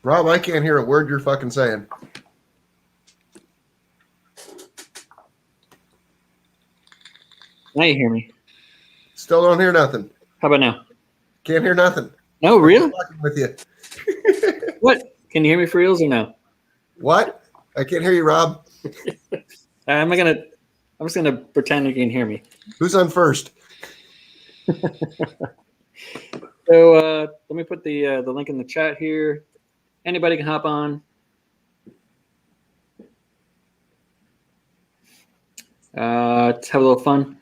Rob, I can't hear a word you're fucking saying. Now you hear me. Still don't hear nothing. How about now? Can't hear nothing. No, I'm really? fucking with you. What? Can you hear me for reals or no? What? I can't hear you, Rob. I'm just gonna pretend you can hear me. Who's on first? So let me put the link in the chat here. Anybody can hop on. Let's have a little fun.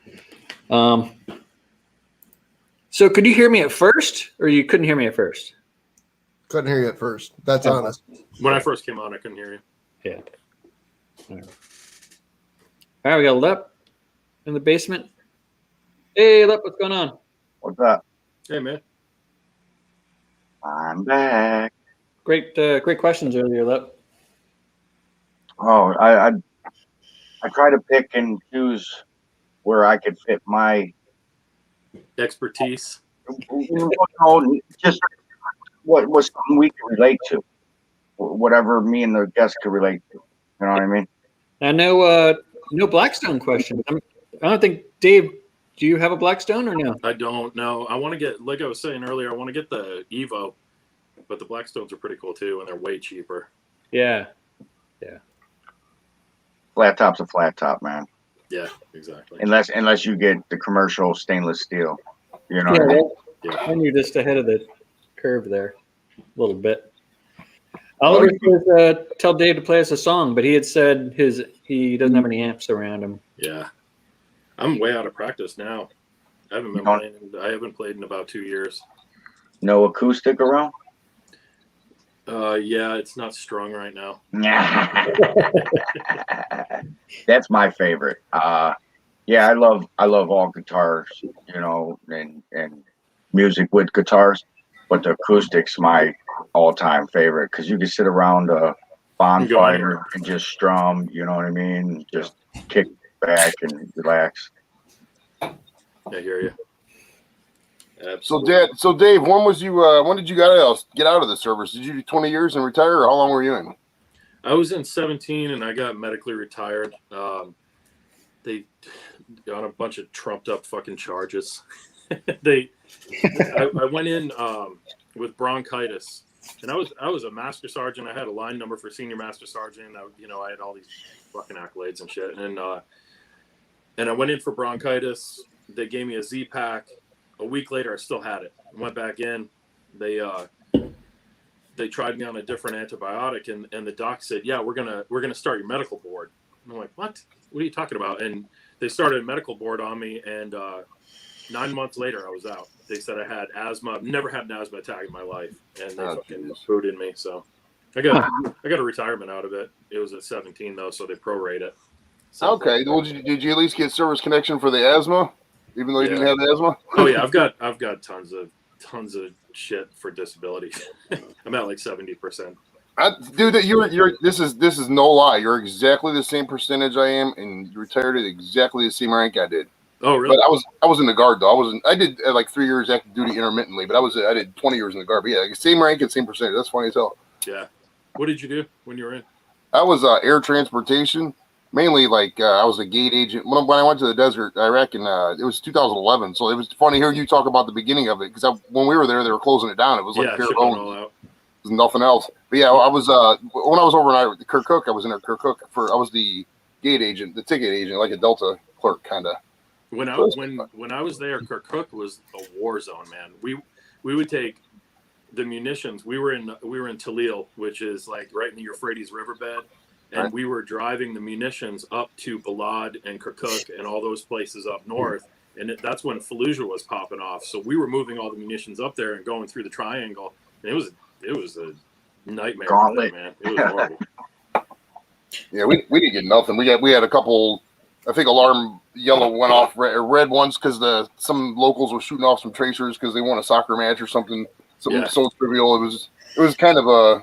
So could you hear me at first, or you couldn't hear me at first? Couldn't hear you at first. That's honest. When I first came on, I couldn't hear you. Yeah. All right, we got Lep in the basement. Hey, Lep, what's going on? What's up? Hey, man. I'm back. Great questions earlier, Lep. Oh, I try to pick and choose where I could fit my Expertise. Just what was something we can relate to, whatever me and the guests could relate to. You know what I mean? I know no Blackstone questions. I don't think, Dave, do you have a Blackstone or no? I don't know. I want to get, like I was saying earlier, I want to get the Evo, but the Blackstones are pretty cool too, and they're way cheaper. Yeah. Flat top's a flat top, man. Yeah, exactly. Unless you get the commercial stainless steel. You know what I mean? Yeah. And you're just ahead of the curve there a little bit. Oliver says, tell Dave to play us a song, but he had said he doesn't have any amps around him. Yeah. I'm way out of practice now. I haven't played in about 2 years. No acoustic around? Yeah, it's not strong right now. That's my favorite. Yeah, I love all guitars, you know, and music with guitars, but the acoustic's my all-time favorite because you can sit around a bonfire and just strum, you know what I mean? Just kick back and relax. I hear you. Absolutely. So Dave, when did you get out of the service? Did you do 20 years and retire, or how long were you in? I was in 17 and I got medically retired. They on a bunch of trumped up fucking charges. I went in with bronchitis, and I was a master sergeant. I had a line number for senior master sergeant. I had all these fucking accolades and shit. And I went in for bronchitis. They gave me a Z-Pack. A week later, I still had it. I went back in. They tried me on a different antibiotic, and the doc said, "Yeah, we're gonna start your medical board." And I'm like, "What? What are you talking about?" And they started a medical board on me, and 9 months later, I was out. They said I had asthma. I've never had an asthma attack in my life, and they fucking booted me. So I got a retirement out of it. It was at 17 though, so they prorate it. So, okay. Well, did you at least get service connection for the asthma, even though you didn't have asthma? Oh yeah, I've got tons of shit for disability. I'm at like 70%. Dude, this is no lie. You're exactly the same percentage I am, and you retired at exactly the same rank I did. Oh really? But I was in the guard though. I did like 3 years active duty intermittently, but I did 20 years in the guard. But yeah, same rank and same percentage. That's funny as hell. Yeah. What did you do when you were in? I was air transportation. Mainly, I was a gate agent. When I went to the desert, Iraq, and it was 2011. So it was funny to hear you talk about the beginning of it, because when we were there, they were closing it down. It was like bare bones. There's nothing else. But yeah, I was when I was over in Kirkuk, I was in Kirkuk I was the gate agent, the ticket agent, like a Delta clerk kind of. When I was there, Kirkuk was a war zone, man. We would take the munitions. We were in Talil, which is like right in the Euphrates riverbed. And we were driving the munitions up to Balad and Kirkuk and all those places up north. And that's when Fallujah was popping off. So we were moving all the munitions up there and going through the triangle. And it was a nightmare, man. It was horrible. Yeah, we didn't get nothing. We had a couple. I think alarm yellow went off red once because some locals were shooting off some tracers because they won a soccer match or something. Something so trivial. It was kind of. I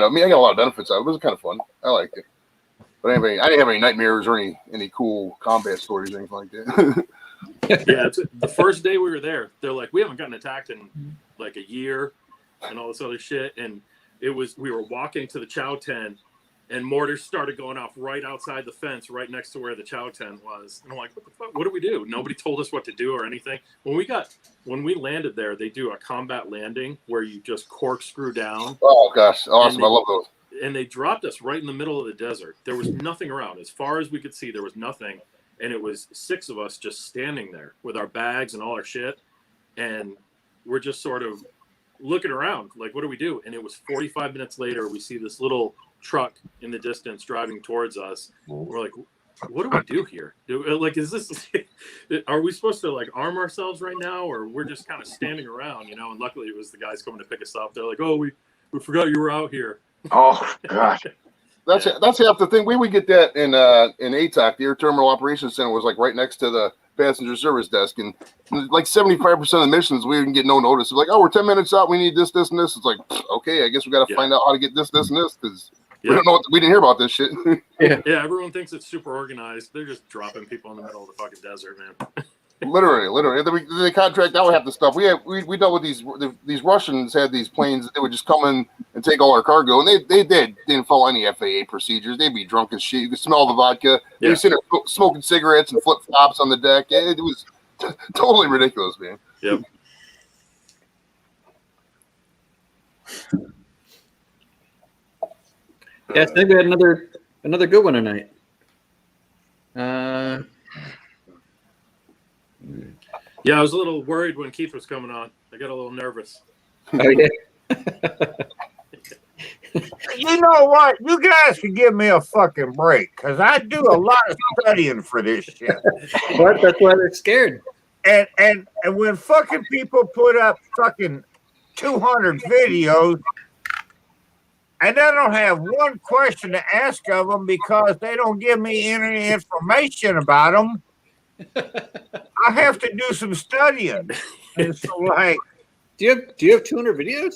mean, I got a lot of benefits out of it. It was kind of fun. I liked it. But anyway, I didn't have any nightmares or any cool combat stories or anything like that. Yeah, the first day we were there, they're like, we haven't gotten attacked in like a year and all this other shit. And we were walking to the chow tent, and mortars started going off right outside the fence, right next to where the chow tent was. And I'm like, what the fuck? What do we do? Nobody told us what to do or anything. When we landed there, they do a combat landing where you just corkscrew down. Oh gosh, awesome! I love those. And they dropped us right in the middle of the desert. There was nothing around. As far as we could see, there was nothing. And it was 6 of us just standing there with our bags and all our shit. And we're just sort of looking around, like, what do we do? And it was 45 minutes later, we see this little truck in the distance driving towards us. We're like, what do we do here? Is this, are we supposed to like arm ourselves right now? Or we're just kind of standing around, you know? And luckily it was the guys coming to pick us up. They're like, oh, we forgot you were out here. Oh gosh. That's half the thing. We get that in ATOC. The Air Terminal Operations Center was like right next to the passenger service desk, and like 75% of the missions we didn't get no notice. It's like, oh, we're 10 minutes out. We need this, and this. It's like, okay, I guess we got to find out how to get this, and this because we don't know. We didn't hear about this shit. Yeah, everyone thinks it's super organized. They're just dropping people in the middle of the fucking desert, man. Literally. They contract out half the stuff. We dealt with these Russians had these planes that they would just come in and take all our cargo, and they didn't follow any FAA procedures. They'd be drunk as shit. You could smell the vodka. They'd be sitting there smoking cigarettes and flip flops on the deck. It was totally ridiculous, man. Yep. Yeah, I think we had another good one tonight. Yeah, I was a little worried when Keith was coming on. I got a little nervous. Oh yeah. You know what? You guys can give me a fucking break because I do a lot of studying for this shit. What? That's why they're scared. And when fucking people put up fucking 200 videos and I don't have one question to ask of them because they don't give me any information about them, I have to do some studying. And so, like, do you have 200 videos?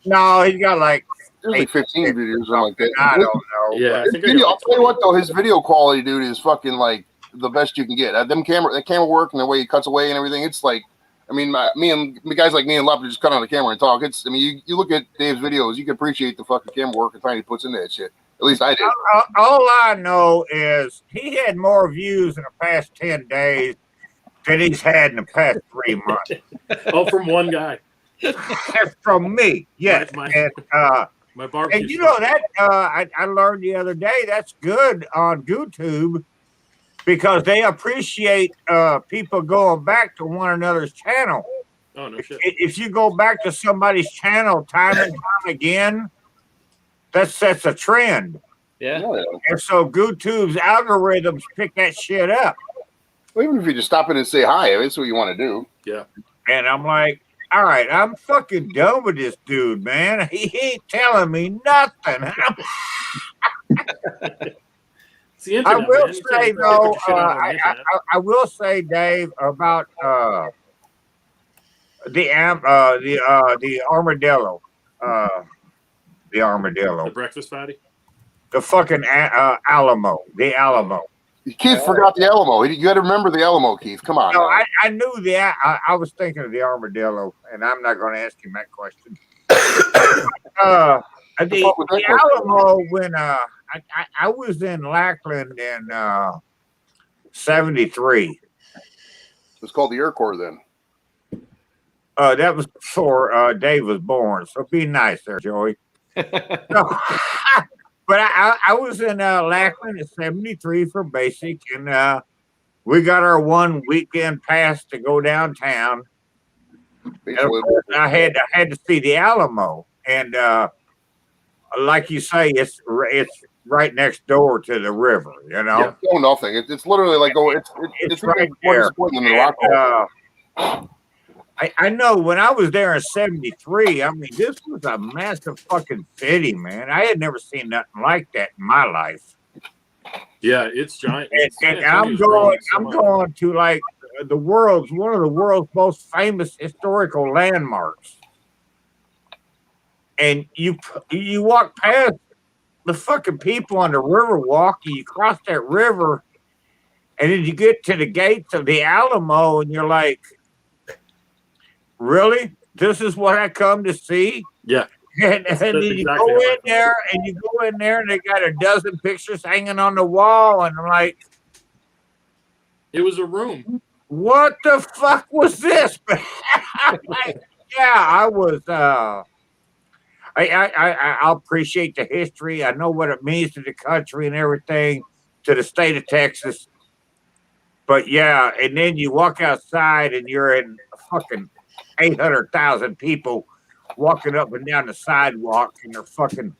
no, he's got like There's like 15 videos or something like that. I don't know. Yeah, I think I'll tell you what though, his video quality, dude, is fucking like the best you can get. That camera work and the way he cuts away and everything, it's like, I mean, guys like me and Lupper just cut on the camera and talk. It's, I mean, you look at Dave's videos, you can appreciate the fucking camera work and time he puts into that shit. At least I did. All I know is he had more views in the past 10 days than he's had in the past 3 months. Oh, from one guy. From me, yes. My barbecue. And you know that I learned the other day that's good on YouTube because they appreciate people going back to one another's channel. Oh no shit! If you go back to somebody's channel time and time again, that sets a trend. Yeah. And so YouTube's algorithms pick that shit up. Well, even if you just stop in and say hi, if that's what you want to do. Yeah. And I'm like, all right, I'm fucking done with this dude, man. He ain't telling me nothing. It's the internet, I will man. say though, I will say, Dave, about the armadillo, The breakfast fatty. the fucking Alamo, the Alamo. Keith forgot the Alamo. You got to remember the Alamo, Keith. Come on. No, I knew that. I was thinking of the armadillo, and I'm not going to ask him that question. The Alamo, when I was in Lackland in 73. It's called the Air Corps then. That was before Dave was born, so be nice there, Joey. But I was in Lackland at 73 for basic, and we got our one weekend pass to go downtown. And of course, I had to see the Alamo, and like you say, it's right next door to the river. You know, yeah, no, nothing. It's literally like it's right there. I know when I was there in 73, I mean, this was a massive fucking city, man. I had never seen nothing like that in my life. Yeah, it's giant. And I'm going to like one of the world's most famous historical landmarks. And you walk past the fucking people on the river walking, you cross that river, and then you get to the gates of the Alamo, and you're like, really? This is what I come to see? Yeah. And That's then you exactly go how I in there, and you go in there, and they got a dozen pictures hanging on the wall, and I'm like, It was a room. what the fuck was this? Like, yeah, I was. I appreciate the history. I know what it means to the country and everything, to the state of Texas. But yeah, and then you walk outside and you're in fucking 800,000 people walking up and down the sidewalk in their fucking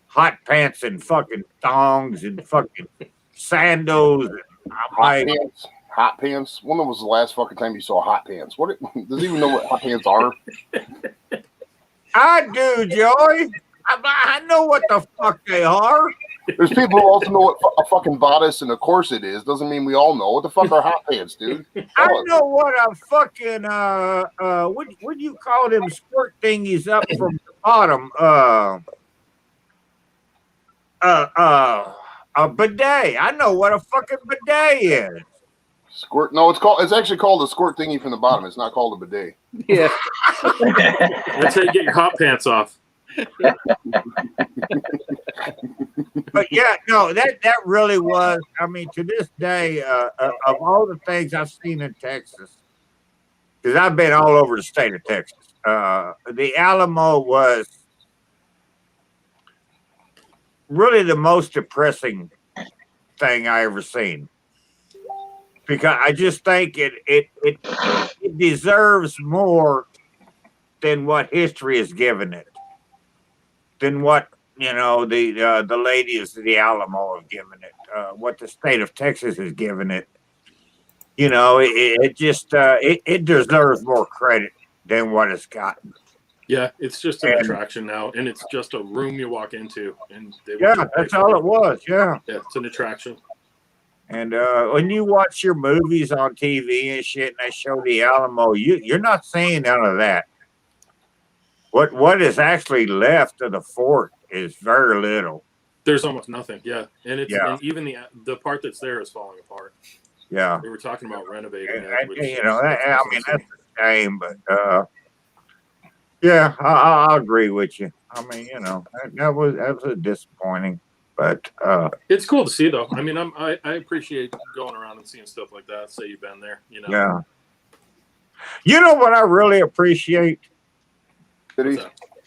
hot pants and fucking thongs and fucking sandals. And I'm Hot like, pants. Hot pants. When was the last fucking time you saw hot pants? What does he even know what hot pants are? I do, Joey. I know what the fuck they are. There's people who also know what a fucking bodice and a corset is. Doesn't mean we all know. What the fuck are hot pants, dude? I know what a fucking what do you call them squirt thingies up from the bottom? A bidet. I know what a fucking bidet is. Squirt? No, it's actually called a squirt thingy from the bottom. It's not called a bidet. Yeah. That's how you get your hot pants off. But yeah, no, that really was. I mean, to this day, of all the things I've seen in Texas, because I've been all over the state of Texas, the Alamo was really the most depressing thing I ever seen. Because I just think it deserves more than what history has given it, than what the ladies of the Alamo have given it, what the state of Texas has given it. It deserves more credit than what it's gotten. Yeah, it's just an attraction now, and it's just a room you walk into, and that's all it was. Yeah, it's an attraction. And when you watch your movies on TV and shit, and they show the Alamo, you're not seeing none of that. What is actually left of the fort is very little. There's almost nothing. Yeah, and and even the part that's there is falling apart. Yeah, we were talking about renovating it. I mean, that's a shame, but yeah, I'll agree with you. I mean, that was disappointing. But it's cool to see, though. I mean, I appreciate going around and seeing stuff like that. Say you've been there, Yeah. You know what I really appreciate?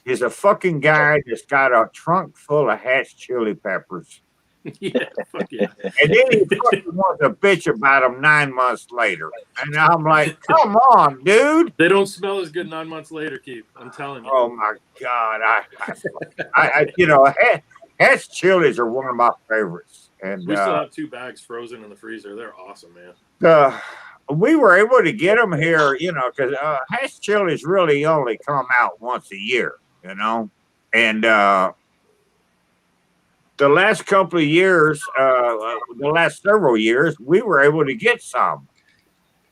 Is a fucking guy that's got a trunk full of Hatch chili peppers. Yeah, fuck yeah. And then he fucking wants to bitch about them 9 months later. And I'm like, come on, dude. They don't smell as good 9 months later, Keith. I'm telling you. Oh my God. Hatch chilies are one of my favorites. And we still have 2 bags frozen in the freezer. They're awesome, man. We were able to get them here, because Hatch chilies really only come out once a year, and the last couple of years, the last several years, we were able to get some.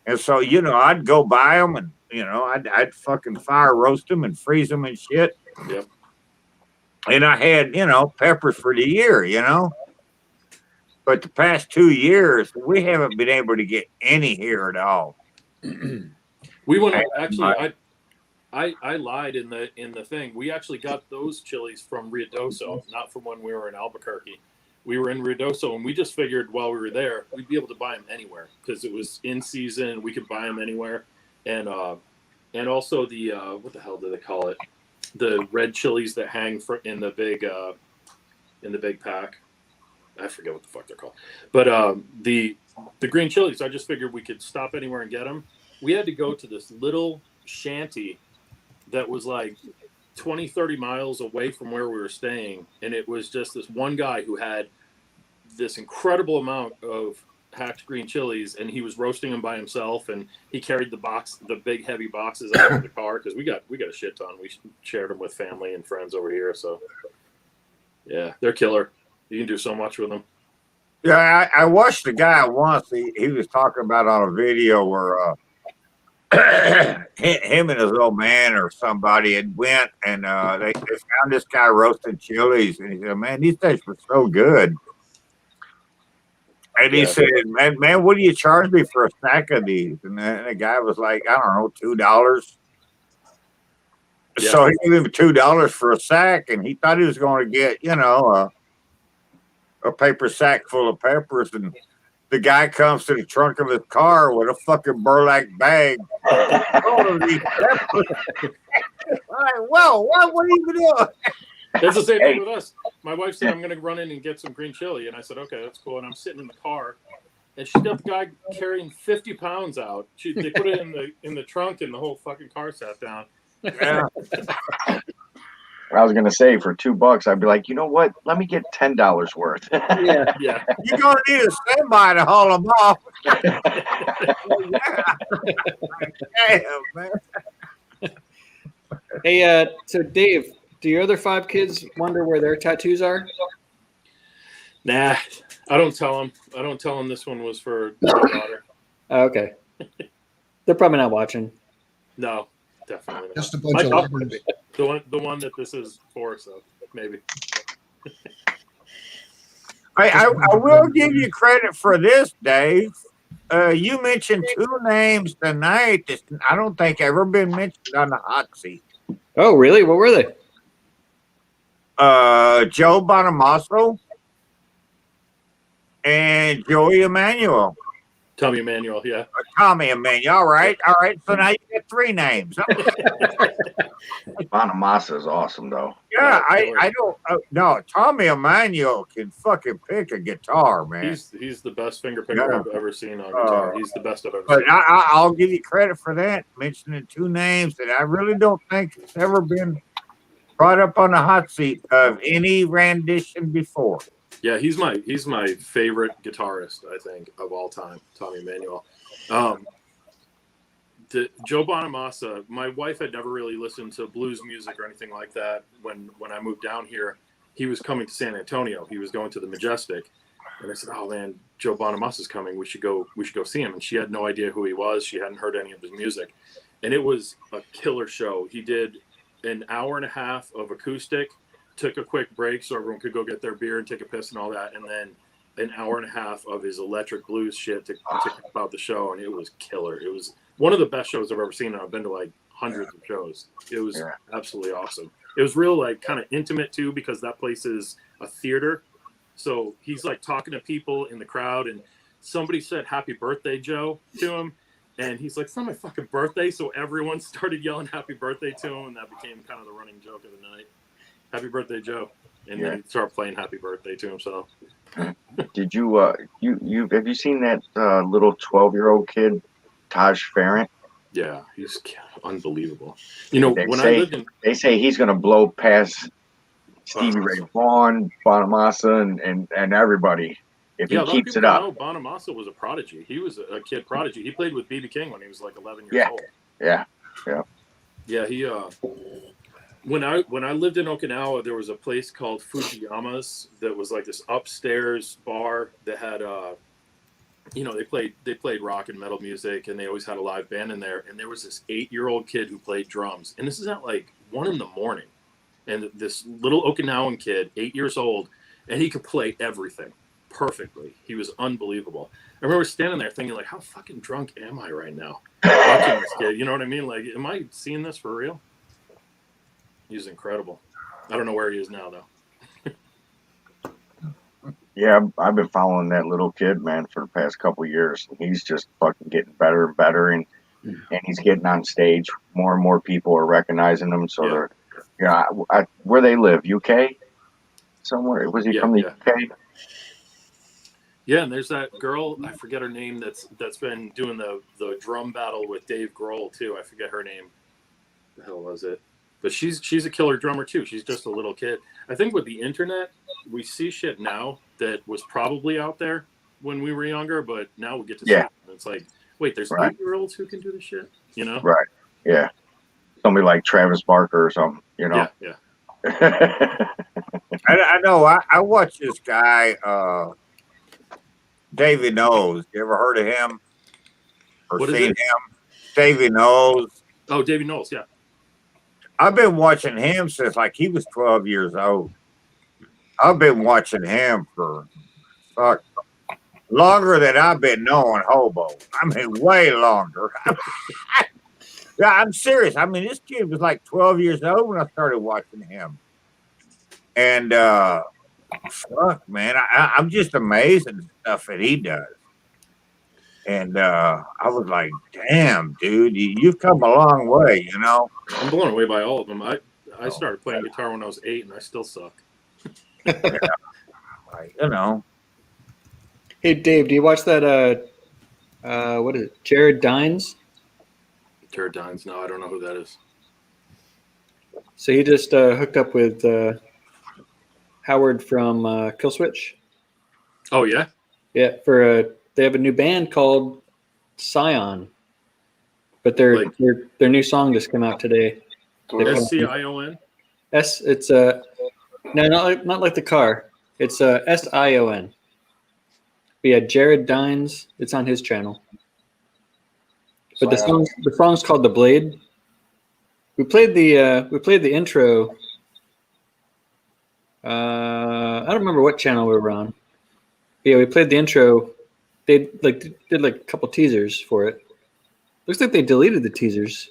And so, I'd go buy them and, I'd fucking fire roast them and freeze them and shit. Yep. And I had, peppers for the year, But the past 2 years, we haven't been able to get any here at all. We went actually. I lied in the thing. We actually got those chilies from Ruidoso, not from when we were in Albuquerque. We were in Ruidoso, and we just figured while we were there, we'd be able to buy them anywhere because it was in season. We could buy them anywhere, and also the what the hell do they call it? The red chilies that hang in the big pack. I forget what the fuck they're called, but the green chilies. I just figured we could stop anywhere and get them. We had to go to this little shanty that was like 20, 30 miles away from where we were staying, and it was just this one guy who had this incredible amount of hacked green chilies, and he was roasting them by himself, and he carried the big heavy boxes out of the car because we got a shit ton. We shared them with family and friends over here, so yeah, they're killer. You can do so much with them. Yeah, I watched the guy once. He was talking about on a video where him and his old man or somebody had went and they found this guy roasting chilies, and he said, "Man, these things were so good." And he said, "Man, what do you charge me for a stack of these?" And the guy was like, "I don't know, $2." Yeah. So he gave him $2 for a sack, and he thought he was going to get, a paper sack full of peppers. And the guy comes to the trunk of his car with a fucking burlap bag full of these peppers. Like, whoa, what are you doing? That's the same thing with us. My wife said, I'm going to run in and get some green chili. And I said, okay, that's cool. And I'm sitting in the car, and she's got the guy carrying 50 pounds out. They put it in the trunk, and the whole fucking car sat down. Yeah. I was gonna say for $2, I'd be like, you know what? Let me get $10 worth. Yeah. Yeah. You're going to need a standby to haul them off. Damn, man. Hey, so Dave, do your other 5 kids wonder where their tattoos are? Nah, I don't tell them. I don't tell them this one was for my daughter. Oh, okay. They're probably not watching. No, definitely not. Just a bunch My of daughter lovers. might be. The one that this is for, so maybe. I will give you credit for this, Dave. You mentioned 2 names tonight that I don't think ever been mentioned on the hot seat. Oh, really? What were they? Joe Bonamassa and Joey Emmanuel. Tommy Emmanuel, yeah. Tommy Emmanuel. All right. So now you get 3 names. Bonamassa is awesome, though. Yeah, I don't no. Tommy Emmanuel can fucking pick a guitar, man. He's the best finger picker Yeah. I've ever seen on guitar. He's the best I've ever But seen. I'll give you credit for that. Mentioning 2 names that I really don't think has ever been brought up on the hot seat of any rendition before. Yeah, he's my favorite guitarist, I think, of all time, Tommy Emmanuel. Joe Bonamassa, my wife had never really listened to blues music or anything like that when I moved down here. He was coming to San Antonio. He was going to the Majestic. And I said, oh, man, Joe Bonamassa's coming. We should go see him. And she had no idea who he was. She hadn't heard any of his music. And it was a killer show. He did an hour and a half of acoustic, took a quick break so everyone could go get their beer and take a piss and all that, and then an hour and a half of his electric blues shit to about the show, and it was killer. It was one of the best shows I've ever seen, and I've been to like hundreds of shows. It was absolutely awesome. It was real, like, kind of intimate too, because that place is a theater. So he's like talking to people in the crowd, and somebody said "Happy Birthday, Joe" to him, and he's like, "It's not my fucking birthday." So everyone started yelling "Happy Birthday" to him, and that became kind of the running joke of the night. Happy birthday, Joe. And then he started playing Happy Birthday to himself. Did you have you seen that little 12-year-old kid, Taj Farrant? Yeah, he's unbelievable. You know, they say he's going to blow past Stevie Ray Vaughan, Bonamassa, and everybody if he keeps it up. Bonamassa was a prodigy. He was a kid prodigy. He played with B.B. King when he was like 11 years old. Yeah. He when I lived in Okinawa, there was a place called Fujiyama's that was like this upstairs bar that had they played rock and metal music, and they always had a live band in there. And there was this 8-year-old kid who played drums, and this is at like 1 a.m. And this little Okinawan kid, 8 years old, and he could play everything perfectly. He was unbelievable. I remember standing there thinking, like, how fucking drunk am I right now watching this kid? You know what I mean? Like, am I seeing this for real? He's incredible. I don't know where he is now, though. Yeah, I've been following that little kid, man, for the past couple of years. He's just fucking getting better and better, and he's getting on stage. More and more people are recognizing him. So they're, where they live, UK, somewhere. Was he from the UK? Yeah, and there's that girl, I forget her name, that's been doing the drum battle with Dave Grohl too. I forget her name. The hell was it? But she's a killer drummer too. She's just a little kid. I think with the internet, we see shit now that was probably out there when we were younger, but now we get to see it. It's like, wait, there's 8-year-olds who can do this shit, you know? Right. Yeah. Somebody like Travis Barker or something, you know? Yeah. I know. I watched this guy, David Knowles. You ever heard of him? Or What is seen it? him? David Knowles. Oh, Davey Knowles, yeah. I've been watching him since like he was 12 years old. I've been watching him for longer than I've been knowing Hobo. I mean, way longer. Yeah, I'm serious. I mean, this kid was like 12 years old when I started watching him. And fuck, man, I'm just amazed at the stuff that he does. And I was like, damn, dude, you've come a long way, you know? I'm blown away by all of them. I Oh, started playing guitar when I was 8, and I still suck. Like, you know. Hey, Dave, do you watch that? What is it? Jared Dines. Pterodines. No, I don't know who that is. So he just hooked up with Howard from Killswitch. Oh yeah. Yeah, they have a new band called Scion, but their new song just came out today. SCION. It's no, not like the car. It's SION. But yeah, Jared Dines. It's on his channel. But the song's called The Blade. We played the intro. I don't remember what channel we were on. But yeah, we played the intro. They did like a couple teasers for it. Looks like they deleted the teasers.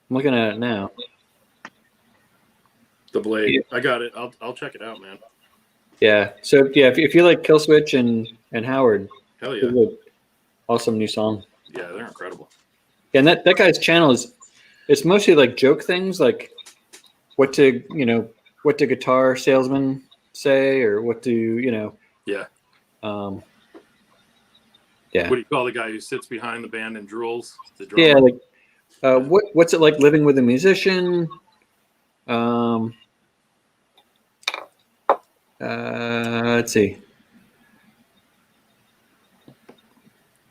I'm looking at it now. The Blade. Yeah. I got it. I'll check it out, man. Yeah. So yeah, if you like Killswitch and Howard, Hell yeah. Awesome new song. Yeah, they're incredible. Yeah, and that guy's channel it's mostly like joke things, like what do guitar salesmen say, or what do Yeah. Yeah. What do you call the guy who sits behind the band and drools? The drummer? Yeah, like what's it like living with a musician? Let's see.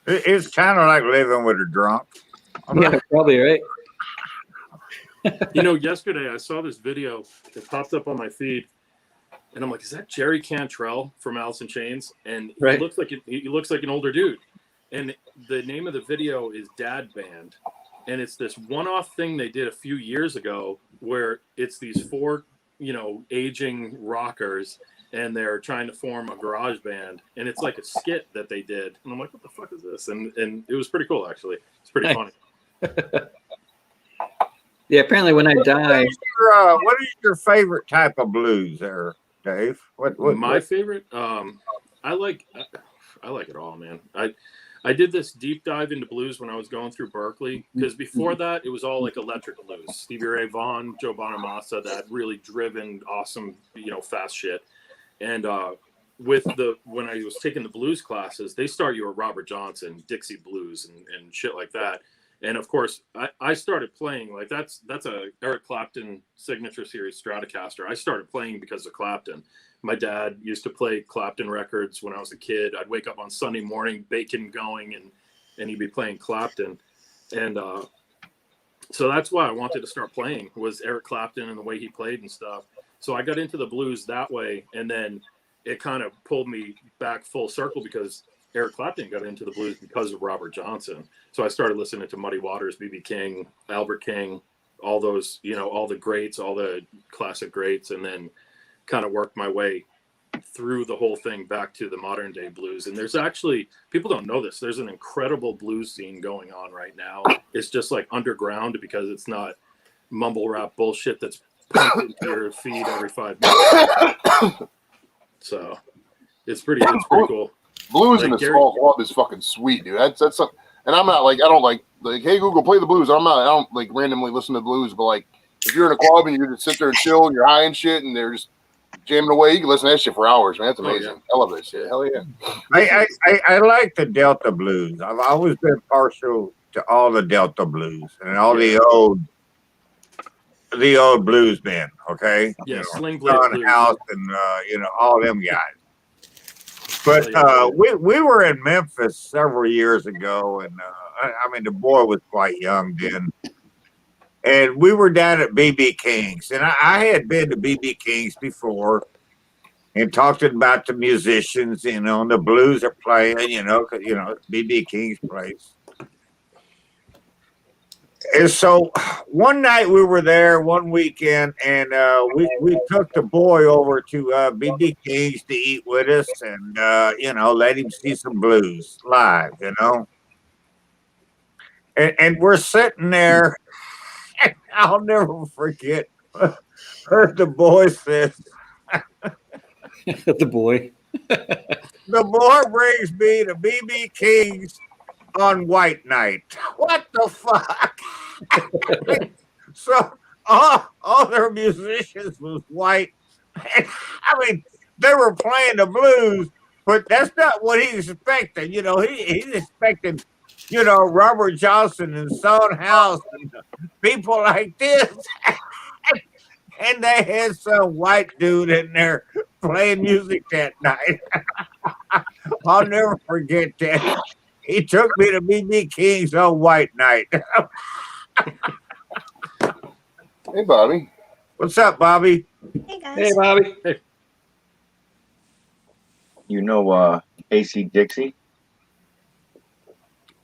It's kind of like living with a drunk. Yeah, probably right. Yesterday I saw this video that popped up on my feed, and I'm like, "Is that Jerry Cantrell from Alice in Chains?" And Right. he looks like an older dude. And the name of the video is Dad Band, and it's this one-off thing they did a few years ago where it's these 4, aging rockers, and they're trying to form a garage band, and it's like a skit that they did. And I'm like, what the fuck is this? And it was pretty cool, actually. It's pretty funny. Yeah, apparently when I die, What is your favorite type of blues there, Dave? My favorite? I like it all, man. I did this deep dive into blues when I was going through Berkeley, because before that it was all like electric blues, Stevie Ray Vaughan, Joe Bonamassa, that really driven, awesome, fast shit. And when I was taking the blues classes, they start you with Robert Johnson, Dixie blues, and shit like that. And of course, I started playing like that's a Eric Clapton signature series Stratocaster. I started playing because of Clapton. My dad used to play Clapton records when I was a kid. I'd wake up on Sunday morning, bacon going, and he'd be playing Clapton. And so that's why I wanted to start playing, was Eric Clapton and the way he played and stuff. So I got into the blues that way, and then it kind of pulled me back full circle because Eric Clapton got into the blues because of Robert Johnson. So I started listening to Muddy Waters, B.B. King, Albert King, all those, all the greats, all the classic greats, and then kind of worked my way through the whole thing back to the modern day blues. And there's actually, people don't know this, there's an incredible blues scene going on right now. It's just like underground because it's not mumble rap bullshit that's pumped into your feed every 5 minutes. So it's pretty cool. Blues in a small club is fucking sweet, dude. That's something. And I'm not like, I don't like, hey Google, play the blues. I don't like randomly listen to blues, but like if you're in a club and you just sit there and chill and you're high and shit and they're just jamming away, you can listen to that shit for hours, man. That's amazing. Yeah. I love that shit. Hell yeah. I like the Delta blues. I've always been partial to all the Delta blues and all the old blues men. Okay, yeah, Sling Blade John Blues. House and all them guys. But we were in Memphis several years ago, and I mean the boy was quite young then, and we were down at BB King's, and I had been to BB King's before, and talked about the musicians, and the blues are playing, because it's BB King's place. And so one night we were there one weekend, and we took the boy over to BB King's to eat with us, and let him see some blues live, and we're sitting there. I'll never forget. Heard the boy says, The boy. the boy brings me to BB King's on White Night. What the fuck? So all their musicians was white. And, I mean, they were playing the blues, but that's not what he's expecting. You know, he's expecting, you know, Robert Johnson and Son House and people like this. And they had some white dude in there playing music that night. I'll never forget that. He took me to BB King's on White Night. Hey, Bobby. What's up, Bobby? Hey guys. Hey, Bobby. You know, AC Dixie?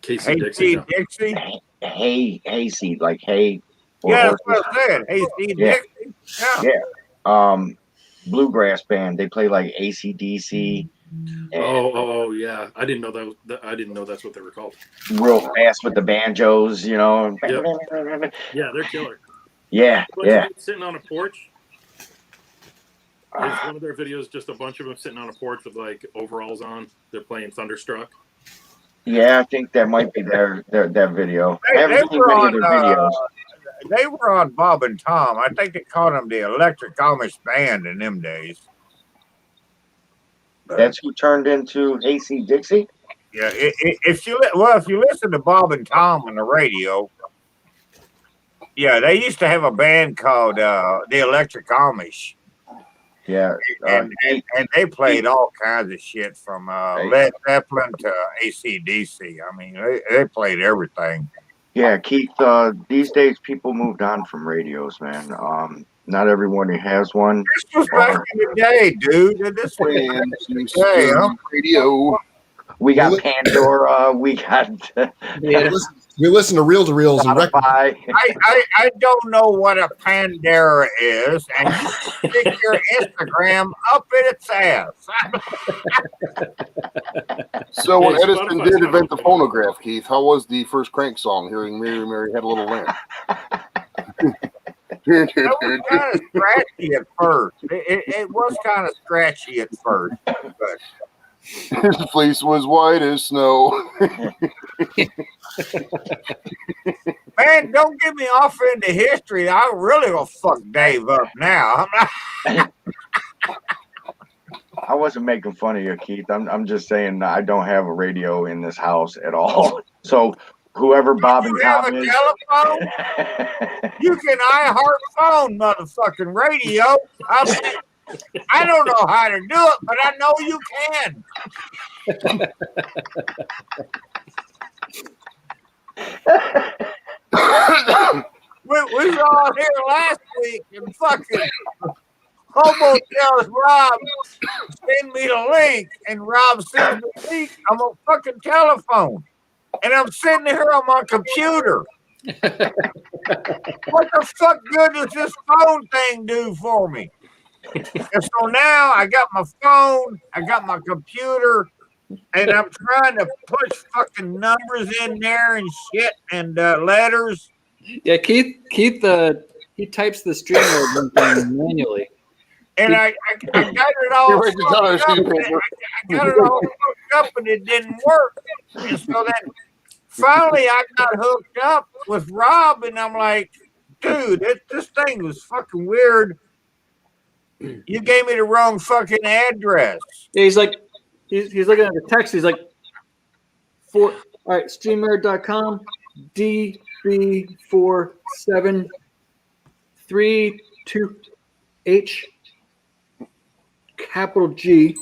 Casey Hey, Dixie. no. Dixie. Hayseed, like hay. or Yeah, that's what horses. I said. Hey, Steve Yeah. Dixie. Yeah. Bluegrass band. They play like AC/DC. And Oh, yeah. I didn't know that. I didn't know that's what they were called. real fast with the banjos, you know. Yeah, they're killer. Yeah, A bunch yeah. of them sitting on a porch. It's one of their videos, just a bunch of them sitting on a porch with like overalls on. They're playing Thunderstruck. Yeah, I think that might be their video. I They haven't seen were many on. of their videos. They were on Bob and Tom. I think they called them the Electric Amish Band in them days. But, That's who turned into AC Dixie. yeah. If you listen to Bob and Tom on the radio, yeah, they used to have a band called the Electric Amish. Yeah, And they played all kinds of shit from Led Zeppelin to AC/DC. I mean, they played everything. yeah, Keith. These days, people moved on from radios, man. Not everyone who has one. This was back in the day, dude. This was Hey, huh? Radio. We got Well, Pandora. We got Yeah. We listen to reel and record. Spotify. I don't know what a Pandora is, and you stick your Instagram up in its ass. So when Yeah, Edison Spotify's did not invent the on. phonograph, Keith, how was the first Crank song? Hearing Mary, Mary had a little lamp. It was kind of scratchy at first. It was kind of scratchy at first, but His fleece was white as snow. man, don't get me off into history. I really gonna fuck Dave up now. I wasn't making fun of you, Keith. I'm just saying I don't have a radio in this house at all. So whoever Bob and You have Tom a is. telephone? You can iHeart phone motherfucking radio. I don't know how to do it, but I know you can. We was all here last week and fucking Hobo tells Rob, send me the link, and Rob sends the link on my fucking telephone. And I'm sitting here on my computer. What the fuck good does this phone thing do for me? And so now I got my phone, I got my computer, and I'm trying to push fucking numbers in there and shit and letters. Yeah, Keith, he types the streamer thing manually. And I got it all You're right, it's not a fucked up, sheet of and paper. I got it all fucked up and it didn't work. And so then finally I got hooked up with Rob and I'm like, dude, this thing was fucking weird. You gave me the wrong fucking address. Yeah, he's like, he's looking at the text. He's like, all right, streamer.com, DB47328H, capital G.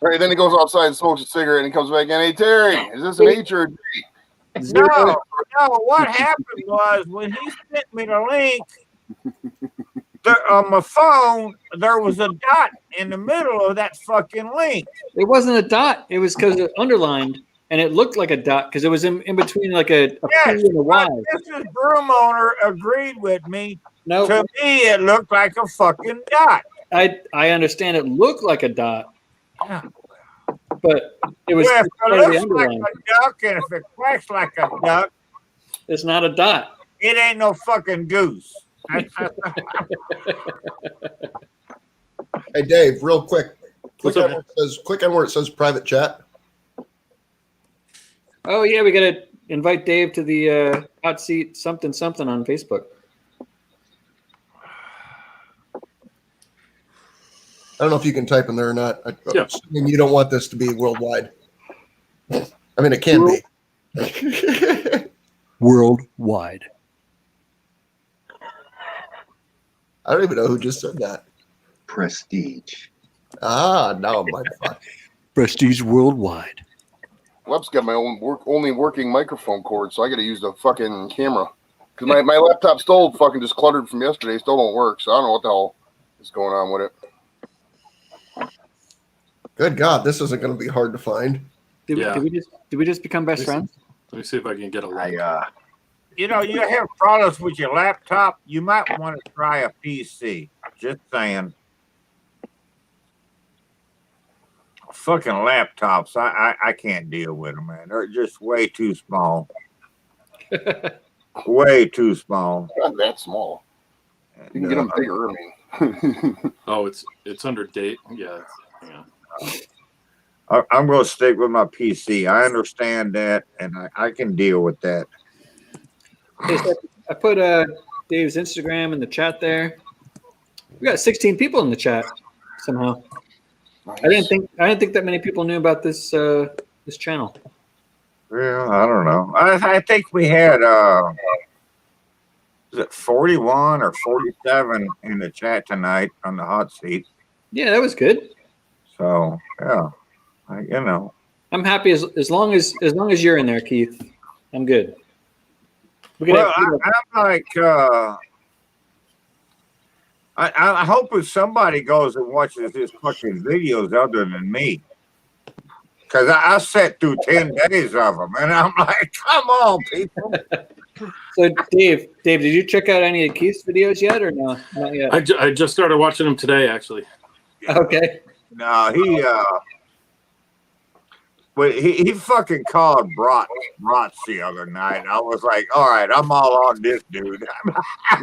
All right, then he goes outside and smokes a cigarette and he comes back in. Hey, Terry, is this an H or a G? No, what happened was when he sent me the link on my phone, there was a dot in the middle of that fucking link. It wasn't a dot. It was because it underlined, and it looked like a dot because it was in between like a P Yes, and a Y. but this broom owner agreed with me. No, To me, it looked like a fucking dot. I understand it looked like a dot. But it was Well, if part it of the looks like underline. a duck and if it quacks like a duck, It's not a dot. it ain't no fucking goose. Hey, Dave, real quick. What's Click up, on where it says, private chat. Oh yeah, we gotta invite Dave to the hot seat something on Facebook. I don't know if you can type in there or not. Yeah. Assuming you don't want this to be worldwide. I mean, it can be. Worldwide. I don't even know who just said that. Prestige. Ah, now I'm mind fucked. Prestige worldwide. Web's got my only working microphone cord, so I got to use the fucking camera because my laptop's still fucking just cluttered from yesterday. Still don't work, so I don't know what the hell is going on with it. Good God, this isn't going to be hard to find. Did we just become best friends? Let me see if I can get a link. You have problems with your laptop. You might want to try a PC. Just saying. Fucking laptops, I can't deal with them, man. They're just way too small. Way too small. Not that small. You can get them bigger. I mean, Oh, it's under date. Yeah. I'm going to stick with my PC. I understand that, and I can deal with that. I put Dave's Instagram in the chat there. We got 16 people in the chat somehow. nice. I didn't think that many people knew about this this channel. Well, I don't know. I think we had is it 41 or 47 in the chat tonight on the hot seat. Yeah, that was good. So yeah, I'm happy as long as you're in there, Keith. I'm good. Well, I'm like, I hope if somebody goes and watches his fucking videos other than me, because I sat through 10 days of them, and I'm like, come on, people. So, Dave, did you check out any of Keith's videos yet, or no? Not yet. I just started watching them today, actually. Okay. No, he fucking called Brats the other night. I was like, all right, I'm all on this dude.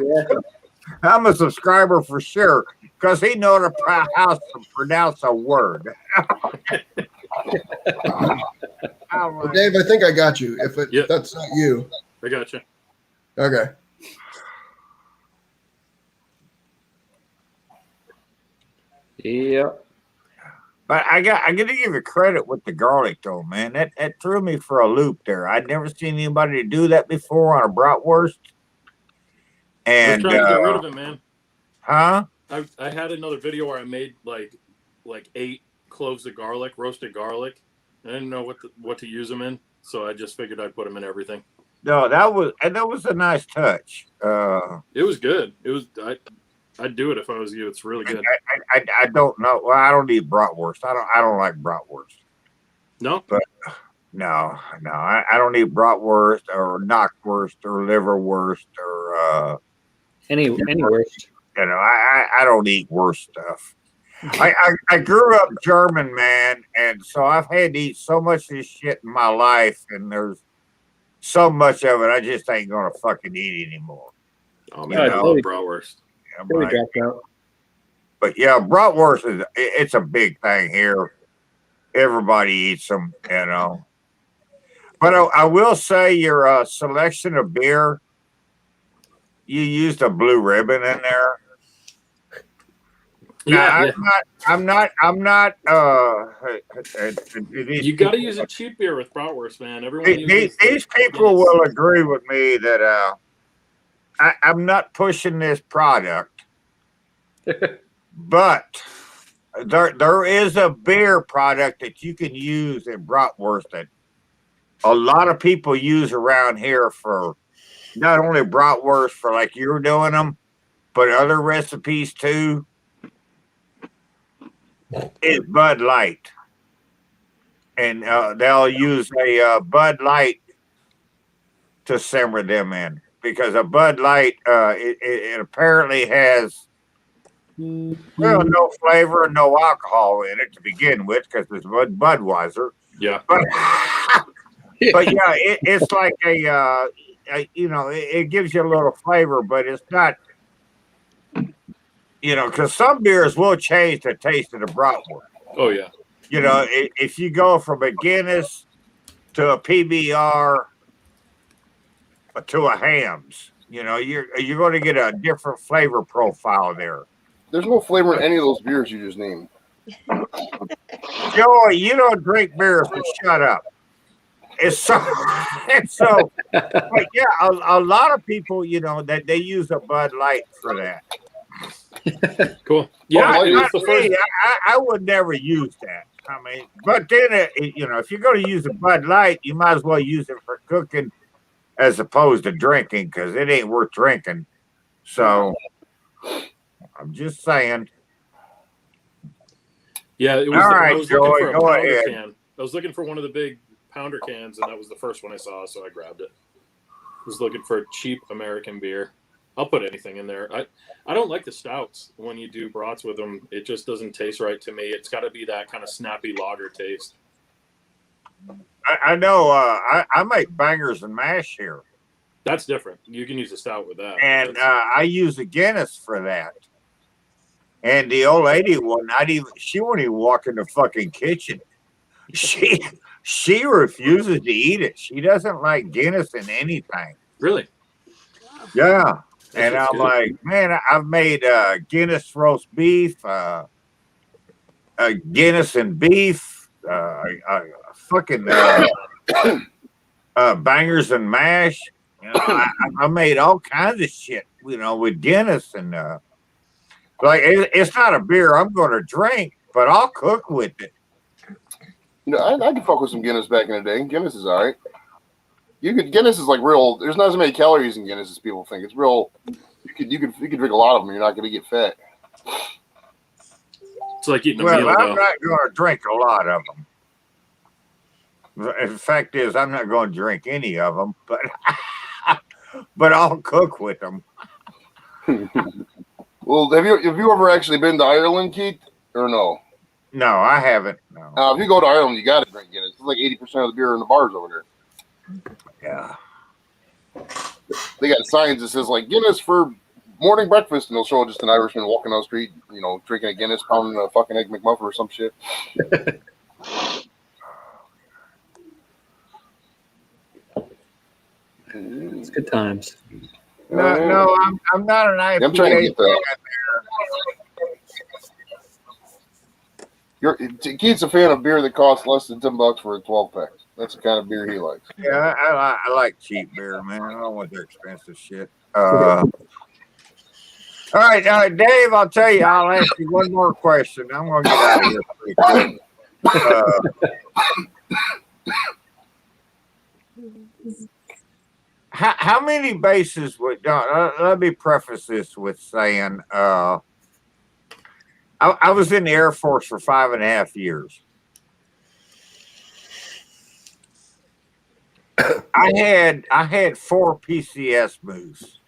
Yeah. I'm a subscriber for sure because he knows how to pronounce a word. Well, Dave, I think I got you. If that's not you. I got you. Okay. Yeah. But I got to give you credit with the garlic though, man. That threw me for a loop there. I'd never seen anybody do that before on a bratwurst. And I was trying to get rid of it, man. Huh? I had another video where I made like 8 cloves of garlic, roasted garlic. I didn't know what to use them in, so I just figured I'd put them in everything. No, that was a nice touch. It was good. It was I'd do it if I was you. It's really good. I don't know. Well, I don't eat bratwurst. I don't like bratwurst. No, but no, I don't eat bratwurst or knockwurst or liverwurst or any wurst. You know, I don't eat worse stuff. I grew up German, man, and so I've had to eat so much of this shit in my life, and there's so much of it I just ain't gonna fucking eat anymore. Oh man, I love bratwurst. But yeah, bratwurst it's a big thing here. Everybody eats them, you know. But I will say your selection of beer, you used a blue ribbon in there. Yeah, I'm not. You got to use a cheap beer with bratwurst, man. These people will agree with me that I'm not pushing this product, but there is a beer product that you can use in bratwurst that a lot of people use around here for not only bratwurst for like you're doing them, but other recipes too. Is Bud Light, and they'll use a Bud Light to simmer them in because a Bud Light it apparently has Well, no flavor and no alcohol in it to begin with, because it's Budweiser. Yeah. But but yeah, it's like it gives you a little flavor, but it's not, because some beers will change the taste of the bratwurst. Oh yeah. If you go from a Guinness to a PBR to a Hams, you're going to get a different flavor profile there. There's no flavor in any of those beers you just named. Joey, you don't drink beer, so shut up. It's so, but yeah, a lot of people, that they use a Bud Light for that. Cool. Yeah, Well, it was the first. I would never use that. I mean, but then, if you're going to use a Bud Light, you might as well use it for cooking as opposed to drinking, because it ain't worth drinking. So I'm just saying. Yeah, it was. All I right, was looking Joey, for a go pounder ahead. can. I was looking for one of the big pounder cans, and that was the first one I saw, so I grabbed it. I was looking for a cheap American beer. I'll put anything in there. I don't like the stouts when you do brats with them. It just doesn't taste right to me. It's got to be that kind of snappy lager taste. I know. I make bangers and mash here, That's different. You can use a stout with that. and I use a Guinness for that. And the old lady she won't even walk in the fucking kitchen. She refuses to eat it. She doesn't like Guinness in anything. Really? Yeah. And That's I'm good. like, man, I've made Guinness roast beef, Guinness and beef, fucking bangers and mash. I made all kinds of shit, with Guinness, and like it's not a beer I'm going to drink, but I'll cook with it. I could fuck with some Guinness back in the day. Guinness is all right. Guinness is like real. There's not as many calories in Guinness as people think. It's real. You could drink a lot of them. You're not going to get fat. It's like eating a Well, meal, I'm though. not going to drink a lot of them. The fact is, I'm not going to drink any of them, but I'll cook with them. Well, have you ever actually been to Ireland, Keith, or no? No, I haven't. No. If you go to Ireland, you got to drink Guinness. It's like 80% of the beer in the bars over there. Yeah. They got signs that says like Guinness for morning breakfast, and they'll show just an Irishman walking down the street, drinking a Guinness, pounding a fucking egg McMuffin or some shit. It's good times. No, I'm not an IPA. I'm trying to get that. Keith's a fan of beer that costs less than $10 for a 12-pack. That's the kind of beer he likes. Yeah, I like cheap beer, man. I don't want their expensive shit. All right, Dave, I'll tell you, I'll ask you one more question. I'm going to get out of here pretty quick. How many bases would, let me preface this with saying, I was in the Air Force for 5.5 years. I had 4 PCS moves.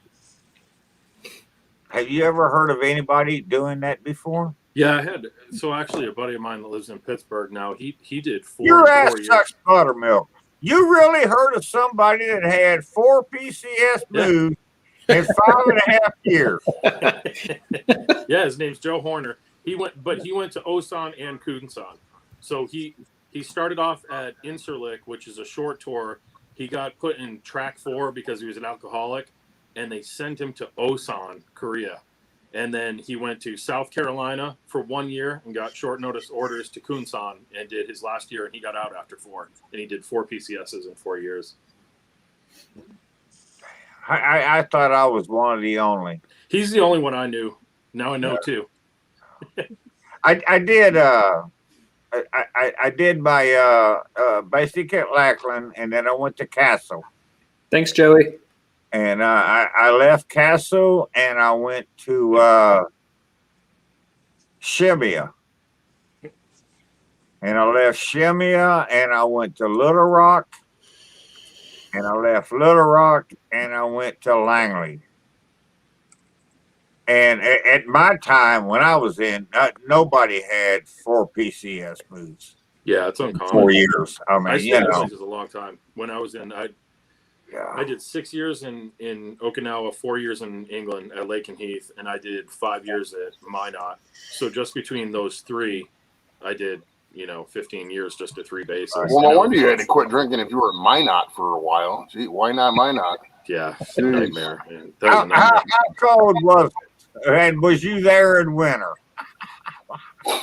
Have you ever heard of anybody doing that before? Yeah, I had. So actually, a buddy of mine that lives in Pittsburgh now, he did 4 Your ass 4 years. sucks buttermilk. You really heard of somebody that had 4 PCS moves in 5.5 years? Yeah, his name's Joe Horner. He went to Osan and Kunsan. So he started off at Incirlik, which is a short tour. He got put in track 4 because he was an alcoholic, and they sent him to Osan, Korea. And then he went to South Carolina for 1 year and got short notice orders to Kunsan and did his last year, and he got out after 4. And he did 4 PCSs in 4 years. I thought I was one of the only. He's the only one I knew. Now I know 2. I did I did my basic at Lackland, and then I went to Castle. Thanks, Joey. And I left Castle and I went to Shemia. And I left Shemia and I went to Little Rock. And I left Little Rock and I went to Langley. And at my time, when I was in, nobody had 4 PCS booths. Yeah, it's uncommon. 4 years. I mean, I you stayed know. overseas a long time. When I was in, I Yeah. did 6 years in Okinawa, 4 years in England at Lake and Heath, and I did 5 years at Minot. So just between those three, I did 15 years just at 3 bases. Well, no wonder you had to quit drinking if you were at Minot for a while. Gee, why not Minot? Yeah, Jeez. nightmare. Man. That was a How nightmare. cold was it? And was you there in winter?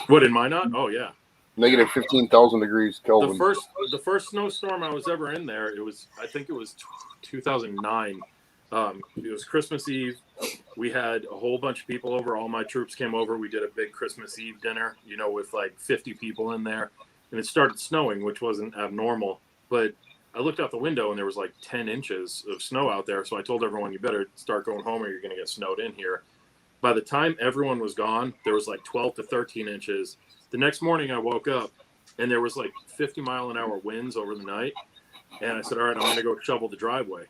What, in Minot? Oh yeah. Negative 15,000 degrees Kelvin. The first snowstorm I was ever in there, I think it was 2009. It was Christmas Eve. We had a whole bunch of people over. All my troops came over. We did a big Christmas Eve dinner, with like 50 people in there. And it started snowing, which wasn't abnormal. But I looked out the window and there was like 10 inches of snow out there. So I told everyone, you better start going home or you're going to get snowed in here. By the time everyone was gone, there was like 12 to 13 inches. The next morning I woke up and there was like 50-mile-an-hour winds over the night. And I said, all right, I'm going to go shovel the driveway.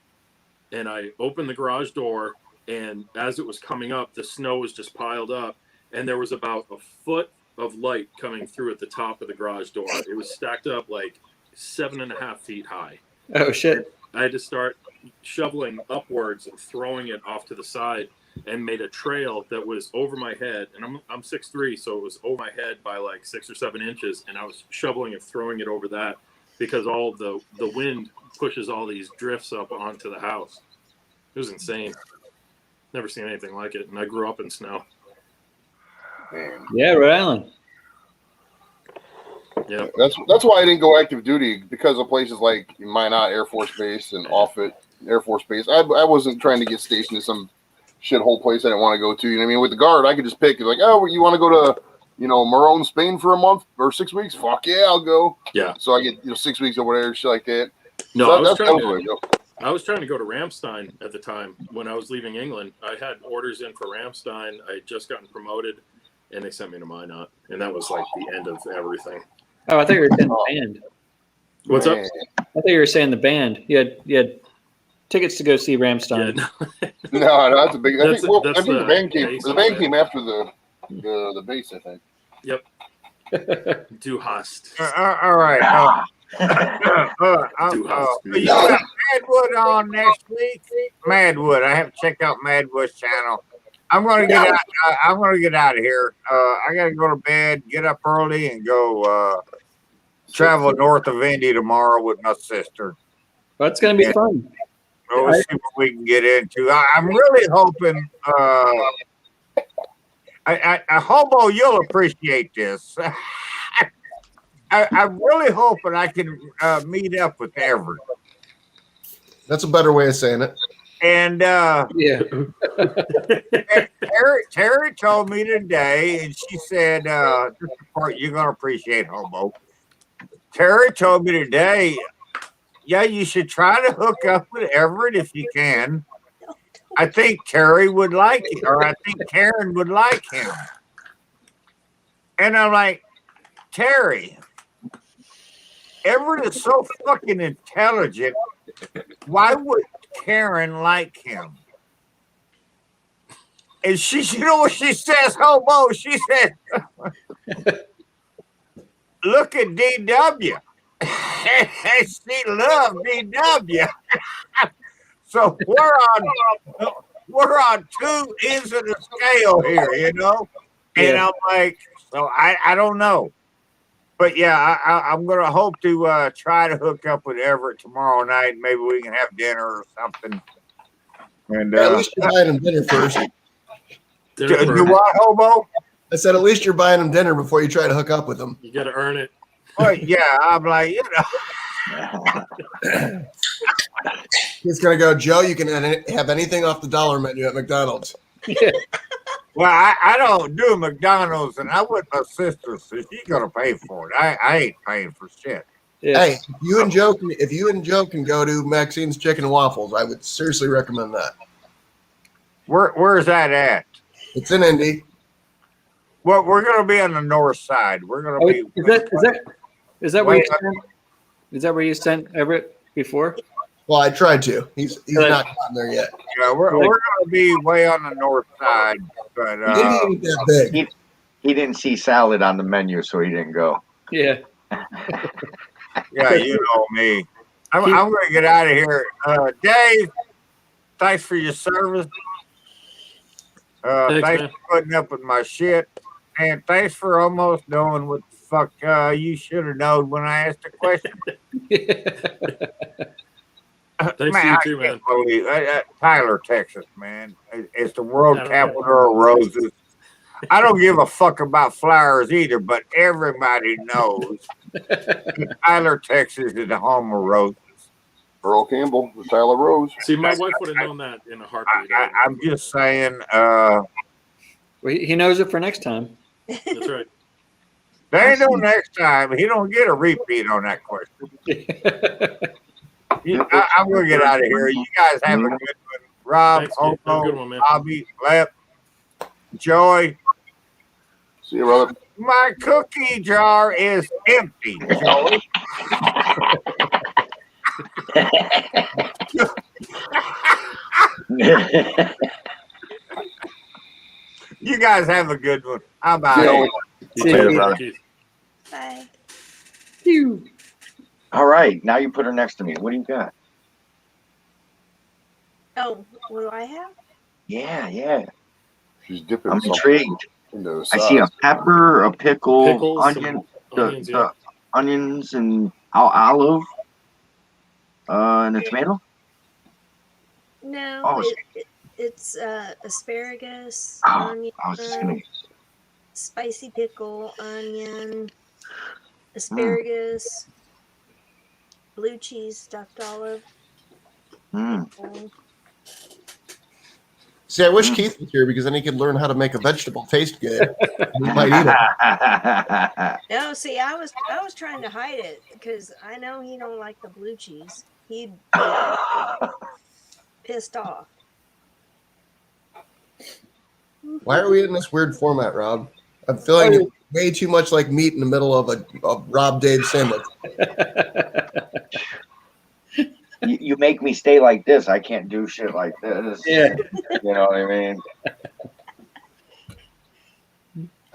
And I opened the garage door, and as it was coming up, the snow was just piled up. And there was about a foot of light coming through at the top of the garage door. It was stacked up like 7.5 feet high. Oh, shit. I had to start shoveling upwards and throwing it off to the side, and made a trail that was over my head. And I'm 6'3", so it was over my head by like 6 or 7 inches. And I was shoveling and throwing it over that because all of the wind pushes all these drifts up onto the house. It was insane. Never seen anything like it. And I grew up in snow. Man. Yeah, Rhode Island. Yeah. That's why I didn't go active duty, because of places like Minot Air Force Base and Offutt Air Force Base. I wasn't trying to get stationed in some shithole place I didn't want to go to. You know what I mean? With the Guard, I could just pick. Like, oh, you want to go to, Morone, Spain for a month or 6 weeks? Fuck yeah, I'll go. Yeah. So I get 6 weeks over there, shit like that. No, So I was that's trying to go to Ramstein at the time when I was leaving England. I had orders in for Ramstein. I had just gotten promoted, and they sent me to Minot, and that was like the end of everything. Oh, I thought you were saying the band. What's up? I thought you were saying the band. You had tickets to go see Ramstein. Yeah, No, that's a big. I think that's the band came. base The band of it. came after the base, I think. Du hast. All right. You got Madwood on next week. Madwood. I have to check out Madwood's channel. I'm gonna get out. I'm gonna get out of here. I gotta go to bed, get up early, and go travel north of Indy tomorrow with my sister. Well, it's going to be fun. We'll see what we can get into. I'm really hoping. I hobo, you'll appreciate this. I'm really hoping I can meet up with Everett. That's a better way of saying it. And Yeah. Terry told me today, and she said, this is the part you're going to appreciate, hobo. Terry told me today, yeah, you should try to hook up with Everett if you can. I think Terry would like it, or I think Karen would like him. And I'm like, Terry, Everett is so fucking intelligent. Why would Karen like him? And she, you know what she says, hobo? She said, look at DW. She loved DW. So we're on two ends of the scale here, you know? And I'm like, so I don't know. But yeah, I'm going to hope to try to hook up with Everett tomorrow night. Maybe we can have dinner or something. And At least you're buying him dinner first. do what, hobo? I said, at least you're buying him dinner before you try to hook up with him. You got to earn it. But yeah, I'm like, you know. He's going to go, Joe, you can have anything off the dollar menu at McDonald's. Well, I don't do McDonald's, and I with my sister, so she's gonna pay for it. I ain't paying for shit. Yeah. Hey, if you and Joe can go to Maxine's Chicken and Waffles, I would seriously recommend that. Where's that at? It's in Indy. Well, we're gonna be on the north side. We're gonna be. Is that where you sent Everett before? Well, I tried to. He's not gotten there yet. Yeah, we're gonna be way on the north side, but Indy ain't that big. He didn't see salad on the menu, so he didn't go. Yeah. yeah, you know me. I'm gonna get out of here. Dave, thanks for your service. Thanks, Thanks man. for putting up with my shit. And thanks for almost knowing what the fuck you should have known when I asked the question. Thanks to Man, you I too, man. can't believe Tyler, Texas, man. It's the world Tyler, capital Texas. of roses. I don't give a fuck about flowers either, but everybody knows that Tyler, Texas is the home of roses. Earl Campbell, the Tyler Rose. See, my wife would have known that in a heartbeat. I'm just saying, Well, he knows it for next time. That's right. there ain't no next time. He don't get a repeat on that question. I'm gonna get out of here. You guys have a good one. Rob, Thanks, Keith. Have a good one, man. Bobby, Lep, Joy. See you, brother. My cookie jar is empty, Joey. You guys have a good one. I'm out. Yeah. You See too, you, brother. Keith. Keith. Bye. Phew. All right, now you put her next to me. What do you got? Oh, what do I have? Yeah. She's dipping I'm something intrigued. into the I see a sauce. pepper, a pickle, Pickles, onion, some onions, yeah. the onions and olive, and a tomato. No, Oh, it's asparagus, Oh, onion, I was just gonna. spicy pickle, onion, asparagus, blue cheese, stuffed olive. pickle. See, I wish Keith was here because then he could learn how to make a vegetable taste good. He might eat it. No, see, I was trying to hide it because I know he don't like the blue cheese. He'd be pissed off. Why are we in this weird format, Rob? I'm feeling it's way too much like meat in the middle of a Rob Dave sandwich. You make me stay like this. I can't do shit like this. Yeah. You know what I mean?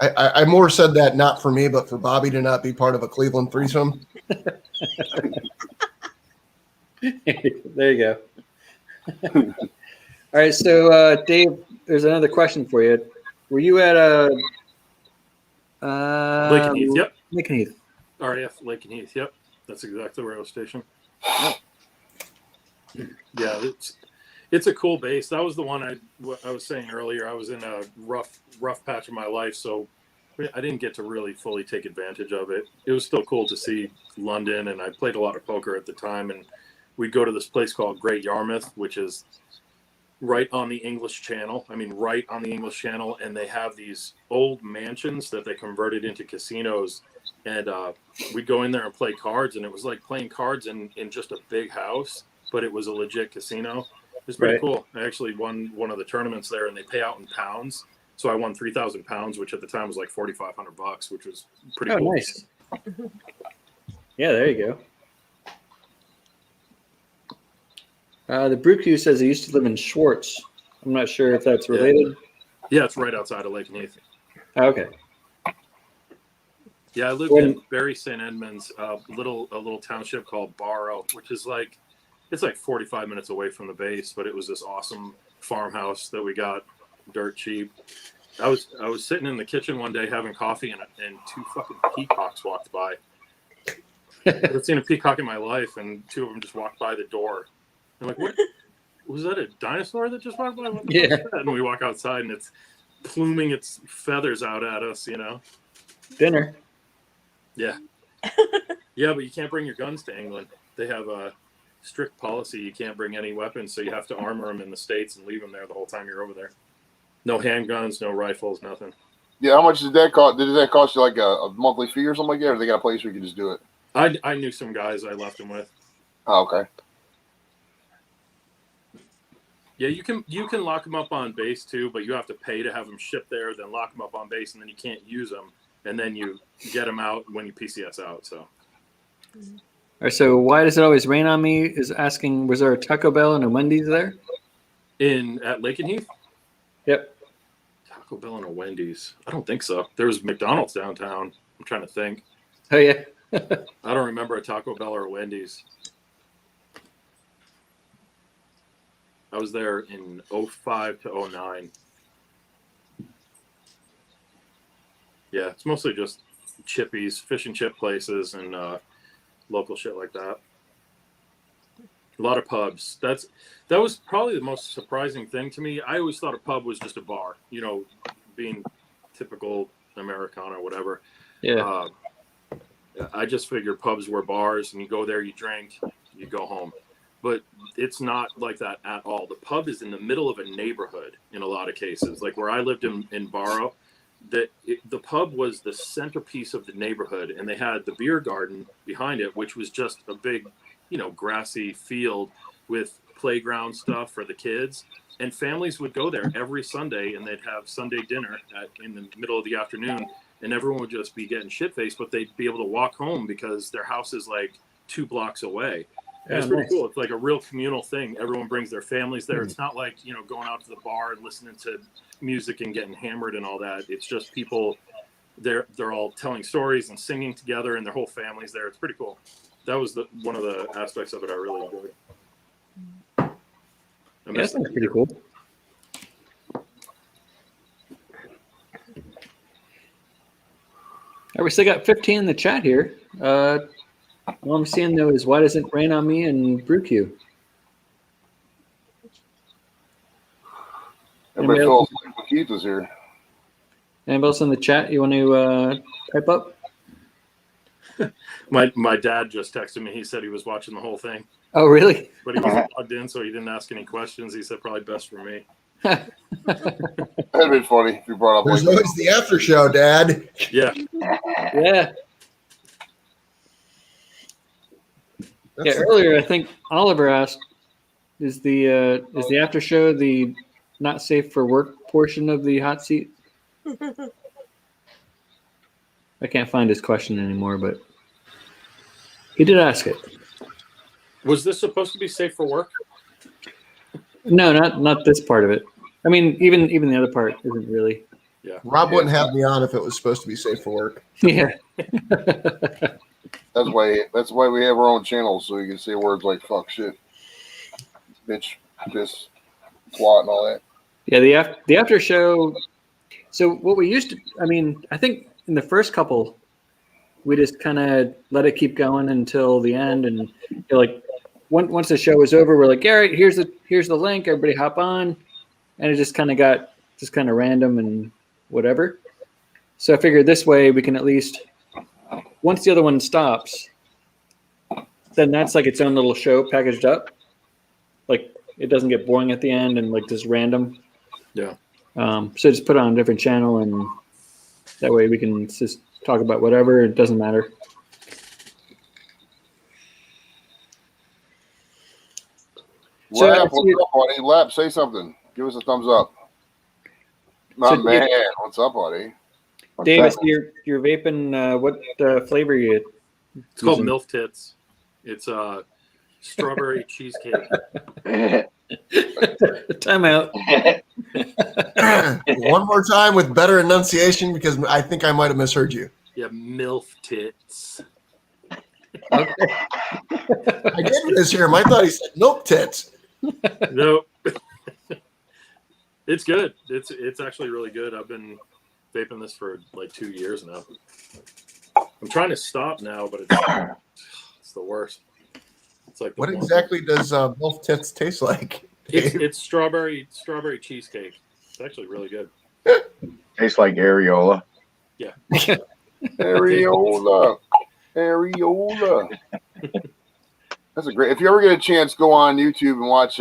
I more said that not for me, but for Bobby to not be part of a Cleveland threesome. There you go. All right, so Dave, there's another question for you. Were you at Lake and Heath, yep. Lake and Heath. RAF Lake and Heath, yep. That's exactly where I was stationed. Yeah, it's a cool base. That was the one I was saying earlier. I was in a rough patch of my life, so I didn't get to really fully take advantage of it. It was still cool to see London, and I played a lot of poker at the time, and we'd go to this place called Great Yarmouth, which is right on the English Channel. I mean, right on the English Channel, and they have these old mansions that they converted into casinos, and we'd go in there and play cards, and it was like playing cards in just a big house, but it was a legit casino. It was pretty cool. I actually won one of the tournaments there, and they pay out in pounds. So I won 3,000 pounds, which at the time was like $4,500, which was pretty cool. Nice. Yeah, there you go. The BBQ says he used to live in Schwartz. I'm not sure if that's related. Yeah, it's right outside of Lake and Heath. Okay. Yeah, I lived in Bury St. Edmunds, a little township called Barrow, which is it's like 45 minutes away from the base, but it was this awesome farmhouse that we got dirt cheap. I was sitting in the kitchen one day having coffee, and two fucking peacocks walked by. I've seen a peacock in my life, and two of them just walked by the door. I'm like, what? Was that a dinosaur that just walked by? What the fuck is that? And we walk outside, and it's pluming its feathers out at us, you know? Dinner. Yeah. Yeah, but you can't bring your guns to England. They have a strict policy. You can't bring any weapons, so you have to armor them in the States and leave them there the whole time you're over there. No handguns, no rifles, nothing. Yeah, how much did that cost? Did that cost you like a monthly fee or something like that? Or they got a place where you can just do it? I knew some guys I left them with. Oh, okay. Yeah, you can lock them up on base too, but you have to pay to have them shipped there, then lock them up on base, and then you can't use them, and then you get them out when you PCS out. So, All right, so why does it always rain on me? Is asking, was there a Taco Bell and a Wendy's there? At Lake and Heath? Yep. Taco Bell and a Wendy's. I don't think so. There was McDonald's downtown. I'm trying to think. Oh yeah. I don't remember a Taco Bell or a Wendy's. I was there in 05 to 09. Yeah, it's mostly just chippies, fish and chip places, and local shit like that. A lot of pubs. That was probably the most surprising thing to me. I always thought a pub was just a bar, you know, being typical Americana or whatever. Yeah. I just figured pubs were bars, and you go there, you drink, you go home. But it's not like that at all. The pub is in the middle of a neighborhood in a lot of cases. Like where I lived in Barrow, the pub was the centerpiece of the neighborhood, and they had the beer garden behind it, which was just a big, you know, grassy field with playground stuff for the kids. And families would go there every Sunday, and they'd have Sunday dinner in the middle of the afternoon, and everyone would just be getting shit-faced, but they'd be able to walk home because their house is like 2 blocks away. And it's pretty cool. It's like a real communal thing. Everyone brings their families there. It's not like, you know, going out to the bar and listening to music and getting hammered and all that. It's just people, they're all telling stories and singing together, and their whole family's there. It's pretty cool. That was one of the aspects of it I really enjoyed. Yeah, that's pretty cool. All right, we still got 15 in the chat here. All I'm seeing though is why does it rain on me and BBQ? Everybody fell asleep when Keith was here. Anybody else in the chat you want to type up? My dad just texted me. He said he was watching the whole thing. Oh, really? But he wasn't logged in, so he didn't ask any questions. He said probably best for me. That'd be funny if you brought up. There's always the after show, Dad. Yeah. Yeah. Yeah, earlier I think Oliver asked, is the after show the not safe for work portion of the hot seat? I can't find his question anymore, but he did ask it. Was this supposed to be safe for work? No, not this part of it. I mean, even the other part isn't really. Yeah. Rob wouldn't have me on if it was supposed to be safe for work. Yeah. That's why we have our own channels, so you can say words like fuck, shit, bitch, piss, twat, and all that. Yeah, the after show. So what we used to, I mean, I think in the first couple, we just kind of let it keep going until the end, and like once the show was over, we're like, all right, here's the link, everybody hop on, and it just kind of got random and whatever. So I figured this way we can at least, once the other one stops, then that's like its own little show packaged up. Like it doesn't get boring at the end and like just random. Yeah. So just put it on a different channel, and that way we can just talk about whatever. It doesn't matter. So Lap, what's up, buddy? Lap, say something. Give us a thumbs up. My man, what's up, buddy? Davis, you're vaping. What flavor you? It's called MILF Tits. It's strawberry cheesecake. Time out. One more time with better enunciation, because I think I might have misheard you. Yeah, MILF Tits. Okay. I did mishear him. I thought he said milk tits. Nope. It's good. It's actually really good. I've been vaping this for like 2 years now. I'm trying to stop now, but it's the worst. It's like What exactly does milk tits taste like? It's strawberry cheesecake. It's actually really good. Tastes like areola. Yeah. Areola. That's a great. If you ever get a chance, go on YouTube and watch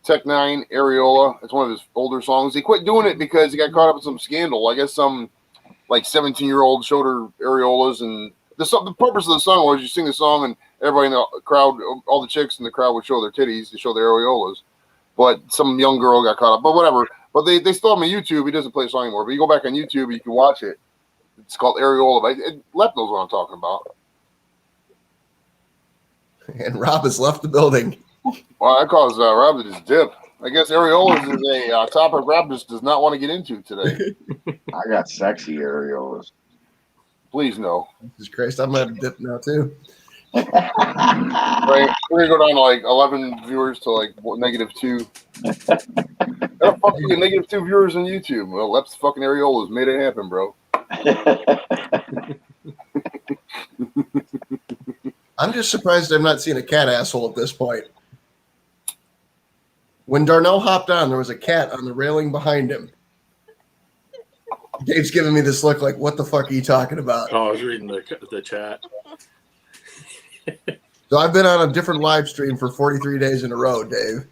Tech Nine Areola. It's one of his older songs. He quit doing it because he got caught up in some scandal. I guess some like 17-year-old showed her areolas, and the purpose of the song was you sing the song and everybody in the crowd, all the chicks in the crowd would show their titties to show their areolas. But some young girl got caught up. But whatever. But they still have him on YouTube. He doesn't play the song anymore. But you go back on YouTube, you can watch it. It's called Areola. Lep knows what I'm talking about. And Rob has left the building. Well, that caused Rob to just dip. I guess areolas is a topic Rob just does not want to get into today. I got sexy areolas. Please no. Jesus Christ, I'm going to dip now too. Right, we're gonna go down to like 11 viewers to like -2. How the fuck you get -2 viewers on YouTube? Well, Lep's fucking areolas made it happen, bro. I'm just surprised I've not seen a cat asshole at this point. When Darnell hopped on, there was a cat on the railing behind him. Dave's giving me this look like, what the fuck are you talking about? Oh, I was reading the chat. So I've been on a different live stream for 43 days in a row, Dave.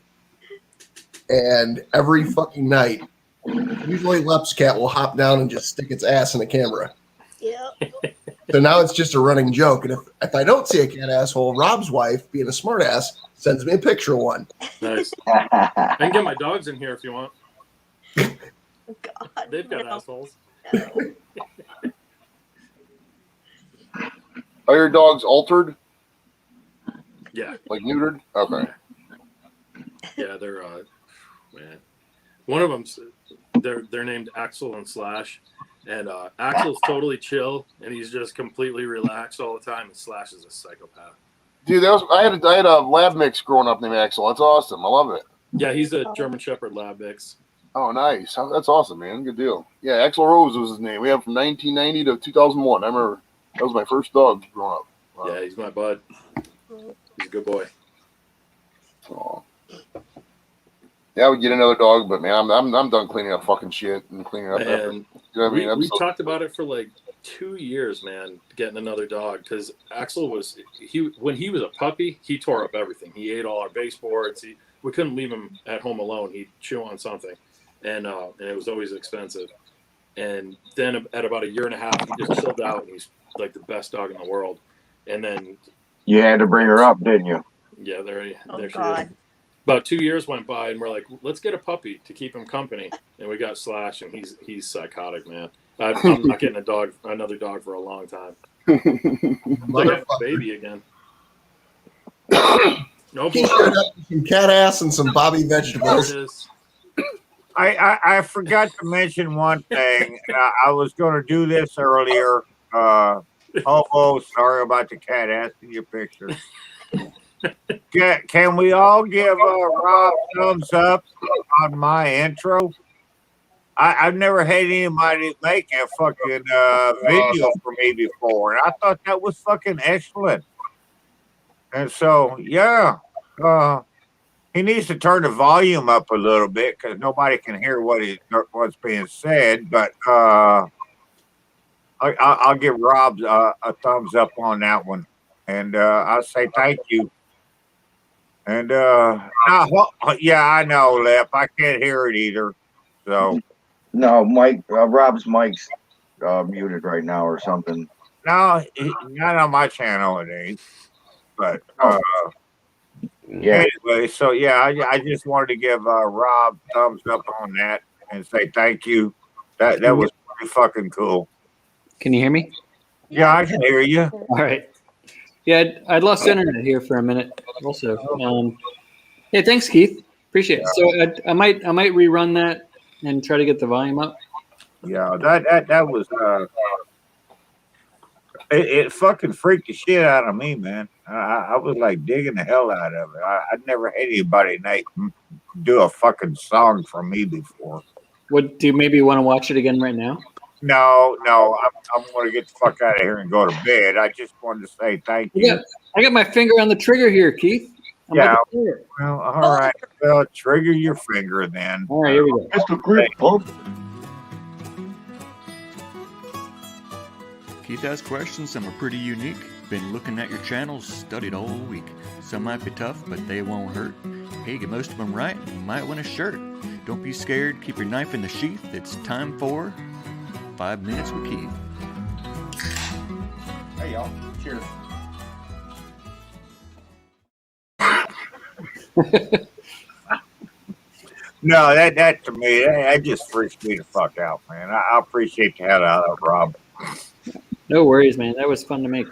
And every fucking night, usually Lep's cat will hop down and just stick its ass in the camera. Yep. So now it's just a running joke. And if I don't see a cat asshole, Rob's wife, being a smartass, sends me a picture of one. Nice. I can get my dogs in here if you want. God, They've got no. assholes. Are your dogs altered? Yeah. Like neutered? Okay. Yeah, they're man. One of them's they're named Axel and Slash, and Axel's totally chill and he's just completely relaxed all the time, and Slash is a psychopath. Dude, I had a lab mix growing up named Axel. That's awesome. I love it. Yeah, he's a German Shepherd lab mix. Oh, nice. That's awesome, man. Good deal. Yeah, Axel Rose was his name. We had him from 1990 to 2001. I remember that was my first dog growing up. Wow. Yeah, he's my bud. He's a good boy. Oh. Yeah, I would get another dog, but man, I'm done cleaning up fucking shit and cleaning up. And You know what I mean? we talked about it for like 2 years, man, getting another dog, because Axel when he was a puppy, he tore up everything. He ate all our baseboards. We couldn't leave him at home alone. He'd chew on something, and it was always expensive. And then at about 1.5 years, he just chilled out, and he's like the best dog in the world. And then You had to bring her up, didn't you? yeah, there Oh, she is. God. About 2 years went by, and we're like, let's get a puppy to keep him company. And we got Slash, and he's psychotic, man. I'm not getting another dog for a long time. Like a baby again. No He boy. showed up with some cat ass and some Bobby There vegetables. it is. I forgot to mention one thing. I was going to do this earlier. Oh, sorry about the cat ass in your picture. Can we all give Rob thumbs up on my intro? I've never had anybody make a fucking video for me before, and I thought that was fucking excellent. And so, yeah, he needs to turn the volume up a little bit because nobody can hear what's being said. But I'll give Rob a thumbs up on that one, and I'll say thank you. And yeah, I know, Lep. I can't hear it either. So No, Mike. Rob's mic's muted right now or something. no, not on my channel it ain't. But Yeah. anyway, so yeah, I just wanted to give Rob thumbs up on that and say thank you. That was pretty fucking cool. Can you hear me? Yeah, I can hear you. All right. Yeah, I'd lost internet here for a minute. Also, yeah, thanks, Keith. Appreciate it. So I might rerun that and try to get the volume up. Yeah, that was it fucking freaked the shit out of me, man. I was like digging the hell out of it. I'd never had anybody do a fucking song for me before. Do you maybe want to watch it again right now? No, I'm going to get the fuck out of here and go to bed. I just wanted to say thank you. Yeah, I got my finger on the trigger here, Keith. I'm Yeah. about to play it. Well, all right. Well, trigger your finger then. All right, here we go. That's a great pump. Keith has questions, some are pretty unique. Been looking at your channels, studied all week. Some might be tough, but they won't hurt. Hey, get most of them right, and you might win a shirt. Don't be scared, keep your knife in the sheath. It's time for 5 Minutes with Keith. Hey, y'all. Cheers. No, that to me, that just freaks me the fuck out, man. I appreciate the hell out of it, Rob. No worries, man. That was fun to make.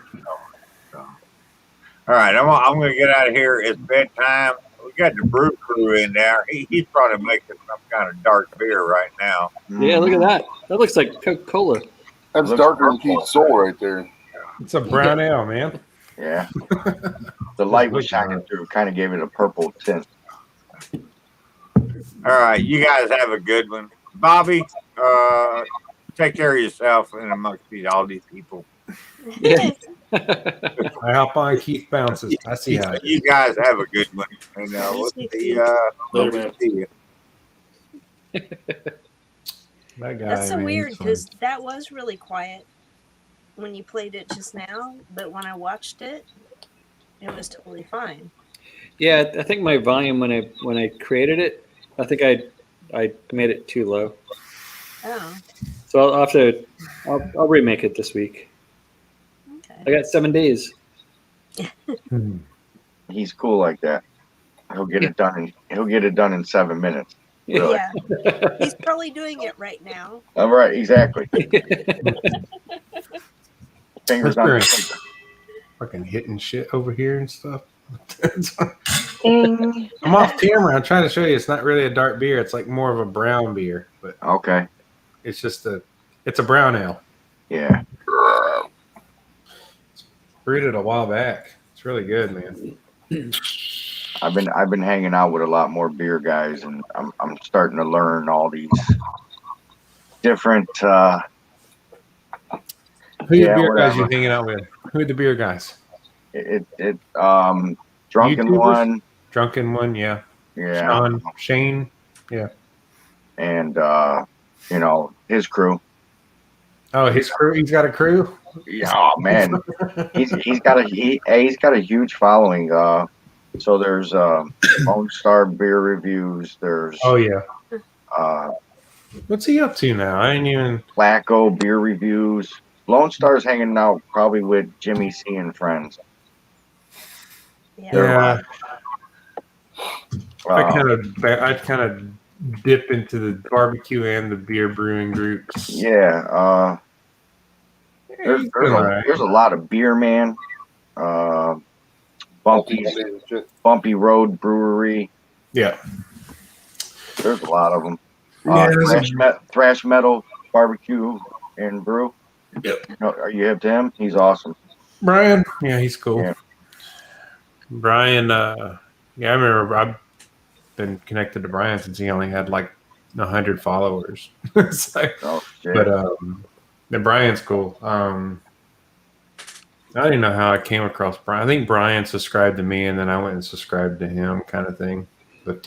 All right, I'm gonna get out of here. It's bedtime. We got the brew crew in there. He's probably making some kind of dark beer right now. Yeah, look at that. That looks like Coca-Cola. That's Looks darker than purple. Keith's soul right there. It's a brown ale, man. Yeah. The light was Just shining through, kind of gave it a purple tint. All right, you guys have a good one. Bobby, take care of yourself and amongst all these people. Yeah. I hop on Keith bounces. I see how it is. You guys have a good one. And we'll see, Later, we'll man. see you. That guy, That's so man, weird he's fun. because that was really quiet when you played it just now, but when I watched it, it was totally fine. Yeah, I think my volume when I created it, I think I made it too low. Oh, So I'll have to I'll remake it this week. I okay. got 7 days. Hmm. He's cool like that. He'll get it done. He'll get it done in 7 minutes. Really? Yeah, he's probably doing it right now. All right. Exactly. Fingers on the That's trigger. Fucking hitting shit over here and stuff. I'm off camera. I'm trying to show you. It's not really a dark beer. It's like more of a brown beer, but Okay. it's just it's a brown ale. Yeah. Brewed it a while back. It's really good, man. I've been hanging out with a lot more beer guys, and I'm starting to learn all these different. Who are the Yeah, beer guys whatever. you hanging out with? Who are the beer guys? Drunken YouTubers? One, Drunken one, yeah. yeah, Shane. and his crew. Oh, his crew. He's got a crew. Yeah, oh man, he's got a huge following. So there's Lone Star Beer Reviews. There's Oh yeah. uh, What's he up to now? I ain't even. Flacco Beer Reviews. Lone Star's hanging out probably with Jimmy C and friends. Yeah. Yeah, I kind of dip into the barbecue and the beer brewing groups. Yeah, there's a lot of Beer Man, Bumpy Road Brewery. Yeah. There's a lot of them. Yeah, Thrash Metal Barbecue and Brew. Yep. Are you hip to him? He's awesome. Brian. Yeah, he's cool. Yeah. Brian. Yeah, I remember. I've been connected to Brian since he only had like 100 followers. It's like, Oh shit. but the Brian's cool. I don't even know how I came across Brian. I think Brian subscribed to me, and then I went and subscribed to him, kind of thing. But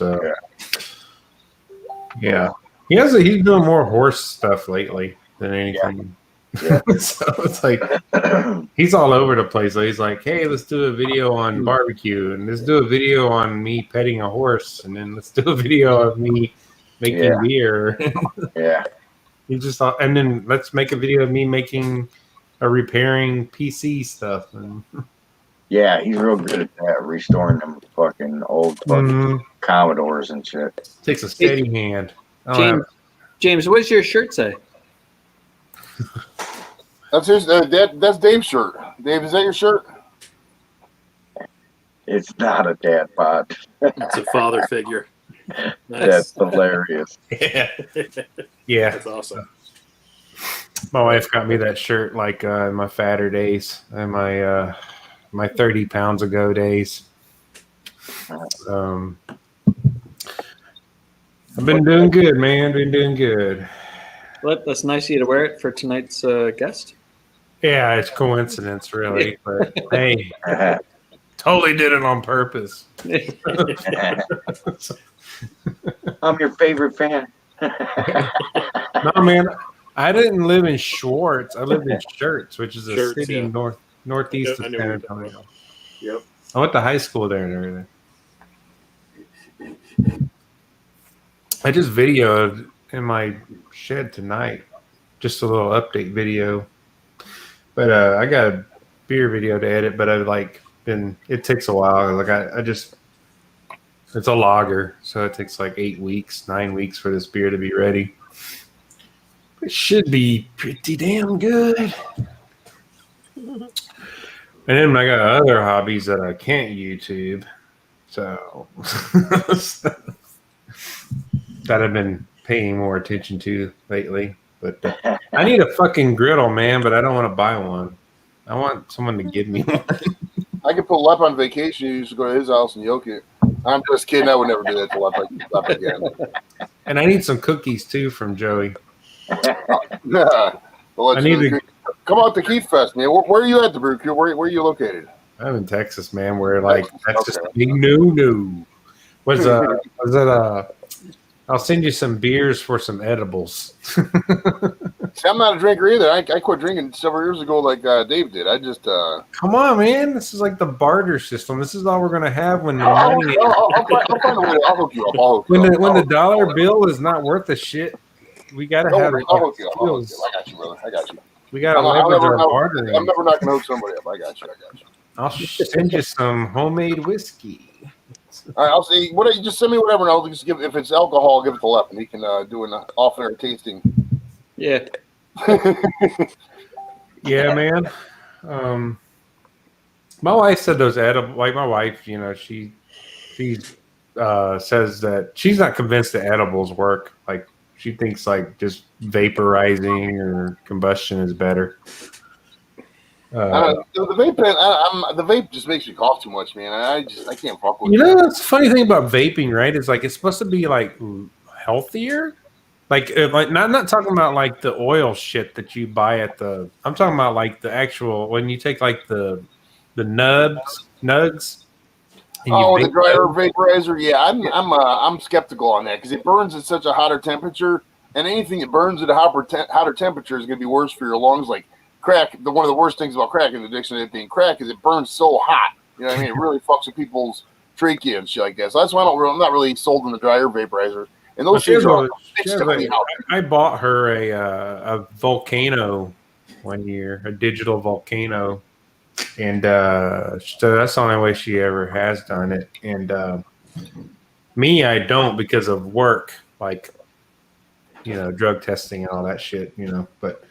yeah, he's doing more horse stuff lately than anything. Yeah. So it's like he's all over the place. So he's like, "Hey, let's do a video on barbecue, and let's do a video on me petting a horse, and then let's do a video of me making beer." Yeah. He just thought, and then let's make a video of me making repairing PC stuff. And Yeah, he's real good at that, restoring them fucking old fucking Commodores and shit. takes a steady hand. I don't James, what does your shirt say? That's his. That's Dave's shirt. Dave, is that your shirt? It's not a dad bod. It's a father figure. That's hilarious. have, yeah. That's awesome. My wife got me that shirt like in my fatter days and my 30 pounds ago days. I've been doing good, man. Been doing good. Well, that's nice of you to wear it for tonight's guest. Yeah, it's coincidence, really. But hey, totally did it on purpose. I'm your favorite fan. No, man, I didn't live in Schwartz. I lived in Shirts, which is a Shirts, city yeah. northeast Yeah, I of know San where you're talking Antonio. Yep. I went to high school there and everything. I just videoed in my shed tonight, just a little update video. But I got a beer video to edit, but it takes a while. Like it's a lager, so it takes like 9 weeks for this beer to be ready. It should be pretty damn good. And then I got other hobbies that I can't YouTube. So that I've been paying more attention to lately. But I need a fucking griddle, man, but I don't want to buy one. I want someone to give me one. I could put Lep on vacation. You used to go to his house and yoke it. I'm just kidding. I would never do that to Lep again. And I need some cookies too from Joey. Yeah. I need to come out to Keith Fest, man. Where are you at the Brew Crew? Where are you located? I'm in Texas, man. Where like that's Okay. just a big no. Was it I'll send you some beers for some edibles. See, I'm not a drinker either. I quit drinking several years ago, like Dave did. I just Come on, man. This is like the barter system. This is all we're gonna have when the I'll money find a way. I'll hook you up. when the dollar bill is not worth a shit. We gotta have it. I'll hook you up. I got you, brother. I got you. We gotta leverage our bartering. I'm never not gonna hook somebody up. I got you. I'll send you some homemade whiskey. All right, I'll see. Just send me whatever, and I'll just give. If it's alcohol, I'll give it to Lep, and he can do an off-air tasting. Yeah. Yeah, man. My wife said those edible. Like my wife, you know, she says that she's not convinced that edibles work. Like she thinks like just vaporizing or combustion is better. The vape pen, the vape just makes me cough too much, man. I can't fuck with it. You know, that's the funny thing about vaping, right? Is like it's supposed to be like healthier. Like not talking about like the oil shit that you buy at the. I'm talking about like the actual when you take like the nugs. And the dry herb vaporizer. Yeah, I'm skeptical on that because it burns at such a hotter temperature, and anything that burns at a hotter temperature is going to be worse for your lungs. Like crack, one of the worst things about crack in the dictionary being crack is it burns so hot. You know what I mean? It really fucks with people's trachea and shit like that. So that's why I'm not really sold on the dry herb vaporizer. And those things are I bought her a volcano one year, a digital volcano, and so that's the only way she ever has done it. And me, I don't because of work, like drug testing and all that shit, But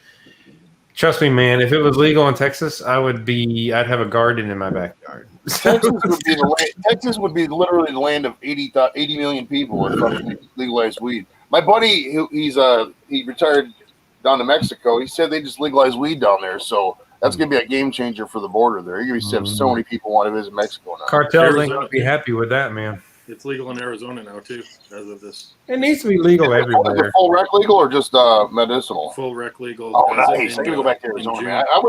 trust me, man, if it was legal in Texas, I'd have a garden in my backyard. Texas would be literally the land of 80 million people with legalized weed. My buddy, he retired down to Mexico. He said they just legalized weed down there, so that's gonna be a game changer for the border there. You're gonna have so many people want to visit Mexico now. Cartels ain't gonna be happy with that, man. It's legal in Arizona now too, as of this. It needs to be legal everywhere. Is it full rec legal or just medicinal? Full rec legal. Oh, nice! I'm gonna go back to Arizona, man. I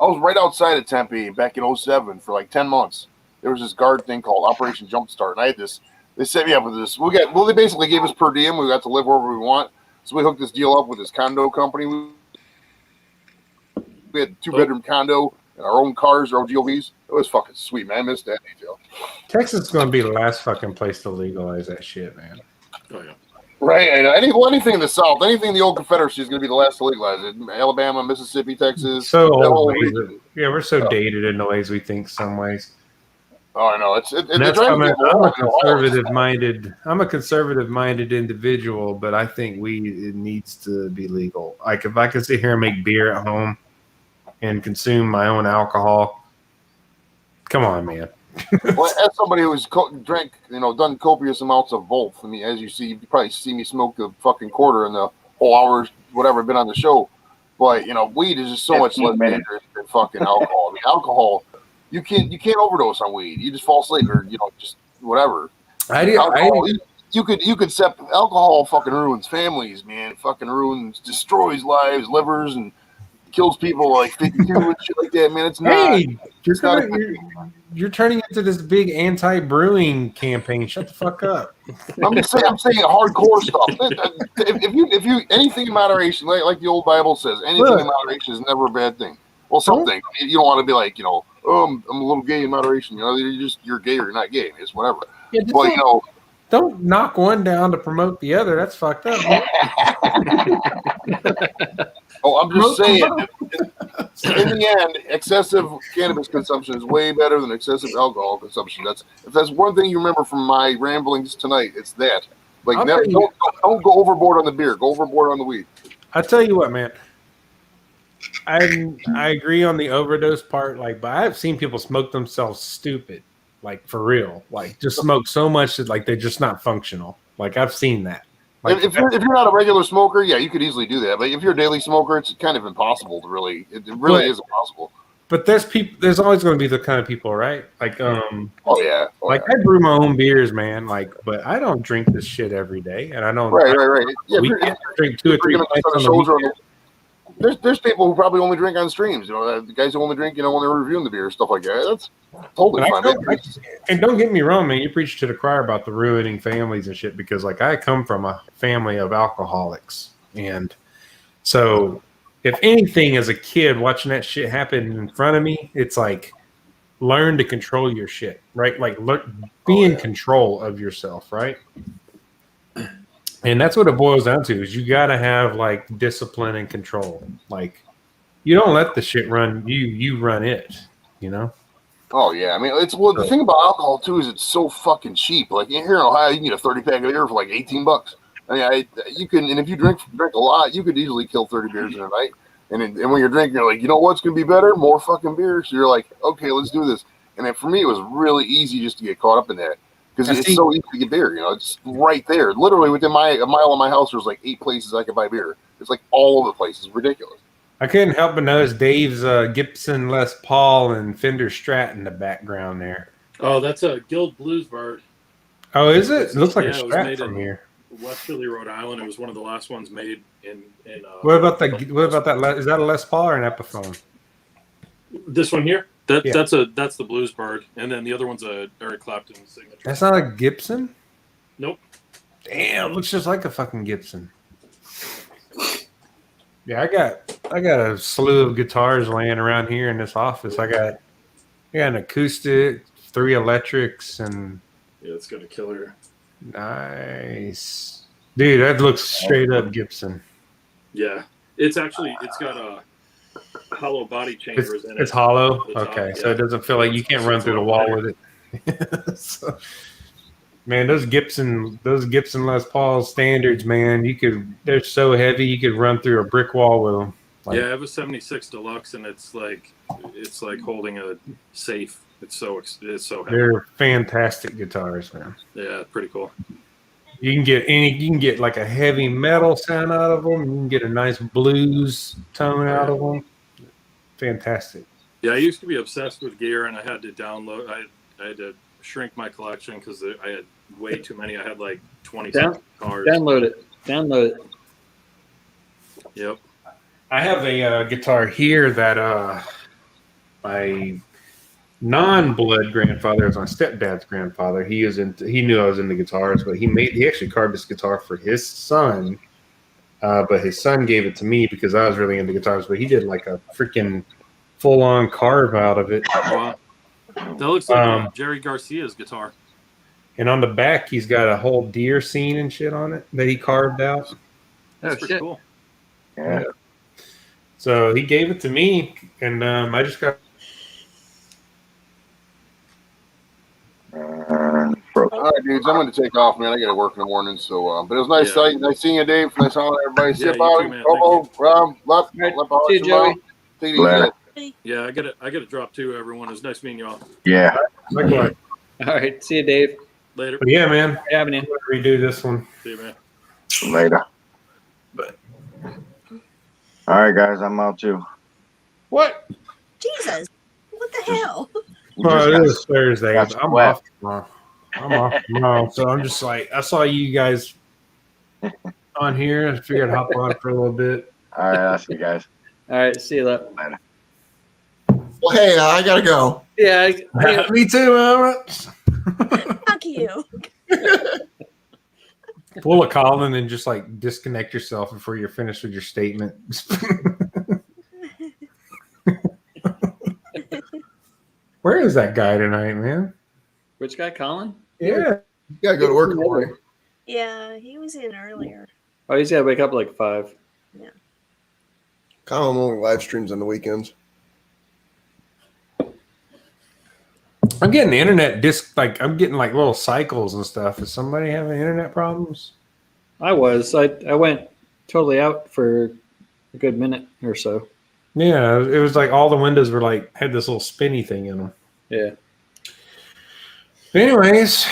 was right outside of Tempe back in 2007 for like 10 months. There was this guard thing called Operation Jumpstart, and I had this. They set me up with this. They basically gave us per diem. We got to live wherever we want. So we hooked this deal up with this condo company. We had a 2-bedroom condo and our own cars, our own GOVs. It was fucking sweet, man. I missed that detail. Texas is going to be the last fucking place to legalize that shit, man. Oh yeah. Right. I know. Anything in the South, anything in the old Confederacy is going to be the last to legalize it. Alabama, Mississippi, Texas. So old. We're so dated in the ways we think some ways. Oh, I know. I'm a conservative-minded individual, but I think it needs to be legal. Like if I could sit here and make beer at home and consume my own alcohol, come on, man. Well, as somebody who's done copious amounts of both. I mean, as you see, you probably see me smoke a fucking quarter in the whole hours, whatever, I've been on the show. But weed is just so much less dangerous than fucking alcohol. I mean, alcohol. You can't overdose on weed. You just fall asleep or just whatever. You could set alcohol fucking ruins families, man. It fucking destroys lives, livers, and kills people like 52 and shit like that, man. It's not. Hey, you're turning into this big anti-brewing campaign. Shut the fuck up. I'm saying hardcore stuff. If you anything in moderation, like the old Bible says, anything in moderation is never a bad thing. Well, something you don't want to be like, I'm a little gay in moderation. You're gay or you're not gay. It's whatever. Yeah, but don't knock one down to promote the other. That's fucked up. I'm just saying. In the end, excessive cannabis consumption is way better than excessive alcohol consumption. If that's one thing you remember from my ramblings tonight, it's that. Like, don't go overboard on the beer. Go overboard on the weed. I tell you what, man. I agree on the overdose part, like, but I've seen people smoke themselves stupid, like for real, like just smoke so much that like they're just not functional. Like I've seen that. Like if you're not a regular smoker, yeah, you could easily do that. But if you're a daily smoker, it's kind of impossible to really. It really is impossible. But there's people. There's always going to be the kind of people, right? Like Oh yeah. I brew my own beers, man. Like, but I don't drink this shit every day, and I don't. Right. Yeah, we can't drink 2 or 3 pints on the weekend. There's people who probably only drink on streams. You know, the guys who only drink, when they're reviewing the beer, stuff like that. That's totally fine. And don't get me wrong, man. You preach to the choir about the ruining families and shit, because like I come from a family of alcoholics, and so if anything, as a kid watching that shit happen in front of me, it's like learn to control your shit, right? Like be in control of yourself, right? And that's what it boils down to, is you got to have like discipline and control. Like you don't let the shit run you run it, you know? Oh yeah. I mean, the thing about alcohol too is it's so fucking cheap. Like here in Ohio, you can get a 30-pack of beer for like $18. I mean, you can, and if you drink a lot, you could easily kill 30 beers in a night. And when you're drinking, you're like, you know what's going to be better? More fucking beer. So you're like, okay, let's do this. And then for me, it was really easy just to get caught up in that. Because it's so easy to get beer, it's right there. Literally within a mile of my house, there's like 8 places I could buy beer. It's like all over the place. It's ridiculous. I couldn't help but notice Dave's Gibson Les Paul and Fender Strat in the background there. Oh, that's a Guild Bluesbird. Oh, is it? It looks like a it was Strat made from in here. Westerly, Rhode Island. It was one of the last ones made in. What about that? Is that a Les Paul or an Epiphone? This one here. That's the Bluesbird, and then the other one's a Eric Clapton signature. That's not a Gibson? Nope. Damn, looks just like a fucking Gibson. Yeah, I got a slew of guitars laying around here in this office. I got an acoustic, 3 electrics, and yeah, it's got a killer. Nice, dude. That looks straight up Gibson. Yeah, it's got a hollow body chambers in it. It's hollow. Okay, so it doesn't feel like you can't run through the wall with it. So, man, those Gibson Les Paul standards, man, they're so heavy you could run through a brick wall with them. Yeah, I have a 76 Deluxe, and it's like holding a safe. It's so heavy. They're fantastic guitars, man. Yeah, pretty cool. You can get like a heavy metal sound out of them. You can get a nice blues tone out of them. Fantastic. Yeah, I used to be obsessed with gear, and I had to download. I had to shrink my collection because I had way too many. I had like 20 cars. Download it. Yep. I have a guitar here that my non-blood grandfather is my stepdad's grandfather. He knew I was into guitars, but he actually carved this guitar for his son. But his son gave it to me because I was really into guitars. But he did like a freaking full-on carve out of it. Wow. That looks like Jerry Garcia's guitar. And on the back, he's got a whole deer scene and shit on it that he carved out. That's pretty cool. Yeah. So he gave it to me, and I just got. All right, dudes, I'm going to take off, man. I got to work in the morning, so but it was nice seeing you, Dave. Nice calling everybody. Yeah, Sip out, Bobo, Rob, See you, Joey. Take it easy. Yeah, I gotta drop too, everyone. It was nice meeting y'all. Yeah. Likewise. All right. See you, Dave. Later. But yeah, man. Good having you. Redo this one. See you, man. Later. But all right, guys, I'm out too. what? Jesus, what the hell? Well, it is Thursday. Got I'm sweat. off tomorrow. So I'm just like, I saw you guys on here. I figured I'd hop on for a little bit. All right, I'll see you guys. All right. See you later. Later. Well, hey, I gotta go. Yeah. Me too. Fuck you. Pull a Colin and just like disconnect yourself before you're finished with your statement. Where is that guy tonight, man? Which guy, Colin? Yeah. You gotta go to work in the morning. Yeah, he was in earlier. Oh, he's got to wake up like 5. Colin only live streams on the weekends. I'm getting the internet I'm getting like little cycles and stuff. Is somebody having internet problems? I went totally out for a good minute or so. Yeah, it was like all the windows were like had this little spinny thing in them. Yeah. But anyways,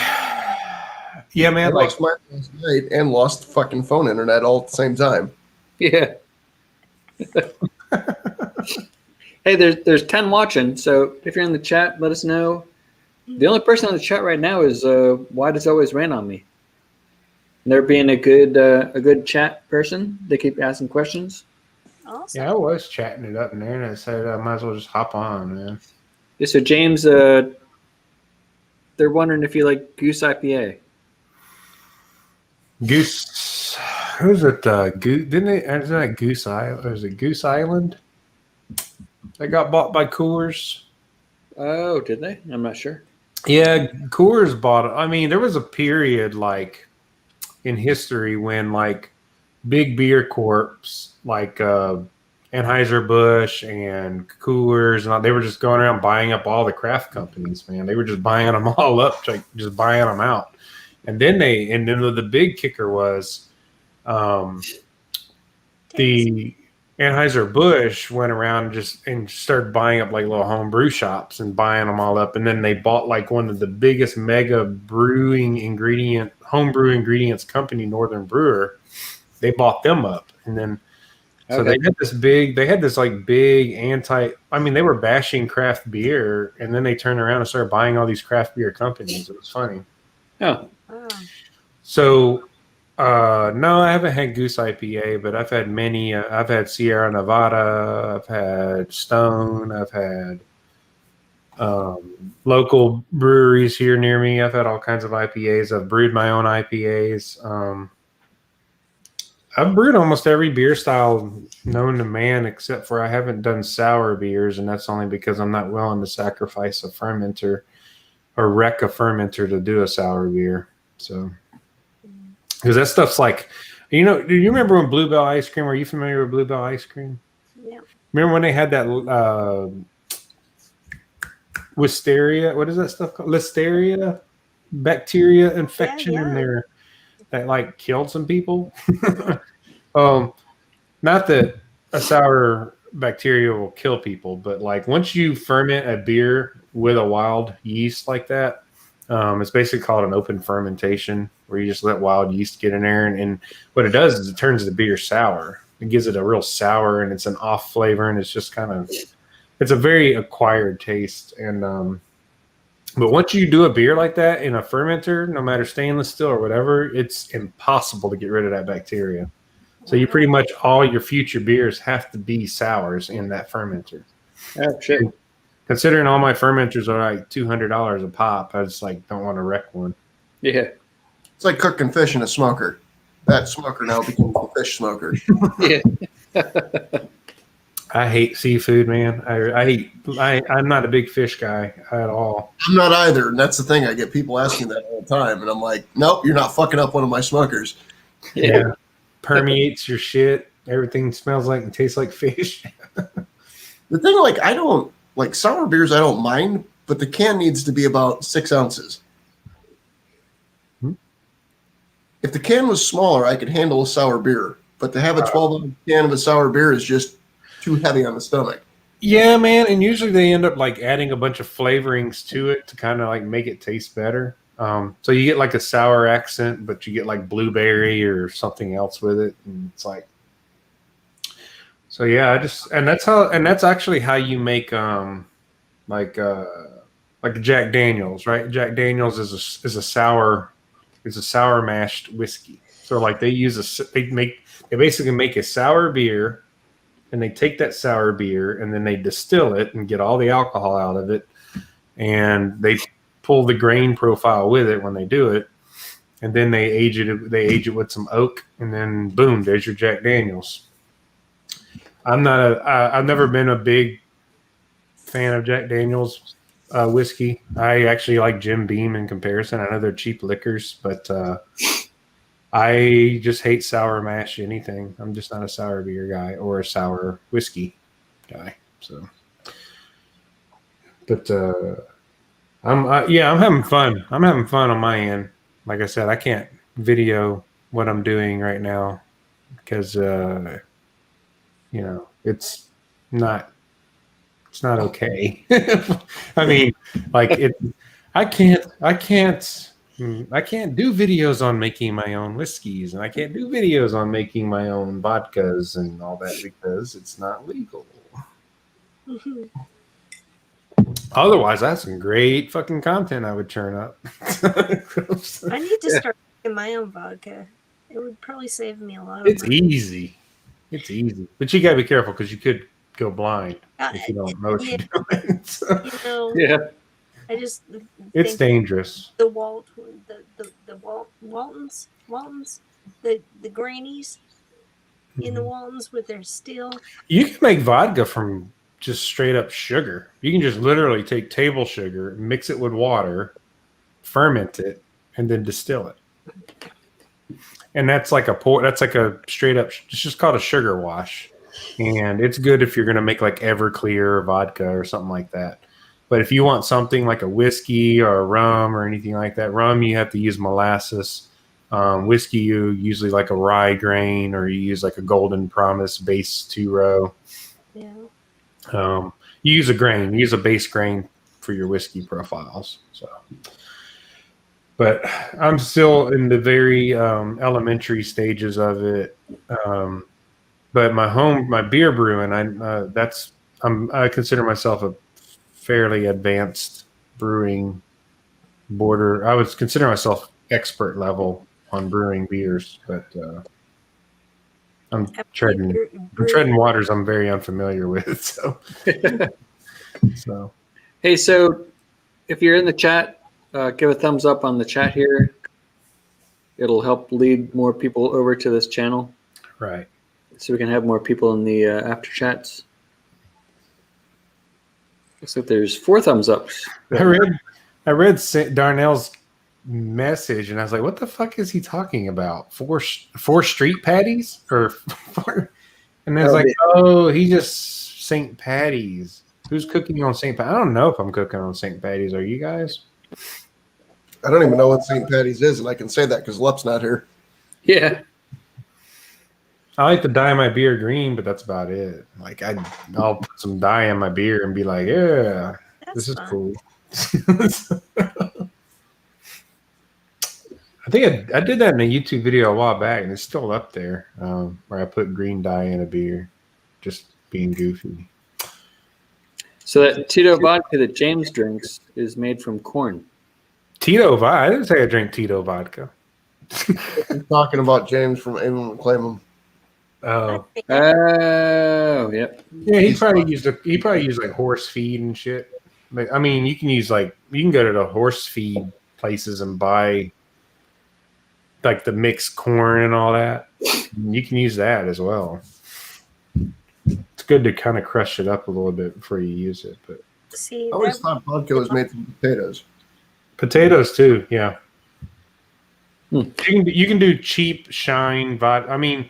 yeah, I man, like lost mine last night and lost fucking phone internet all at the same time. Yeah. Hey, there's 10 watching, so if you're in the chat, let us know. The only person in the chat right now is why does it always rain on me? And they're being a good chat person. They keep asking questions. Awesome. yeah, I was chatting it up in there, and I said I might as well just hop on, man. Yeah, so James, they're wondering if you like Goose IPA. Goose, who's it? Goose, didn't they? Isn't that Goose Island? Or is it Goose Island? They got bought by Coors. Oh, did they? I'm not sure. Yeah, Coors bought it. I mean, there was a period like in history when like big beer corps like Anheuser-Busch and Coors and all, they were just going around buying up all the craft companies, man. They were just buying them all up, like just buying them out. And then the big kicker was the Anheuser-Busch went around and started buying up like little home brew shops and buying them all up. And then they bought like one of the biggest mega home brew ingredients company, Northern Brewer. They bought them up. And then, so Okay. they had this like big they were bashing craft beer. And then they turned around and started buying all these craft beer companies. It was funny. Oh, Oh. So, no, I haven't had Goose IPA, but I've had many. I've had Sierra Nevada. I've had Stone. I've had local breweries here near me. I've had all kinds of IPAs. I've brewed my own IPAs. I've brewed almost every beer style known to man, except for I haven't done sour beers, and that's only because I'm not willing to sacrifice a fermenter or wreck a fermenter to do a sour beer. So. Because that stuff's like, do you remember when Bluebell ice cream? Are you familiar with Bluebell ice cream? Yeah. Remember when they had that Wisteria? What is that stuff called? Listeria bacteria infection in there that like killed some people. Not that a sour bacteria will kill people, but like once you ferment a beer with a wild yeast like that, it's basically called an open fermentation, where you just let wild yeast get in there. And what it does is it turns the beer sour. It gives it a real sour, and it's an off flavor, and it's just it's a very acquired taste. And but once you do a beer like that in a fermenter, no matter stainless steel or whatever, it's impossible to get rid of that bacteria. So you pretty much all your future beers have to be sours in that fermenter. oh shit. Considering all my fermenters are like $200 a pop, I just like don't want to wreck one. Yeah. It's like cooking fish in a smoker. That smoker now becomes the fish smoker. Yeah. I hate seafood, man. I'm not a big fish guy at all. I'm not either, and that's the thing. I get people asking that all the time, and I'm like, nope, you're not fucking up one of my smokers. Yeah. Permeates your shit. Everything smells like and tastes like fish. The thing, like, I don't like sour beers. I don't mind, but the can needs to be about 6 ounces. If the can was smaller, I could handle a sour beer. But to have a 12-ounce can of a sour beer is just too heavy on the stomach. Yeah, man. And usually they end up like adding a bunch of flavorings to it to kind of like make it taste better. So you get like a sour accent, but you get like blueberry or something else with it, and it's like. So yeah, that's actually how you make like Jack Daniels, right? Jack Daniels is a sour mashed whiskey. So like they basically make a sour beer, and they take that sour beer and then they distill it and get all the alcohol out of it, and they pull the grain profile with it when they do it, and then they age it with some oak, and then boom, there's your Jack Daniels. I've never been a big fan of Jack Daniels whiskey. I actually like Jim Beam in comparison. I know they're cheap liquors, but I just hate sour mash anything. I'm just not a sour beer guy or a sour whiskey guy. So, but I'm having fun. I'm having fun on my end. Like I said, I can't video what I'm doing right now because it's not. It's not okay. I mean, like it. I can't do videos on making my own whiskeys, and I can't do videos on making my own vodkas and all that because it's not legal. Otherwise, that's some great fucking content I would churn up. I need to start making my own vodka. It would probably save me a lot of It's money. easy. It's easy. But you got to be careful because you could go blind if you don't know what yeah. you're doing. So, You know, Yeah. I just it's think dangerous. the Waltons, the grannies in the Waltons with their steel. You can make vodka from just straight up sugar. You can just literally take table sugar, mix it with water, ferment it, and then distill it. And that's like a straight up, it's just called a sugar wash. And it's good if you're going to make like Everclear vodka or something like that. But if you want something like a whiskey or a rum or anything like that, rum, you have to use molasses. Whiskey, you usually like a rye grain, or you use like a Golden Promise base 2-row. Yeah. You use a grain, you use a base grain for your whiskey profiles. So, but I'm still in the very elementary stages of it. But my beer brewing, I consider myself a fairly advanced brewing border. I would consider myself expert level on brewing beers, but I'm treading waters I'm very unfamiliar with. So, Hey, so if you're in the chat, give a thumbs up on the chat here. It'll help lead more people over to this channel. Right. So we can have more people in the after chats. Looks like there's 4 thumbs ups. I read Darnell's message and I was like, what the fuck is he talking about? Four street patties? Or and then it's like, oh, he just St. Patty's. Who's cooking on St. Patty's? I don't know if I'm cooking on St. Patty's. Are you guys? I don't even know what St. Patty's is, and I can say that because Lep's not here. Yeah. I like to dye my beer green, but that's about it. Like I'll put some dye in my beer and be like, yeah, this is cool. I think I did that in a YouTube video a while back, and it's still up there, where I put green dye in a beer, just being goofy. So that Tito vodka that James drinks is made from corn. Tito vodka? I didn't say I drink Tito vodka. I'm talking about James from Aim and Claim 'em. Oh, yep. Yeah, he probably used like horse feed and shit. Like, I mean, you can go to the horse feed places and buy like the mixed corn and all that. You can use that as well. It's good to kind of crush it up a little bit before you use it. But See, I always thought vodka was made from potatoes. Potatoes too, yeah. You can do cheap shine vodka. I mean,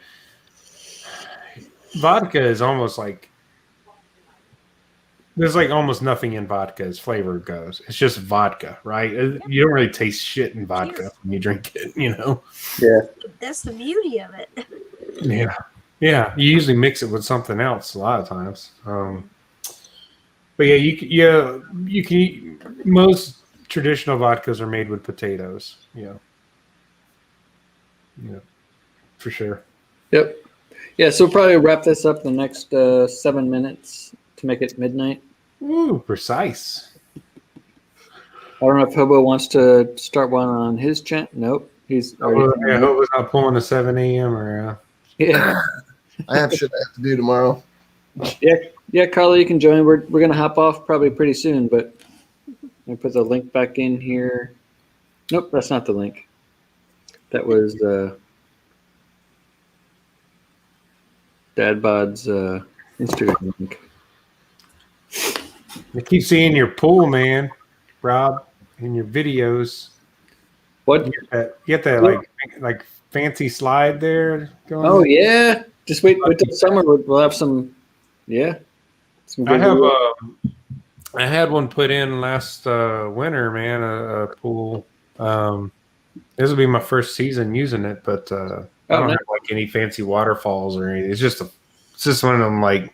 vodka is almost like there's like almost nothing in vodka as flavor goes. It's just vodka, right? You don't really taste shit in vodka when you drink it, you know? Yeah. That's the beauty of it. Yeah. Yeah. You usually mix it with something else a lot of times. But yeah, you can eat, most traditional vodkas are made with potatoes. Yeah. Yeah. For sure. Yep. Yeah, so we'll probably wrap this up in the next 7 minutes to make it midnight. Ooh, precise. I don't know if Hobo wants to start one on his channel. Nope. He's already. I hope it's not pulling a 7 a.m. or. Yeah. I have shit I have to do tomorrow. Yeah, Carla, you can join. We're gonna hop off probably pretty soon, but I put the link back in here. Nope, that's not the link. That was Dad Bod's Instagram link. I keep seeing your pool, man, Rob, in your videos. What? You get that like fancy slide there going. Oh yeah, just wait till summer. We'll have some. Yeah. I had one put in last winter, man. A pool. This will be my first season using it, but I don't have like any fancy waterfalls or anything. It's just one of them like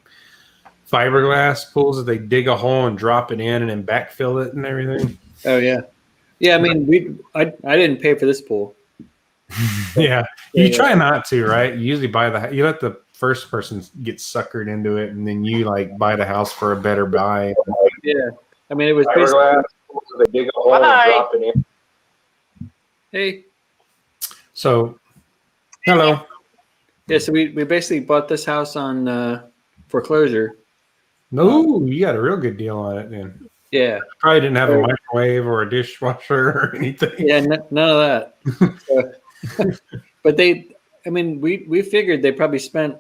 fiberglass pools that they dig a hole and drop it in and then backfill it and everything. Oh yeah, yeah. I mean, I didn't pay for this pool. Yeah, you try not to, right? You usually you let the first person get suckered into it, and then you like buy the house for a better buy. Yeah, I mean, it was Fiberglass pools that they dig a hole and drop it in. Hey. So, hello. Yeah, so we basically bought this house on foreclosure. No, you got a real good deal on it then. Yeah. Probably didn't have a microwave or a dishwasher or anything. Yeah, none of that. But we figured they probably spent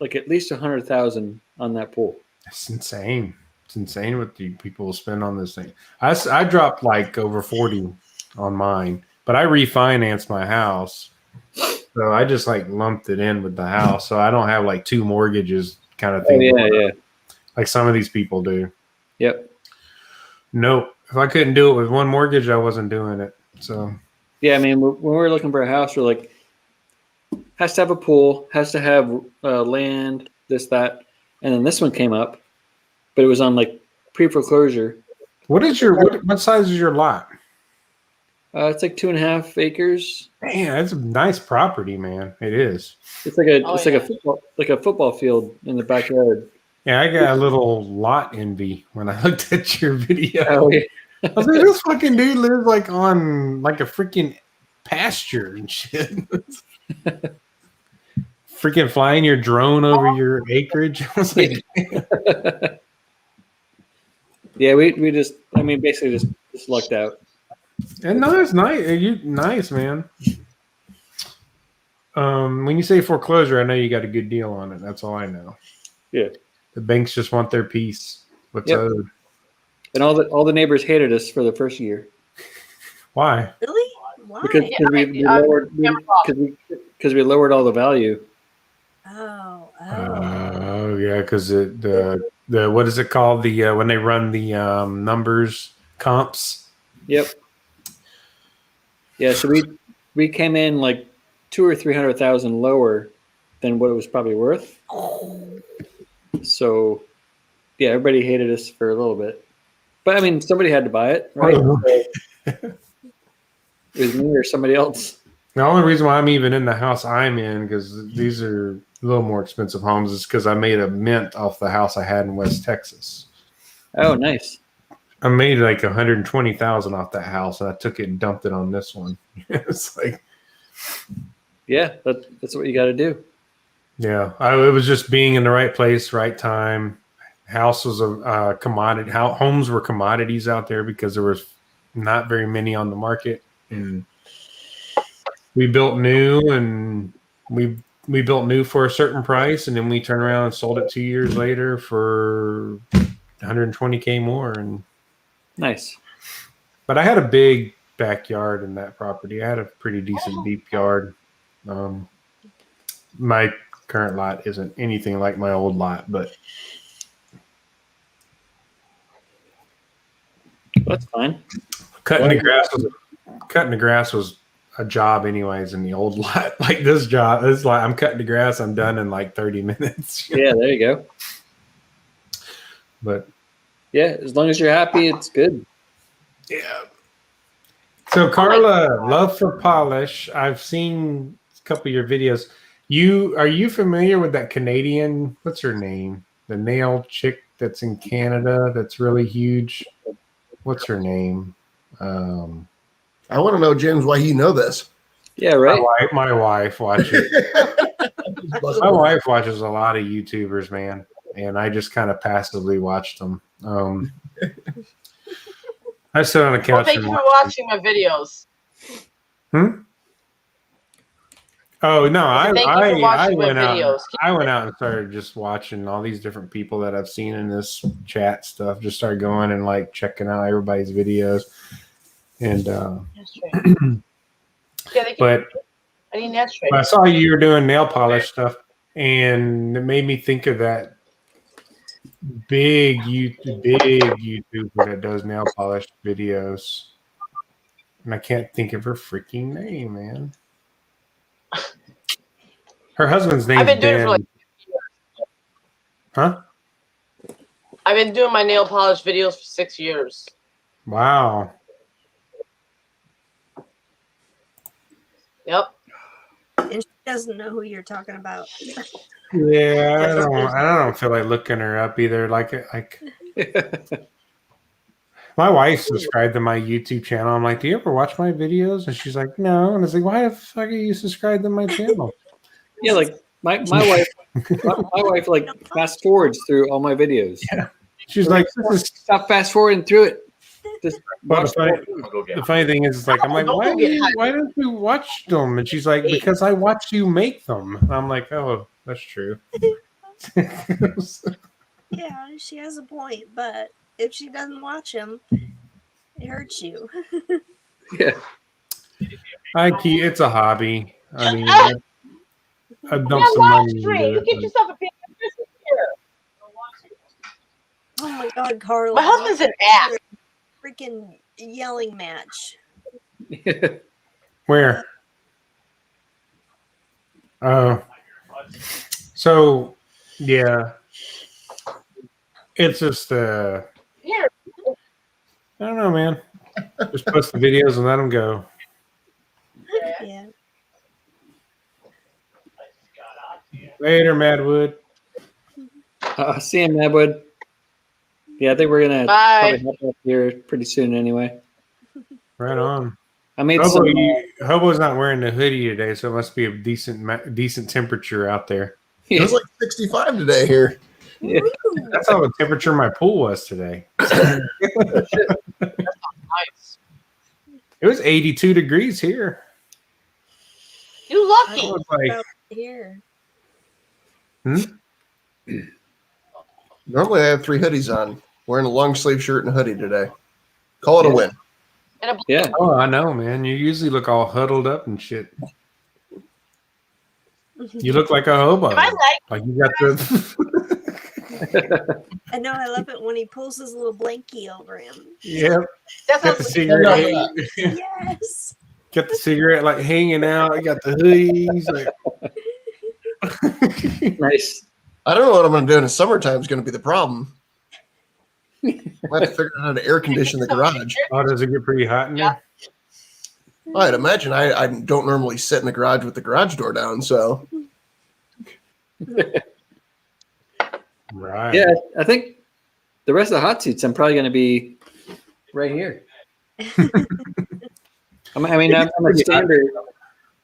like at least 100,000 on that pool. It's insane. It's insane what the people spend on this thing. I dropped like over 40 on mine, but I refinanced my house. So I just like lumped it in with the house. So I don't have like two mortgages kind of thing. Yeah. Like some of these people do. Yep. Nope. If I couldn't do it with one mortgage, I wasn't doing it. So yeah, I mean, when we were looking for a house, we're like, has to have a pool, has to have land, this, that, and then this one came up, but it was on like pre-foreclosure. What size is your lot? It's like 2.5 acres. Man, that's a nice property, man. It is. It's like a football field in the backyard. Yeah, I got a little lot envy when I looked at your video. Oh, yeah. I was like, this fucking dude lives like on like a freaking pasture and shit. Freaking flying your drone over your acreage. I was like, yeah, we just, I mean, basically just lucked out. And no, it's nice. Nice, man. When you say foreclosure, I know you got a good deal on it. That's all I know. Yeah. The banks just want their piece. What's owed. And all the neighbors hated us for the first year. Why? Really? Why? Because we lowered all the value. Oh. Oh yeah, because the what is it called? The when they run the numbers comps. Yep. Yeah, so we came in like 200,000 or 300,000 lower than what it was probably worth. So yeah, everybody hated us for a little bit. But I mean, somebody had to buy it, right? It was me or somebody else. The only reason why I'm even in the house I'm in, because these are a little more expensive homes, is because I made a mint off the house I had in West Texas. Oh, nice. I made like 120,000 off that house, and I took it and dumped it on this one. It's like, yeah, that's what you got to do. Yeah, it was just being in the right place, right time. House was a commodity. Homes were commodities out there because there was not very many on the market, and we built new, and we built new for a certain price, and then we turned around and sold it 2 years later for 120K more. And nice. But I had a big backyard in that property. I had a pretty decent deep yard. My current lot isn't anything like my old lot, but that's fine. Cutting the grass was a job anyways in the old lot. Like this job, it's like I'm cutting the grass, I'm done in like 30 minutes. Yeah, there you go. But yeah, as long as you're happy, it's good. Yeah. So Carla, love for polish. I've seen a couple of your videos. Are you familiar with that Canadian? What's her name? The nail chick that's in Canada that's really huge. What's her name? I want to know, James, why you know this. Yeah, right. My wife watches. My wife watches a lot of YouTubers, man, and I just kind of passively watched them. I sit on the couch. Well, thank you for watching my videos. Oh no, I went videos. out. I went out and started just watching all these different people that I've seen in this chat stuff. Just started going and like checking out everybody's videos, and that's right. But I mean, that's right. I saw you were doing nail polish stuff, and it made me think of that big YouTuber that does nail polish videos, and I can't think of her freaking name, man. Her husband's name is Ben. Huh? I've been doing my nail polish videos for 6 years. Wow. Yep. And she doesn't know who you're talking about. Yeah, I don't feel like looking her up either. Like my wife subscribed to my YouTube channel. I'm like, do you ever watch my videos? And she's like, no. And I was like, why the fuck are you subscribed to my channel? Yeah, like my wife, my wife like fast forwards through all my videos. Yeah. She's like, stop fast forwarding through it. Just But watch the funny thing is, like, I'm like, why don't you watch them? And she's like, because I watch you make them. And I'm like, oh, that's true. Yeah, she has a point, but if she doesn't watch them, it hurts you. Yeah. It's a hobby. I mean, I've dumped Yeah, some money live stream. into You it. get yourself a piece of Christmas here. Oh my God, Carla. My husband's an ass. Freaking yelling match. Where? Oh. So, yeah. It's just, Here. I don't know, man. Just post the videos and let them go. Yeah. Later, Madwood. See you, Madwood. Yeah, I think we're gonna Bye. probably hop up here pretty soon anyway. Right on. I made Hobo, some. Hobo's not wearing the hoodie today, so it must be a decent temperature out there. It was like 65 today here. Yeah. That's how the temperature my pool was today. Nice. It was 82 degrees here. You I lucky. don't It's like, know about here. Normally I have 3 hoodies on. Wearing a long sleeve shirt and a hoodie today. Call it a win. And a Yeah. oh, I know, man. You usually look all huddled up and shit. You look like a hobo. Am I like Like you got the. I know, I love it when he pulls his little blankie over him. Yeah. that's Got the how cigarette. Yes. Got the cigarette like hanging out. I got the hoodies. Like. Nice. I don't know what I'm going to do in the summertime is going to be the problem. I have to figure out how to air condition the garage. Oh, does it get pretty hot in there? I'd imagine I don't normally sit in the garage with the garage door down, so Right. Yeah, I think the rest of the hot seats I'm probably going to be right here. I'm a stander.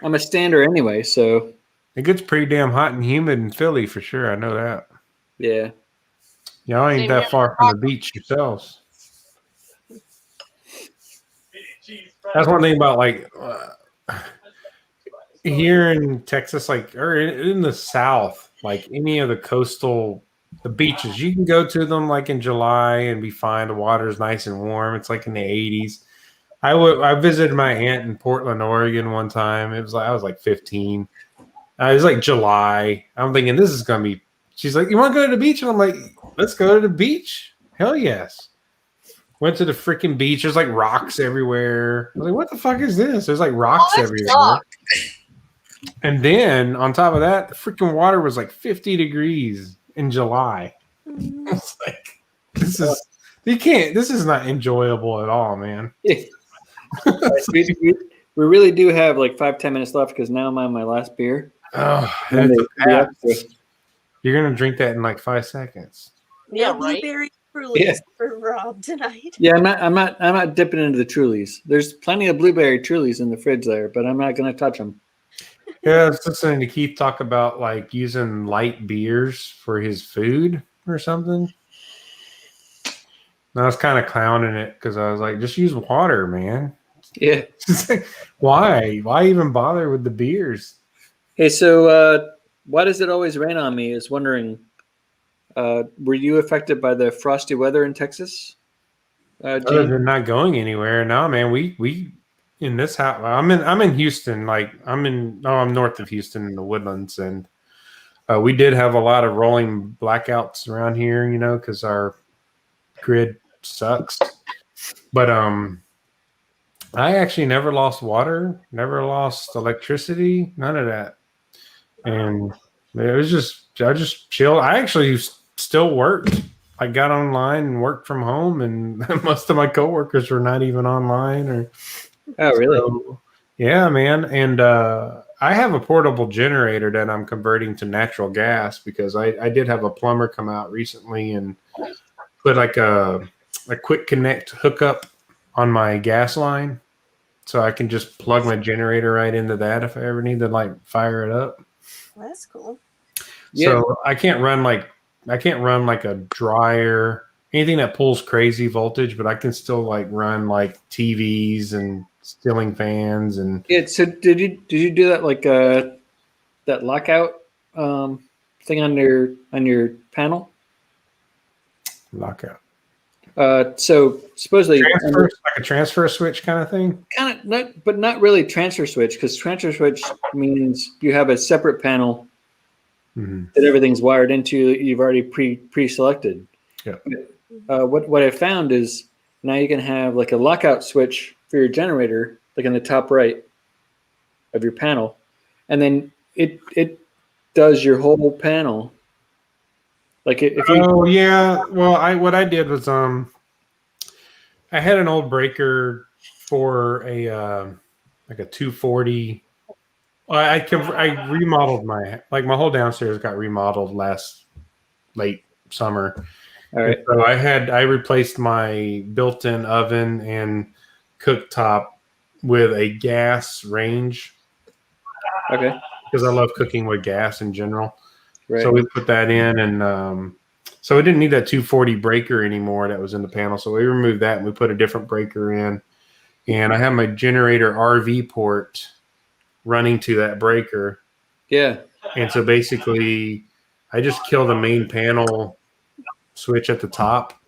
I'm a stander anyway, so It gets pretty damn hot and humid in Philly for sure. I know that. yeah. Y'all ain't that far from the beach yourselves. That's one thing about like here in Texas, like or in the South, like any of the beaches, you can go to them like in July and be fine. The water is nice and warm. It's like in the 80s. I visited my aunt in Portland, Oregon one time. I was like 15. It was like July. I'm thinking this is gonna be. She's like, "You want to go to the beach?" And I'm like, "Let's go to the beach." Hell yes. Went to the freaking beach. There's like rocks everywhere. I was like, "What the fuck is this?" There's like rocks everywhere. sucks. And then on top of that, the freaking water was like 50 degrees in July. It's like this is not enjoyable at all, man. we really do have like 5-10 minutes left because now I'm on my last beer. Oh, And you're gonna drink that in like 5 seconds. Yeah, Yeah, right. blueberry Trulies Yeah. for Rob tonight. Yeah, I'm not dipping into the Trulies. There's plenty of blueberry Trulies in the fridge there, but I'm not going to touch them. Yeah, I was listening to Keith talk about like using light beers for his food or something. And I was kind of clowning it because I was like, just use water, man. Yeah. Why? Why even bother with the beers? Hey, so why does it always rain on me? Is wondering. Were you affected by the frosty weather in Texas? Other than not going anywhere, no, man. We in this house. I'm in Houston. Like I'm north of Houston in the Woodlands, and we did have a lot of rolling blackouts around here, you know, because our grid sucks. But I actually never lost water, never lost electricity, none of that, and it was I just chilled. I actually still worked I got online and worked from home, and most of my coworkers were not even online. Or Oh, really? so, yeah, man. And I have a portable generator that I'm converting to natural gas because I did have a plumber come out recently and put like a quick connect hookup on my gas line, so I can just plug my generator right into that if I ever need to like fire it up. Well, that's cool. So I can't run like a dryer, anything that pulls crazy voltage, but I can still like run like TVs and ceiling fans and Yeah. So did you do that like that lockout thing on your panel? lockout. So supposedly Transfer, like a transfer switch kind of thing. kind of not really transfer switch, because transfer switch means you have a separate panel that everything's wired into that you've already pre-selected. Yeah. What I found is now you can have like a lockout switch for your generator, like in the top right of your panel, and then it does your whole panel. Like if you Oh yeah. Well, what I did was I had an old breaker for a like a 240. I remodeled my whole downstairs got remodeled late summer. all right. And so I replaced my built-in oven and cooktop with a gas range. Okay. Because I love cooking with gas in general. Right. So we put that in, and so we didn't need that 240 breaker anymore that was in the panel. So we removed that and we put a different breaker in. And I have my generator RV port running to that breaker. Yeah. And so basically, I just kill the main panel switch at the top,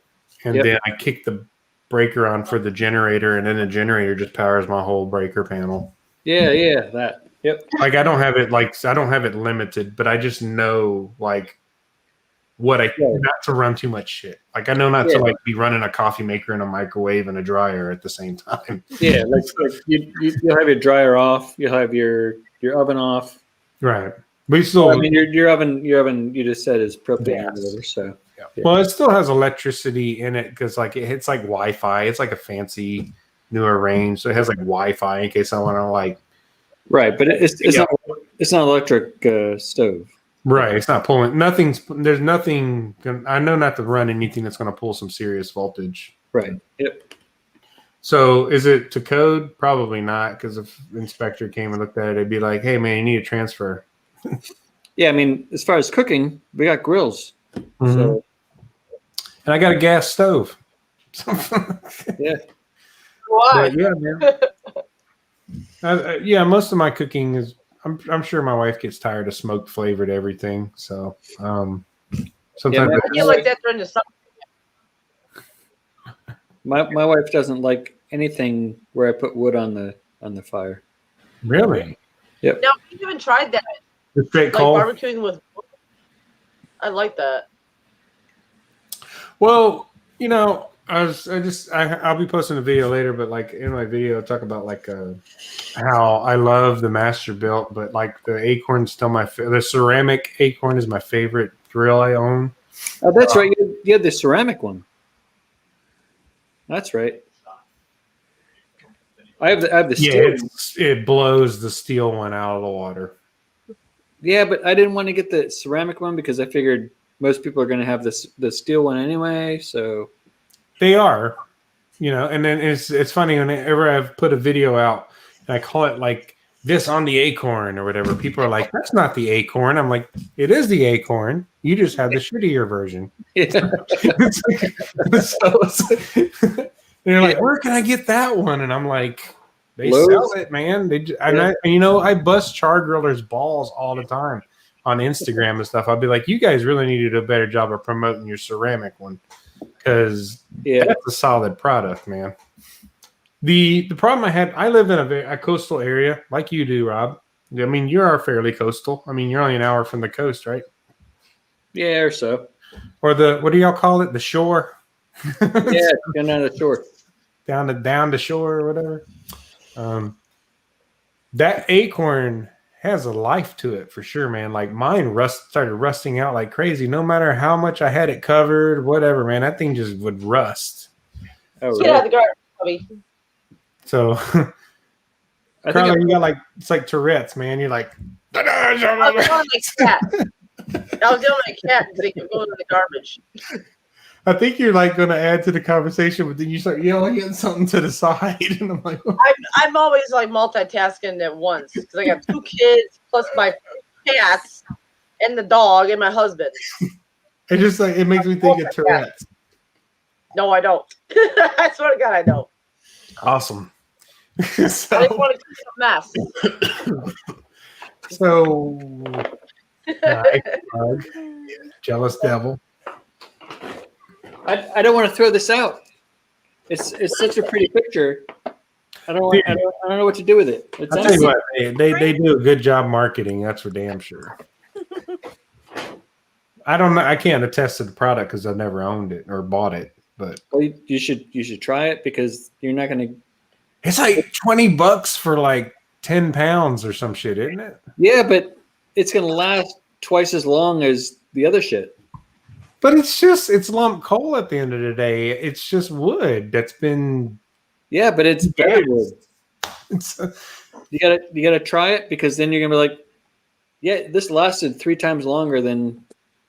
and then I kick the breaker on for the generator, and then the generator just powers my whole breaker panel. Yeah, that. Yep. Like I don't have it limited, but I just know like what not to run too much shit. Like I know not to like be running a coffee maker and a microwave and a dryer at the same time. Yeah, like you'll have your dryer off, you'll have your oven off. Right. We still. Well, I mean, your oven you just said is propane or whatever. So. Yeah. Well, it still has electricity in it because like it's like Wi-Fi. It's like a fancy newer range, so it has like Wi-Fi in case I want to like. Right, but it's not electric stove. Right, it's not pulling. There's nothing. I know not to run anything that's going to pull some serious voltage. Right. Yep. So is it to code? Probably not, because if inspector came and looked at it, they'd be like, "Hey, man, you need a transfer." Yeah, I mean, as far as cooking, we got grills. Mm-hmm. So. And I got a gas stove. Yeah. Why? But yeah, man. Yeah, most of my cooking is. I'm sure my wife gets tired of smoke flavored everything. So sometimes I feel like that's during the summer. My wife doesn't like anything where I put wood on the fire. Really? Yep. No, we haven't tried that. The straight like coal? barbecuing with wood. I like that. Well, you know, I'll be posting a video later, but like in my video, I talk about like how I love the Masterbuilt, but like the Acorn still the ceramic Acorn is my favorite grill I own. Oh, that's right. You had the ceramic one. That's right. I have the steel. Yeah, it blows the steel one out of the water. Yeah, but I didn't want to get the ceramic one because I figured most people are going to have the steel one anyway. So they are, you know. And then it's funny whenever I've put a video out and I call it like this on the Acorn or whatever. People are like, "That's not the Acorn." I'm like, "It is the Acorn. You just have the shittier version." Yeah. They're like, "Where can I get that one?" And I'm like, "They Lowe's? sell it, man." I bust char grillers balls all the time on Instagram and stuff. I'll be like, "You guys really need to do a better job of promoting your ceramic one because that's a solid product, man." The problem I live in a coastal area like you do, Rob. I mean, you are fairly coastal. I mean, you're only an hour from the coast, right? Yeah, or so. Or what do y'all call it? The shore. Yeah, going down the shore. Down the shore or whatever. That Acorn has a life to it for sure, man. Like mine started rusting out like crazy. No matter how much I had it covered, whatever, man, that thing just would rust. Oh, Get out of the garden, Bobby. So, I think Carla, you got like it's like Tourette's, man. You're like, I was yelling at my cat. I was yelling at my cat because they kept going in the garbage. I think you're like going to add to the conversation, but then you start yelling at something to the side, and I'm like, I'm always like multitasking at once because I got 2 kids plus my cats and the dog and my husband. it just like it makes me think of Tourette's. No, I don't. I swear to God, I don't. Awesome. I didn't want to keep a mess. So, jealous devil. I don't want to throw this out. It's such a pretty picture. I don't know what to do with it. It's I'll tell you what, they do a good job marketing. That's for damn sure. I don't know. I can't attest to the product because I've never owned it or bought it. But well, you should try it because you're not going to. It's like $20 for like 10 pounds or some shit, isn't it? Yeah, but it's going to last twice as long as the other shit. But it's lump coal at the end of the day. It's just wood that's been. Yeah, but it's better wood. You gotta try it because then you're gonna be like, yeah, this lasted 3 times longer than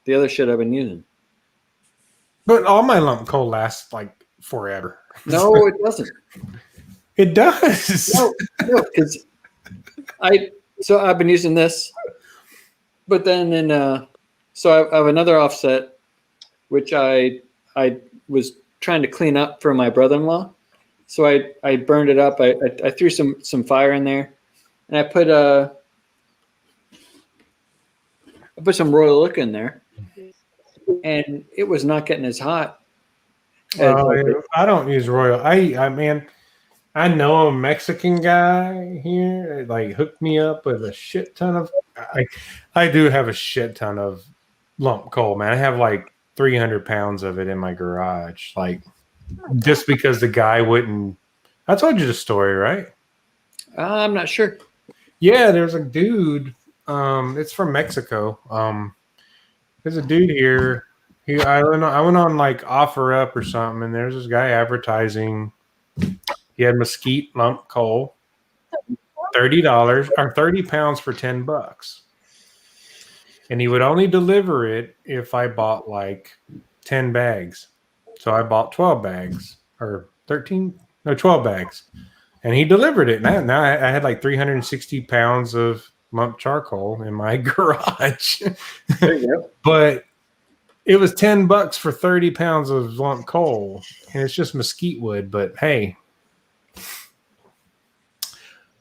the other shit I've been using. But all my lump coal lasts like forever. No, it doesn't. It does. No, because I've been using this, but then so I have another offset, which I was trying to clean up for my brother-in-law. So I burned it up. I threw some fire in there, and I put some Royal Oak in there, and it was not getting as hot. I don't use Royal. I know a Mexican guy here like hooked me up with a shit ton of. I do have a shit ton of lump coal, man. I have like 300 pounds of it in my garage, like just because the guy wouldn't. I told you the story, right? I'm not sure. Yeah, there's a dude. It's from Mexico. There's a dude here. I went on like OfferUp or something, and there's this guy advertising. He had mesquite lump coal, $30 or 30 pounds for $10. And he would only deliver it if I bought like 10 bags. So I bought 12 bags or 12 bags. And he delivered it. Now I had like 360 pounds of lump charcoal in my garage. There you go. But it was $10 for 30 pounds of lump coal. And it's just mesquite wood. But hey,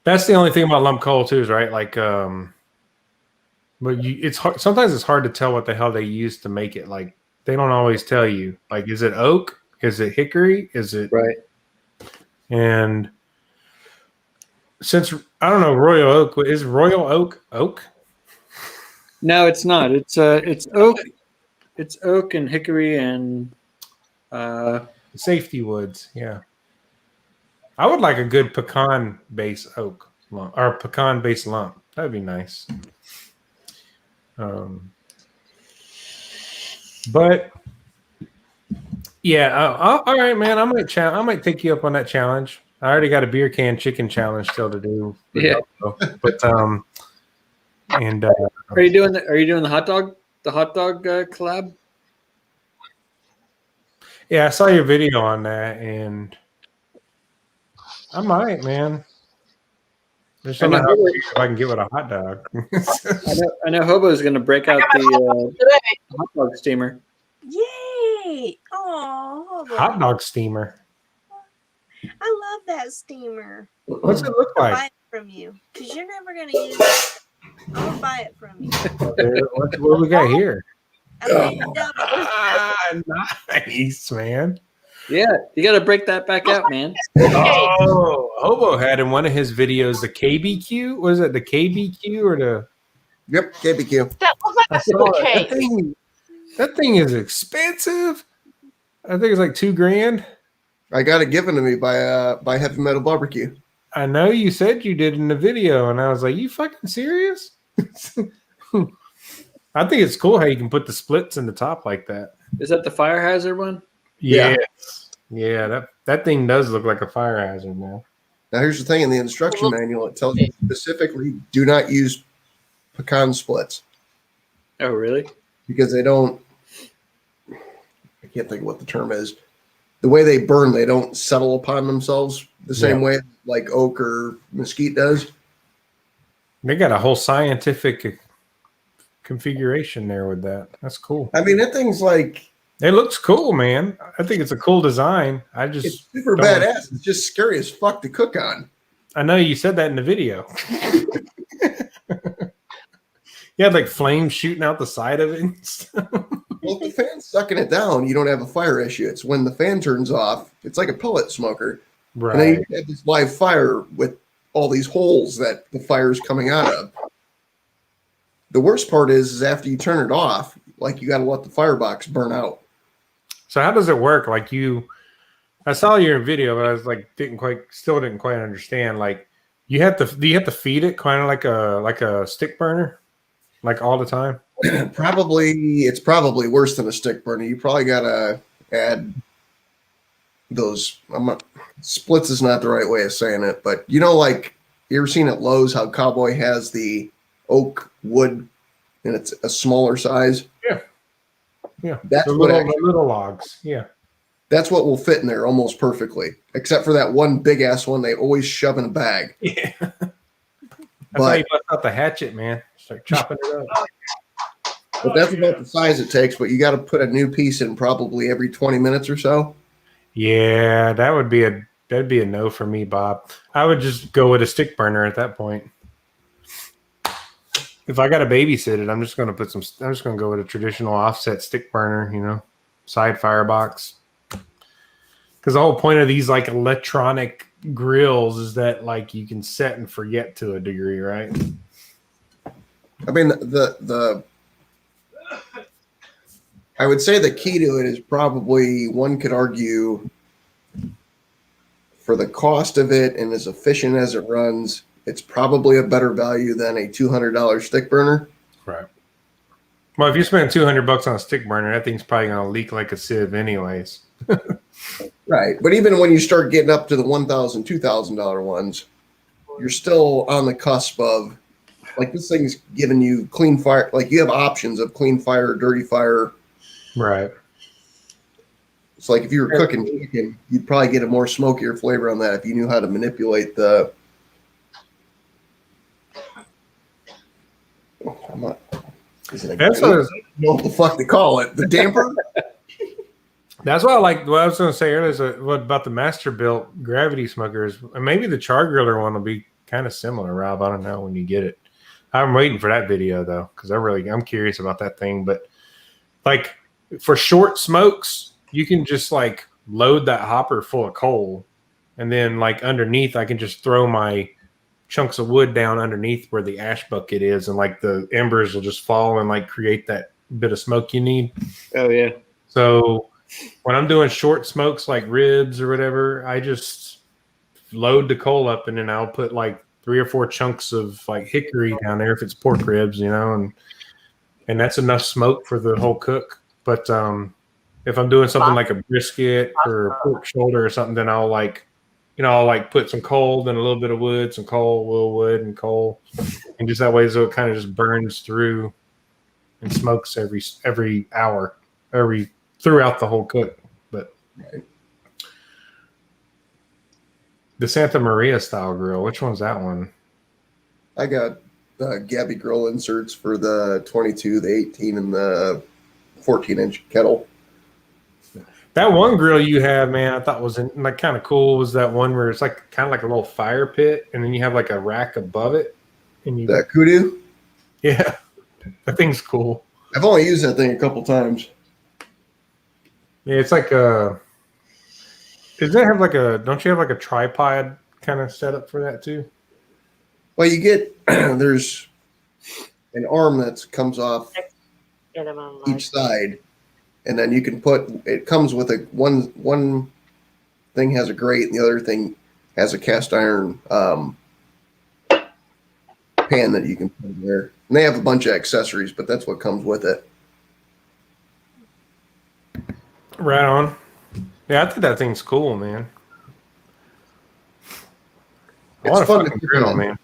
that's the only thing about lump coal too, is right? Like, but it's hard. Sometimes it's hard to tell what the hell they use to make it. Like, they don't always tell you. Like, is it oak? Is it hickory? Is it right? And since I don't know, Royal Oak is Royal Oak. No, it's not. It's oak. It's oak and hickory and safety woods. Yeah. I would like a good pecan base oak lump or pecan base lump. That'd be nice. But yeah, all right, man. I might take you up on that challenge. I already got a beer can chicken challenge still to do. Yeah. But are you doing the hot dog collab? Yeah, I saw your video on that, and I might, man. There's something if I can get with a hot dog. I know Hobo's going to break out the hot dog steamer. Yay! Oh, hot dog steamer. I love that steamer. What's it look I'll like? buy it from you because you're never going to use it. I'm going to buy it from you. What do we got here? Nice, man. Yeah, you got to break that back out, man. Oh, Hobo had in one of his videos the KBQ. Was it the KBQ or the? Yep, KBQ. That looks like a simple cake. That thing is expensive. I think it's like $2,000. I got it given to me by Heavy Metal Barbecue. I know you said you did in the video, and I was like, you fucking serious? I think it's cool how you can put the splits in the top like that. Is that the fire hazard one? Yeah. Yeah, that thing does look like a fire hazard now. Now, here's the thing. In the instruction manual, it tells you specifically do not use pecan splits Oh, really? because they don't, I can't think of what the term is. The way they burn, they don't settle upon themselves the same way like oak or mesquite does. They got a whole scientific configuration there with that. That's cool. I mean, that thing's like, it looks cool, man. I think it's a cool design. It's super badass. It's just scary as fuck to cook on. I know you said that in the video. You had like flames shooting out the side of it and stuff. Well, if the fan's sucking it down, you don't have a fire issue. It's when the fan turns off, it's like a pellet smoker. Right. And then you have this live fire with all these holes that the fire's coming out of. The worst part is after you turn it off, like you got to let the firebox burn out. So how does it work? Like I saw your video, but I was like, still didn't quite understand. Like do you have to feed it kind of like a stick burner, like all the time? It's probably worse than a stick burner. You probably got to add those. Splits is not the right way of saying it, but like you ever seen at Lowe's how Cowboy has the oak wood and it's a smaller size? Yeah. That's the little logs. Yeah. That's what will fit in there almost perfectly, except for that one big ass one they always shove in a bag. Yeah. That's how you bust out the hatchet, man. Start chopping it up. But that's about the size it takes, but you got to put a new piece in probably every 20 minutes or so. Yeah, that'd be a no for me, Bob. I would just go with a stick burner at that point. If I got to babysit it, I'm just going to go with a traditional offset stick burner, side firebox. Because the whole point of these like electronic grills is that like you can set and forget to a degree, right? I mean, I would say the key to it is probably, one could argue, for the cost of it and as efficient as it runs, it's probably a better value than a $200 stick burner. Right. Well, if you spend $200 on a stick burner, that thing's probably going to leak like a sieve anyways. Right. But even when you start getting up to the $1,000, $2,000 ones, you're still on the cusp of, like, this thing's giving you clean fire. Like, you have options of clean fire, dirty fire. Right. It's like if you were cooking chicken, you'd probably get a more smokier flavor on that if you knew how to manipulate the. Is it That's what the fuck to call it? The damper? That's what I like. What I was going to say earlier is what about the Masterbuilt gravity smokers? And maybe the char griller one will be kind of similar, Rob. I don't know when you get it. I'm waiting for that video though, because I'm curious about that thing. But like for short smokes, you can just like load that hopper full of coal, and then like underneath, I can just throw my chunks of wood down underneath where the ash bucket is, and like the embers will just fall and like create that bit of smoke you need. Oh yeah. So when I'm doing short smokes like ribs or whatever, I just load the coal up, and then I'll put like 3 or 4 chunks of like hickory down there if it's pork ribs, and that's enough smoke for the whole cook. But if I'm doing something like a brisket or a pork shoulder or something, then I'll I'll put some coal, then a little bit of wood, some coal, a little wood and coal, and just that way, so it kind of just burns through and smokes every hour, throughout the whole cook. But the Santa Maria style grill, which one's that one? I got Gabby grill inserts for the 22, the 18, and the 14-inch kettle. That one grill you have, man, I thought was like kind of cool. Was that one where it's like kind of like a little fire pit, and then you have like a rack above it, and that kudu? Yeah, that thing's cool. I've only used that thing a couple times. Yeah, it's like does that have don't you have like a tripod kind of setup for that too? Well, you get, there's an arm that comes off each side, and then you can it comes with one thing has a grate, and the other thing has a cast iron pan that you can put in there. And they have a bunch of accessories, but that's what comes with it. Right on. Yeah, I think that thing's cool, man. I want a fun to fucking cook griddle, on. man.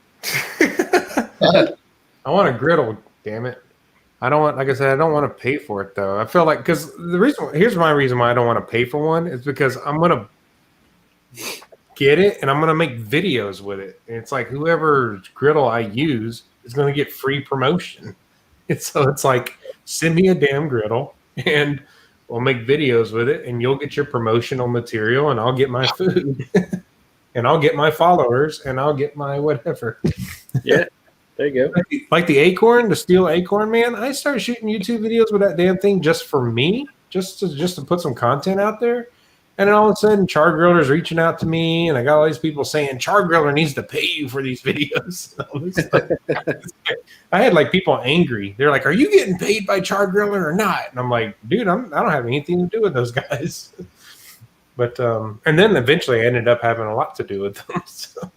I want a griddle, damn it. I don't want, like I said, I don't want to pay for it though. I feel like, because here's my reason why I don't want to pay for one is because I'm going to get it and I'm going to make videos with it. And it's like whoever griddle I use is going to get free promotion. And so it's like, send me a damn griddle and we'll make videos with it and you'll get your promotional material and I'll get my food and I'll get my followers and I'll get my whatever. Yeah, there you go. Like the acorn, the steel acorn, man. I started shooting YouTube videos with that damn thing just for me, just to put some content out there. And then all of a sudden, Char Griller's reaching out to me, and I got all these people saying Char Griller needs to pay you for these videos. I had like people angry. They're like, "Are you getting paid by Char Griller or not?" And I'm like, "Dude, I don't have anything to do with those guys." But and then eventually, I ended up having a lot to do with them. So.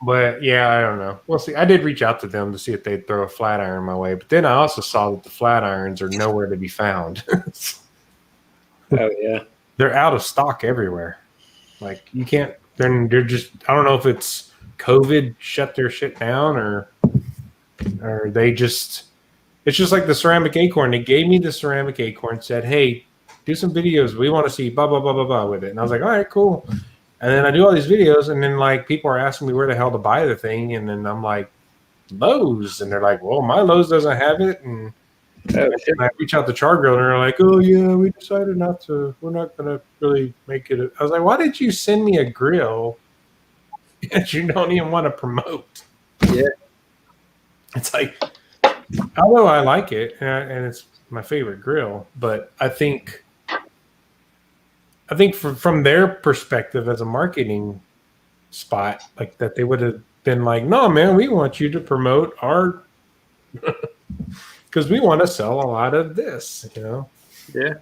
But yeah, I don't know. We'll see. I did reach out to them to see if they'd throw a flat iron my way, but then I also saw that the flat irons are nowhere to be found. Oh yeah, they're out of stock everywhere. Like you can't. They're just. I don't know if it's COVID shut their shit down or they just. It's just like the ceramic acorn. They gave me the ceramic acorn, said, "Hey, do some videos. We want to see blah blah blah blah blah with it." And I was like, "All right, cool." And then I do all these videos, and then like people are asking me where the hell to buy the thing, and then I'm like, Lowe's, and they're like, "Well, my Lowe's doesn't have it." And I reach out to Char Grill, and they're like, "Oh yeah, we decided not to. We're not gonna really make it." I was like, "Why did you send me a grill that you don't even want to promote?" Yeah, it's like, although I like it, and it's my favorite grill, but I think from their perspective as a marketing spot, like that, they would have been like, "No, man, we want you to promote our." Because we want to sell a lot of this, you know. Yeah.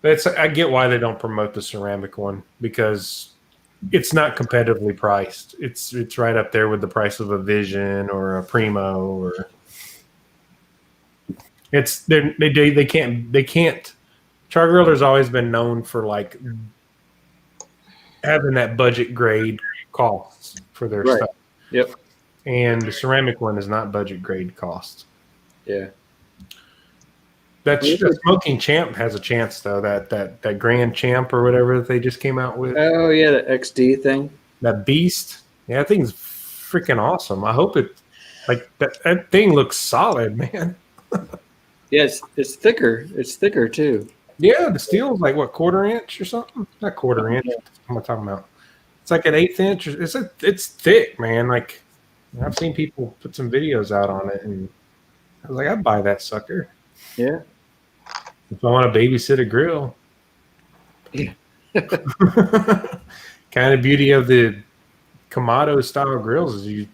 But I get why they don't promote the ceramic one because it's not competitively priced. It's right up there with the price of a Vision or a Primo or. They can't. Char Griller's always been known for like having that budget grade costs for their stuff. Yep. And the ceramic one is not budget grade cost. Yeah. That Smoking Champ has a chance though. That Grand Champ or whatever that they just came out with. Oh yeah, the XD thing. That Beast. Yeah, that thing's freaking awesome. I hope it like that thing looks solid, man. Yeah, it's thicker. It's thicker too. Yeah, the steel's like what, 1/4 inch or something? Not 1/4 inch. What am I talking about? It's like an 1/8 inch. It's thick, man. Like I've seen people put some videos out on it, and I was like, I'd buy that sucker. Yeah. If I want to babysit a grill. Yeah. Kind of beauty of the Kamado style grills is you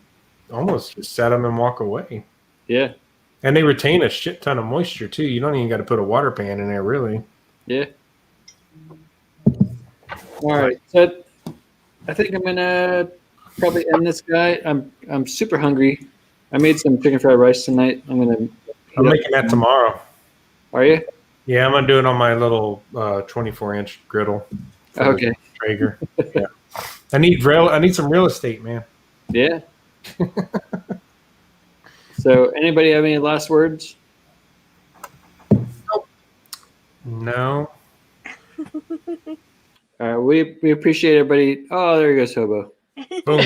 almost just set them and walk away. Yeah. And they retain a shit ton of moisture too. You don't even got to put a water pan in there, really. Yeah. All right. So I think I'm gonna probably end this guy. I'm super hungry. I made some chicken fried rice tonight. I'm making that tomorrow. Are you? Yeah, I'm gonna do it on my little 24-inch griddle. Okay. Traeger. Yeah. I need some real estate, man. Yeah. So, anybody have any last words? No. All right, we appreciate everybody. Oh, there goes Hobo. Boom.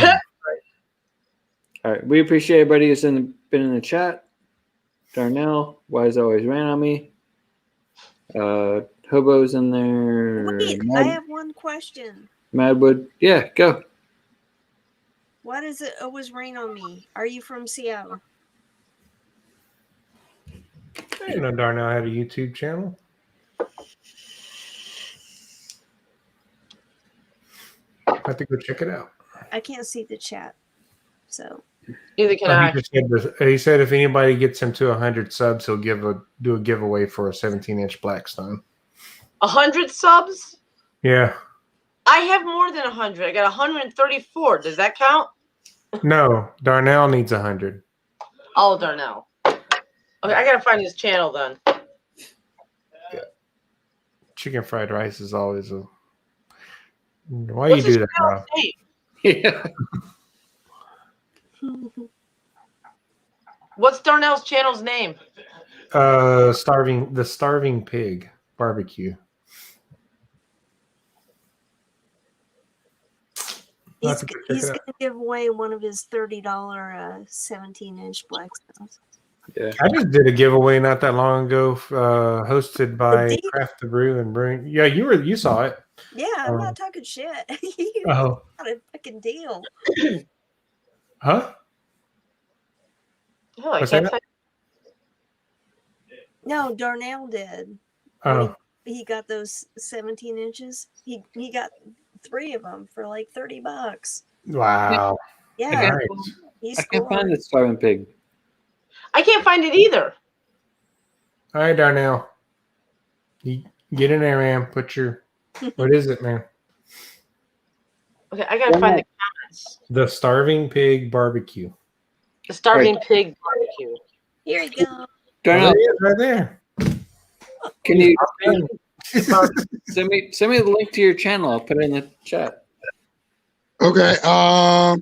All right, we appreciate everybody who's been in the chat. Darnell, Wise always ran on me. Hobo's in there. Wait, I have one question. Madwood, yeah, go. Why does it always rain on me? Are you from Seattle? I didn't know Darnell had a YouTube channel. I have to go check it out. I can't see the chat, so. Neither can I. He said if anybody gets him to 100 subs, he'll do a giveaway for a 17-inch Blackstone. 100 subs? Yeah. I have more than 100. I got 134. Does that count? No, Darnell needs 100. Oh, Darnell. Okay, I gotta find his channel then. Chicken fried rice is always a. Why What's you his do that, channel's Rob? name? Yeah. What's Darnell's channel's name? The starving pig barbecue. He's going to give away one of his $30 17-inch Blackstones. Yeah. I just did a giveaway not that long ago, hosted by did? Craft the Brew and Brewing. Yeah, you saw it. Yeah, I'm not talking shit. You Oh, got a fucking deal. huh? Oh, I What's can't that? find. No, Darnell did. Oh, He got those 17 inches. He got 3 of them for like $30. wow! Yeah, Nice. he I can't find scored. the starving pig. I can't find it either. All right, Darnell, you get in there, man. Put your what is it, man? Okay, I gotta find the comments. The starving pig barbecue. The starving pig barbecue. Here you go. Darnell, There it is, right there. can you Barbe- send me the link to your channel? I'll put it in the chat. Okay. I'll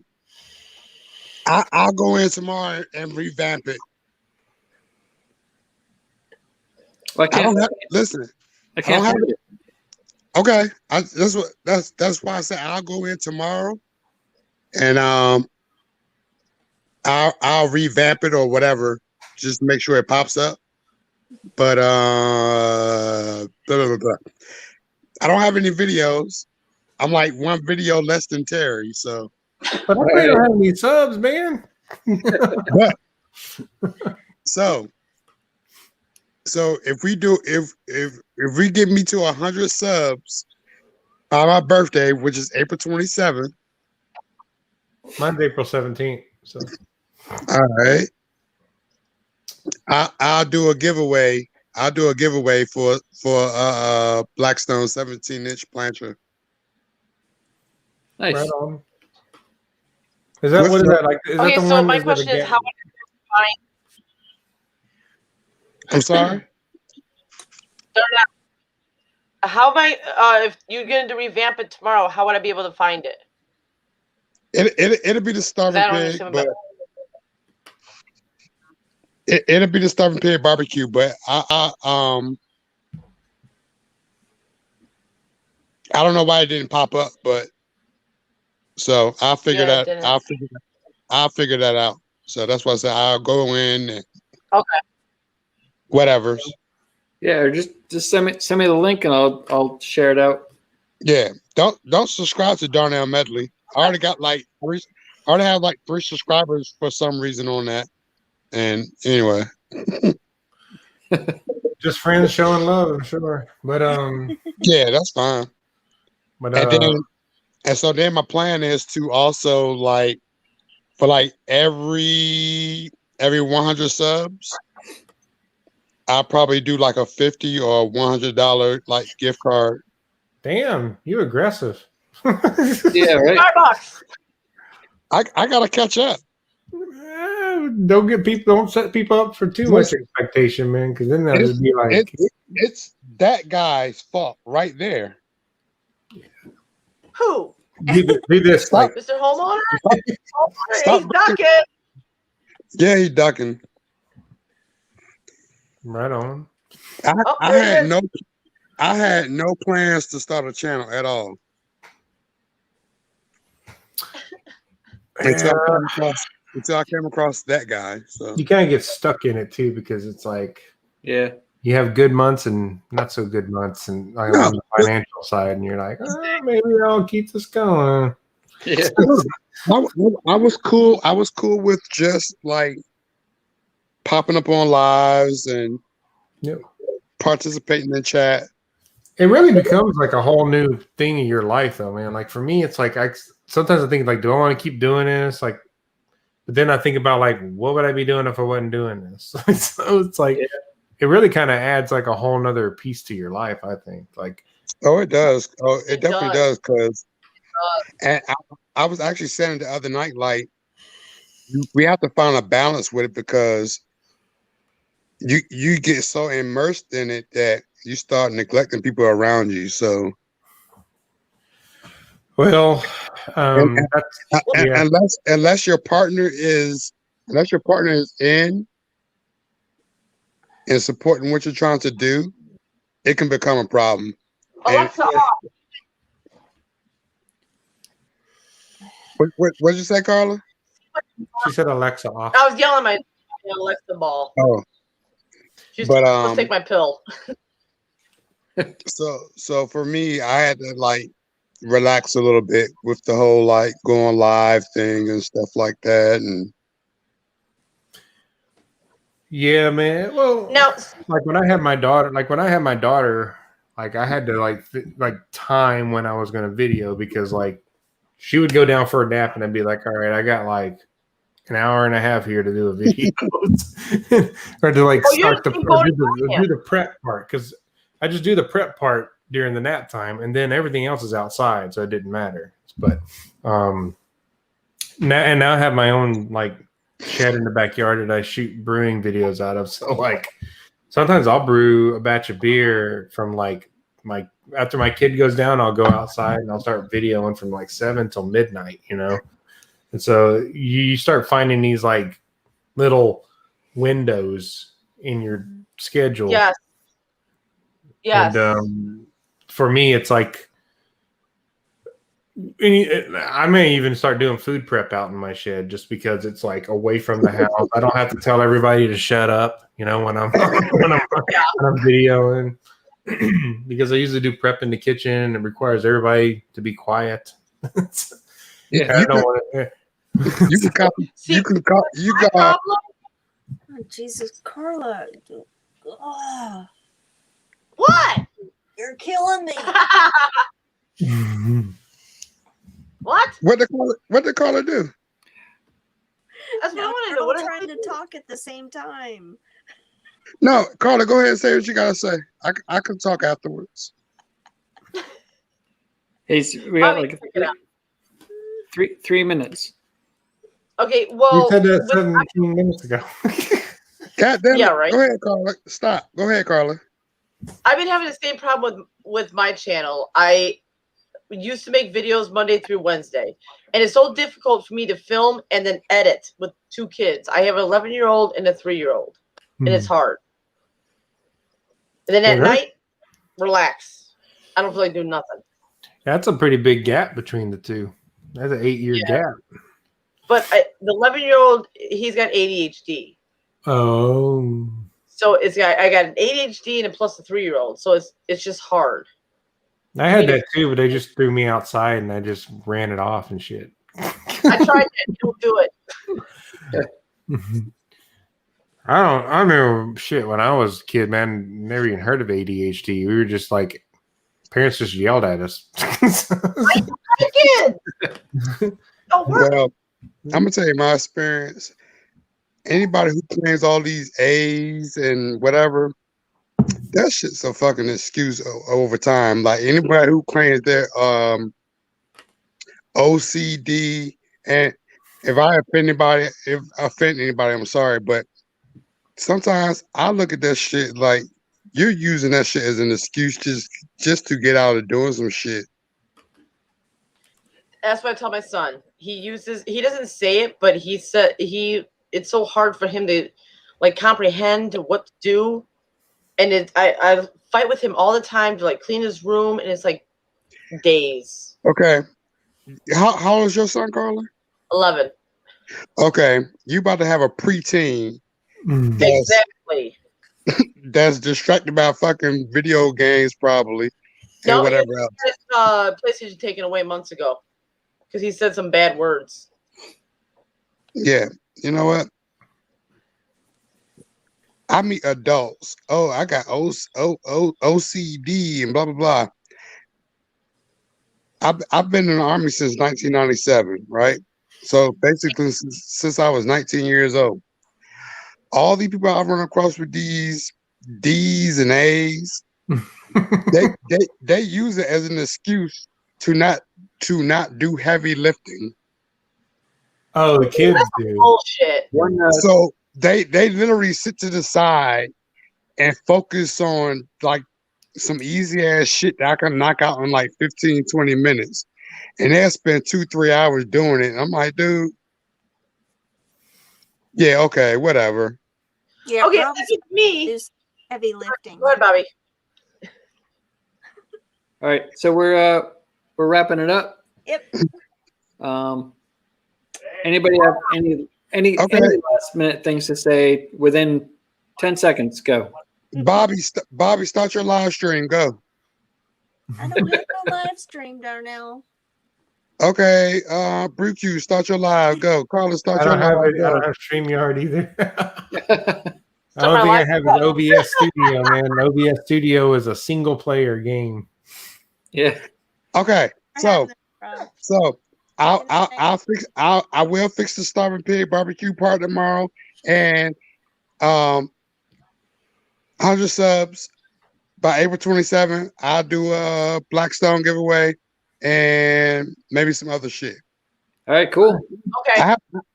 go in tomorrow and revamp it. Well, I I can't. don't have. Listen. I I can't don't have find it. Okay. That's why I said I'll go in tomorrow, and I'll revamp it or whatever, just to make sure it pops up. But blah, blah, blah. I don't have any videos. I'm like one video less than Terry, so. But I don't have any subs, man. But so if we get me to 100 subs by my birthday, which is April 27th. Mine's April 17th. So All right. I'll do a giveaway. I'll do a giveaway for Blackstone 17-inch plancher. Nice. right on. Is that what is that like? Is Okay, that the so one? my that question is, again- how would I find I'm sorry. How am I? If you're going to revamp it tomorrow, how would I be able to find it? It'll be the 'Cause starving I don't pig, understand but about. it'll be the starving pig barbecue. But I don't know why it didn't pop up, but so I'll figure Yeah, it that. didn't. I'll figure that out. So that's why I said I'll go in and Okay. whatever. Yeah, or just send me the link and I'll share it out. Yeah. Don't subscribe to Darnell Medley. I already got like three. I already have like 3 subscribers for some reason on that. And anyway, Just friends showing love, I'm sure. But yeah, that's fine. And so then my plan is to also like for like every 100 subs, I'll probably do like a $50 or $100 like gift card. damn, you aggressive. Yeah, right. Starbucks. I gotta catch up. Don't set people up for too much expectation, man, because then they'll just be like, It's that guy's fault right there. Who? do this like Mr. Homeowner? Stop. He's ducking. Yeah, he ducking. right on. I had no plans to start a channel at all. Until I came across that guy. So You kind of get stuck in it too because it's like Yeah. you have good months and not so good months, and like on the financial side, and you're like, maybe I'll keep this going. Yeah. I was cool. I was cool with just like popping up on lives and participating in chat. It really becomes like a whole new thing in your life, though, man. Like for me, it's like sometimes I think like, do I want to keep doing this? Like, but then I think about like, what would I be doing if I wasn't doing this? So it's like it really kind of adds like a whole nother piece to your life. I think like Oh, it does. Oh, it It definitely does. does. Because, and I was actually saying the other night, like we have to find a balance with it because you get so immersed in it that you start neglecting people around you. So, Well, and, that's and yeah. unless your partner is in and supporting what you're trying to do, it can become a problem. And Alexa off. what did you say, Carla? She said Alexa off. I was yelling at my Alexa ball. Oh, She's but supposed to take my pill. so for me, I had to like relax a little bit with the whole like going live thing and stuff like that. And Yeah, man. Well, Now, like when I had my daughter, like I had to like time when I was going to video because like she would go down for a nap and I'd be like, all right, I got like an hour and a half here to do a video or to like start the or do the prep part because I just do the prep part during the nap time and then everything else is outside, so it didn't matter. But now I have my own like shed in the backyard that I shoot brewing videos out of. So like sometimes I'll brew a batch of beer from like after my kid goes down, I'll go outside and I'll start videoing from like 7 till midnight, you know? And so you start finding these like little windows in your schedule. yes. Yes. And for me, it's like, I may even start doing food prep out in my shed just because it's like away from the house. I don't have to tell everybody to shut up, you know, when I'm when I'm videoing because I usually do prep in the kitchen and it requires everybody to be quiet. yeah, you can copy. You can copy. You got. Oh, Jesus, Carla. Oh, What? you're killing me. What? What the caller do? That's what I Now want to we're know. all What trying to talk at the same time. No, Carla, go ahead and say what you gotta say. I can talk afterwards. Hey, we got like check it out. 3 minutes. Okay, well, You said that 17 minutes ago. God damn it. Yeah, right. Go ahead, Carla. Stop. Go ahead, Carla. I've been having the same problem with my channel. I used to make videos Monday through Wednesday, and it's so difficult for me to film and then edit with 2 kids. I have an 11-year-old and a 3-year-old, and it's hard. And then at night, relax. I don't feel like doing nothing. That's a pretty big gap between the two. That's an 8-year gap. But the 11-year-old, he's got ADHD. Oh. So I got an ADHD and plus a 3-year-old. So it's just hard. I had that too, but they just threw me outside and I just ran it off and shit. I tried it. Don't do it. I remember shit when I was a kid, man, never even heard of ADHD. We were just like, parents just yelled at us. I did. Well, I'm gonna tell you my experience. Anybody who claims all these A's and whatever, that shit's a fucking excuse over time. Like anybody who claims they're OCD, and if I offend anybody, I'm sorry, but sometimes I look at that shit like you're using that shit as an excuse just to get out of doing some shit. That's what I tell my son. He doesn't say it, but he said it's so hard for him to like comprehend what to do. And I fight with him all the time to like clean his room, and it's like days. Okay. How old is your son, Carla? 11. Okay. You about to have a preteen. Exactly. That's distracted by fucking video games probably. And No, whatever else. PlayStation taken away months ago. Because he said some bad words. Yeah. You know what? I meet adults. Oh, I got OCD and blah, blah, blah. I've been in the Army since 1997, right? So basically since I was 19 years old. All these people I've run across with these D's and A's, They use it as an excuse to not do heavy lifting. Oh, the kids do. Bullshit. So they literally sit to the side and focus on like some easy ass shit that I can knock out in like 15, 20 minutes. And they'll spend 2-3 hours doing it. And I'm like, dude, yeah, okay, whatever. Yeah, Okay, Rob's that's me. is heavy lifting. Go ahead, Bobby. All right, so we're wrapping it up. Yep. Anybody have any last minute things to say within 10 seconds? Go. Bobby, start your live stream. Go. I don't have no live stream, Darnell. Okay, BBQ, start your live. Go. Carlos, start I your don't have live. it. I Go. don't have StreamYard either. I my don't think I life- have an OBS Studio, man. OBS Studio is a single player game. Yeah. Okay, I so have that, Rob. so I will fix the Starving Pig barbecue part tomorrow, and 100 subs by April 27th. I'll do a Blackstone giveaway and maybe some other shit. All right, cool. Okay.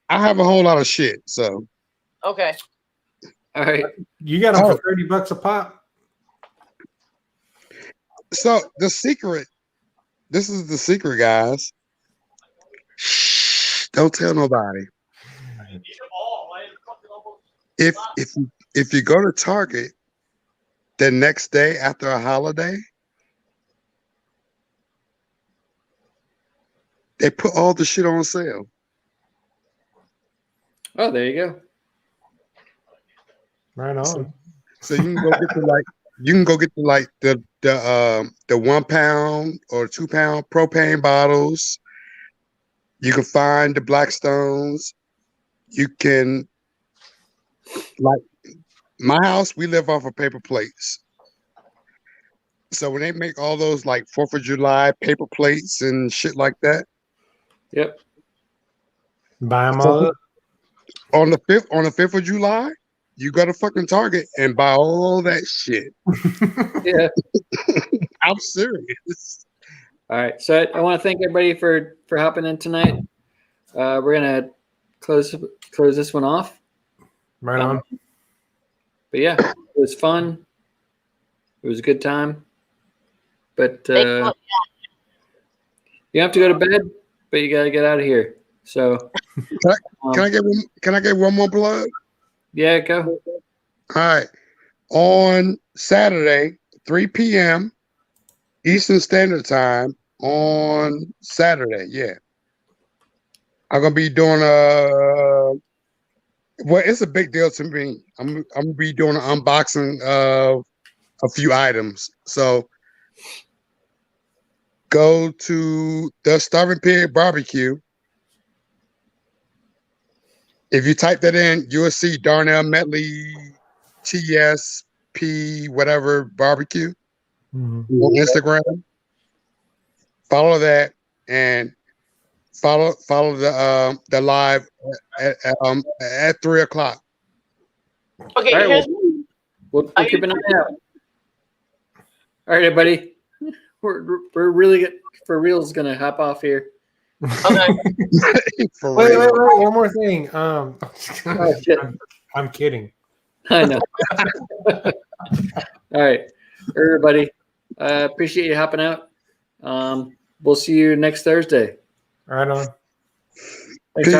I have a whole lot of shit. So Okay. All right. You got them for $30 a pop. so the secret. This is the secret, guys. Shh, don't tell nobody. If you go to Target the next day after a holiday, they put all the shit on sale. Oh, there you go. Right on. So you can go get the 1 pound or 2 pound propane bottles. You can find the Blackstones. You can, like my house, we live off of paper plates. So when they make all those like 4th of July paper plates and shit like that, Yep. Buy them all up. on the 5th of July, you go to fucking Target and buy all that shit. Yeah. I'm serious. All right. So I want to thank everybody for hopping in tonight. We're gonna close this one off. Right on. But yeah, it was fun. It was a good time. But you have to go to bed, but you gotta get out of here. So Can I get one more plug? yeah, go. All right. On Saturday, 3 p.m. Eastern Standard Time on Saturday. Yeah. I'm going to be doing well, it's a big deal to me. I'm going to be doing an unboxing of a few items. So go to the Starving Pig Barbecue. If you type that in, you'll see Darnell Metley TSP whatever barbecue on Instagram. Follow that and follow the live at 3 o'clock. Okay. All right, Here's we'll keep an eye out. All right, everybody. We're really good for reals. Gonna hop off here. okay. For Wait, real. one more thing. Oh, shit. I'm kidding. I know. All right, everybody. Appreciate you hopping out. We'll see you next Thursday. Right on.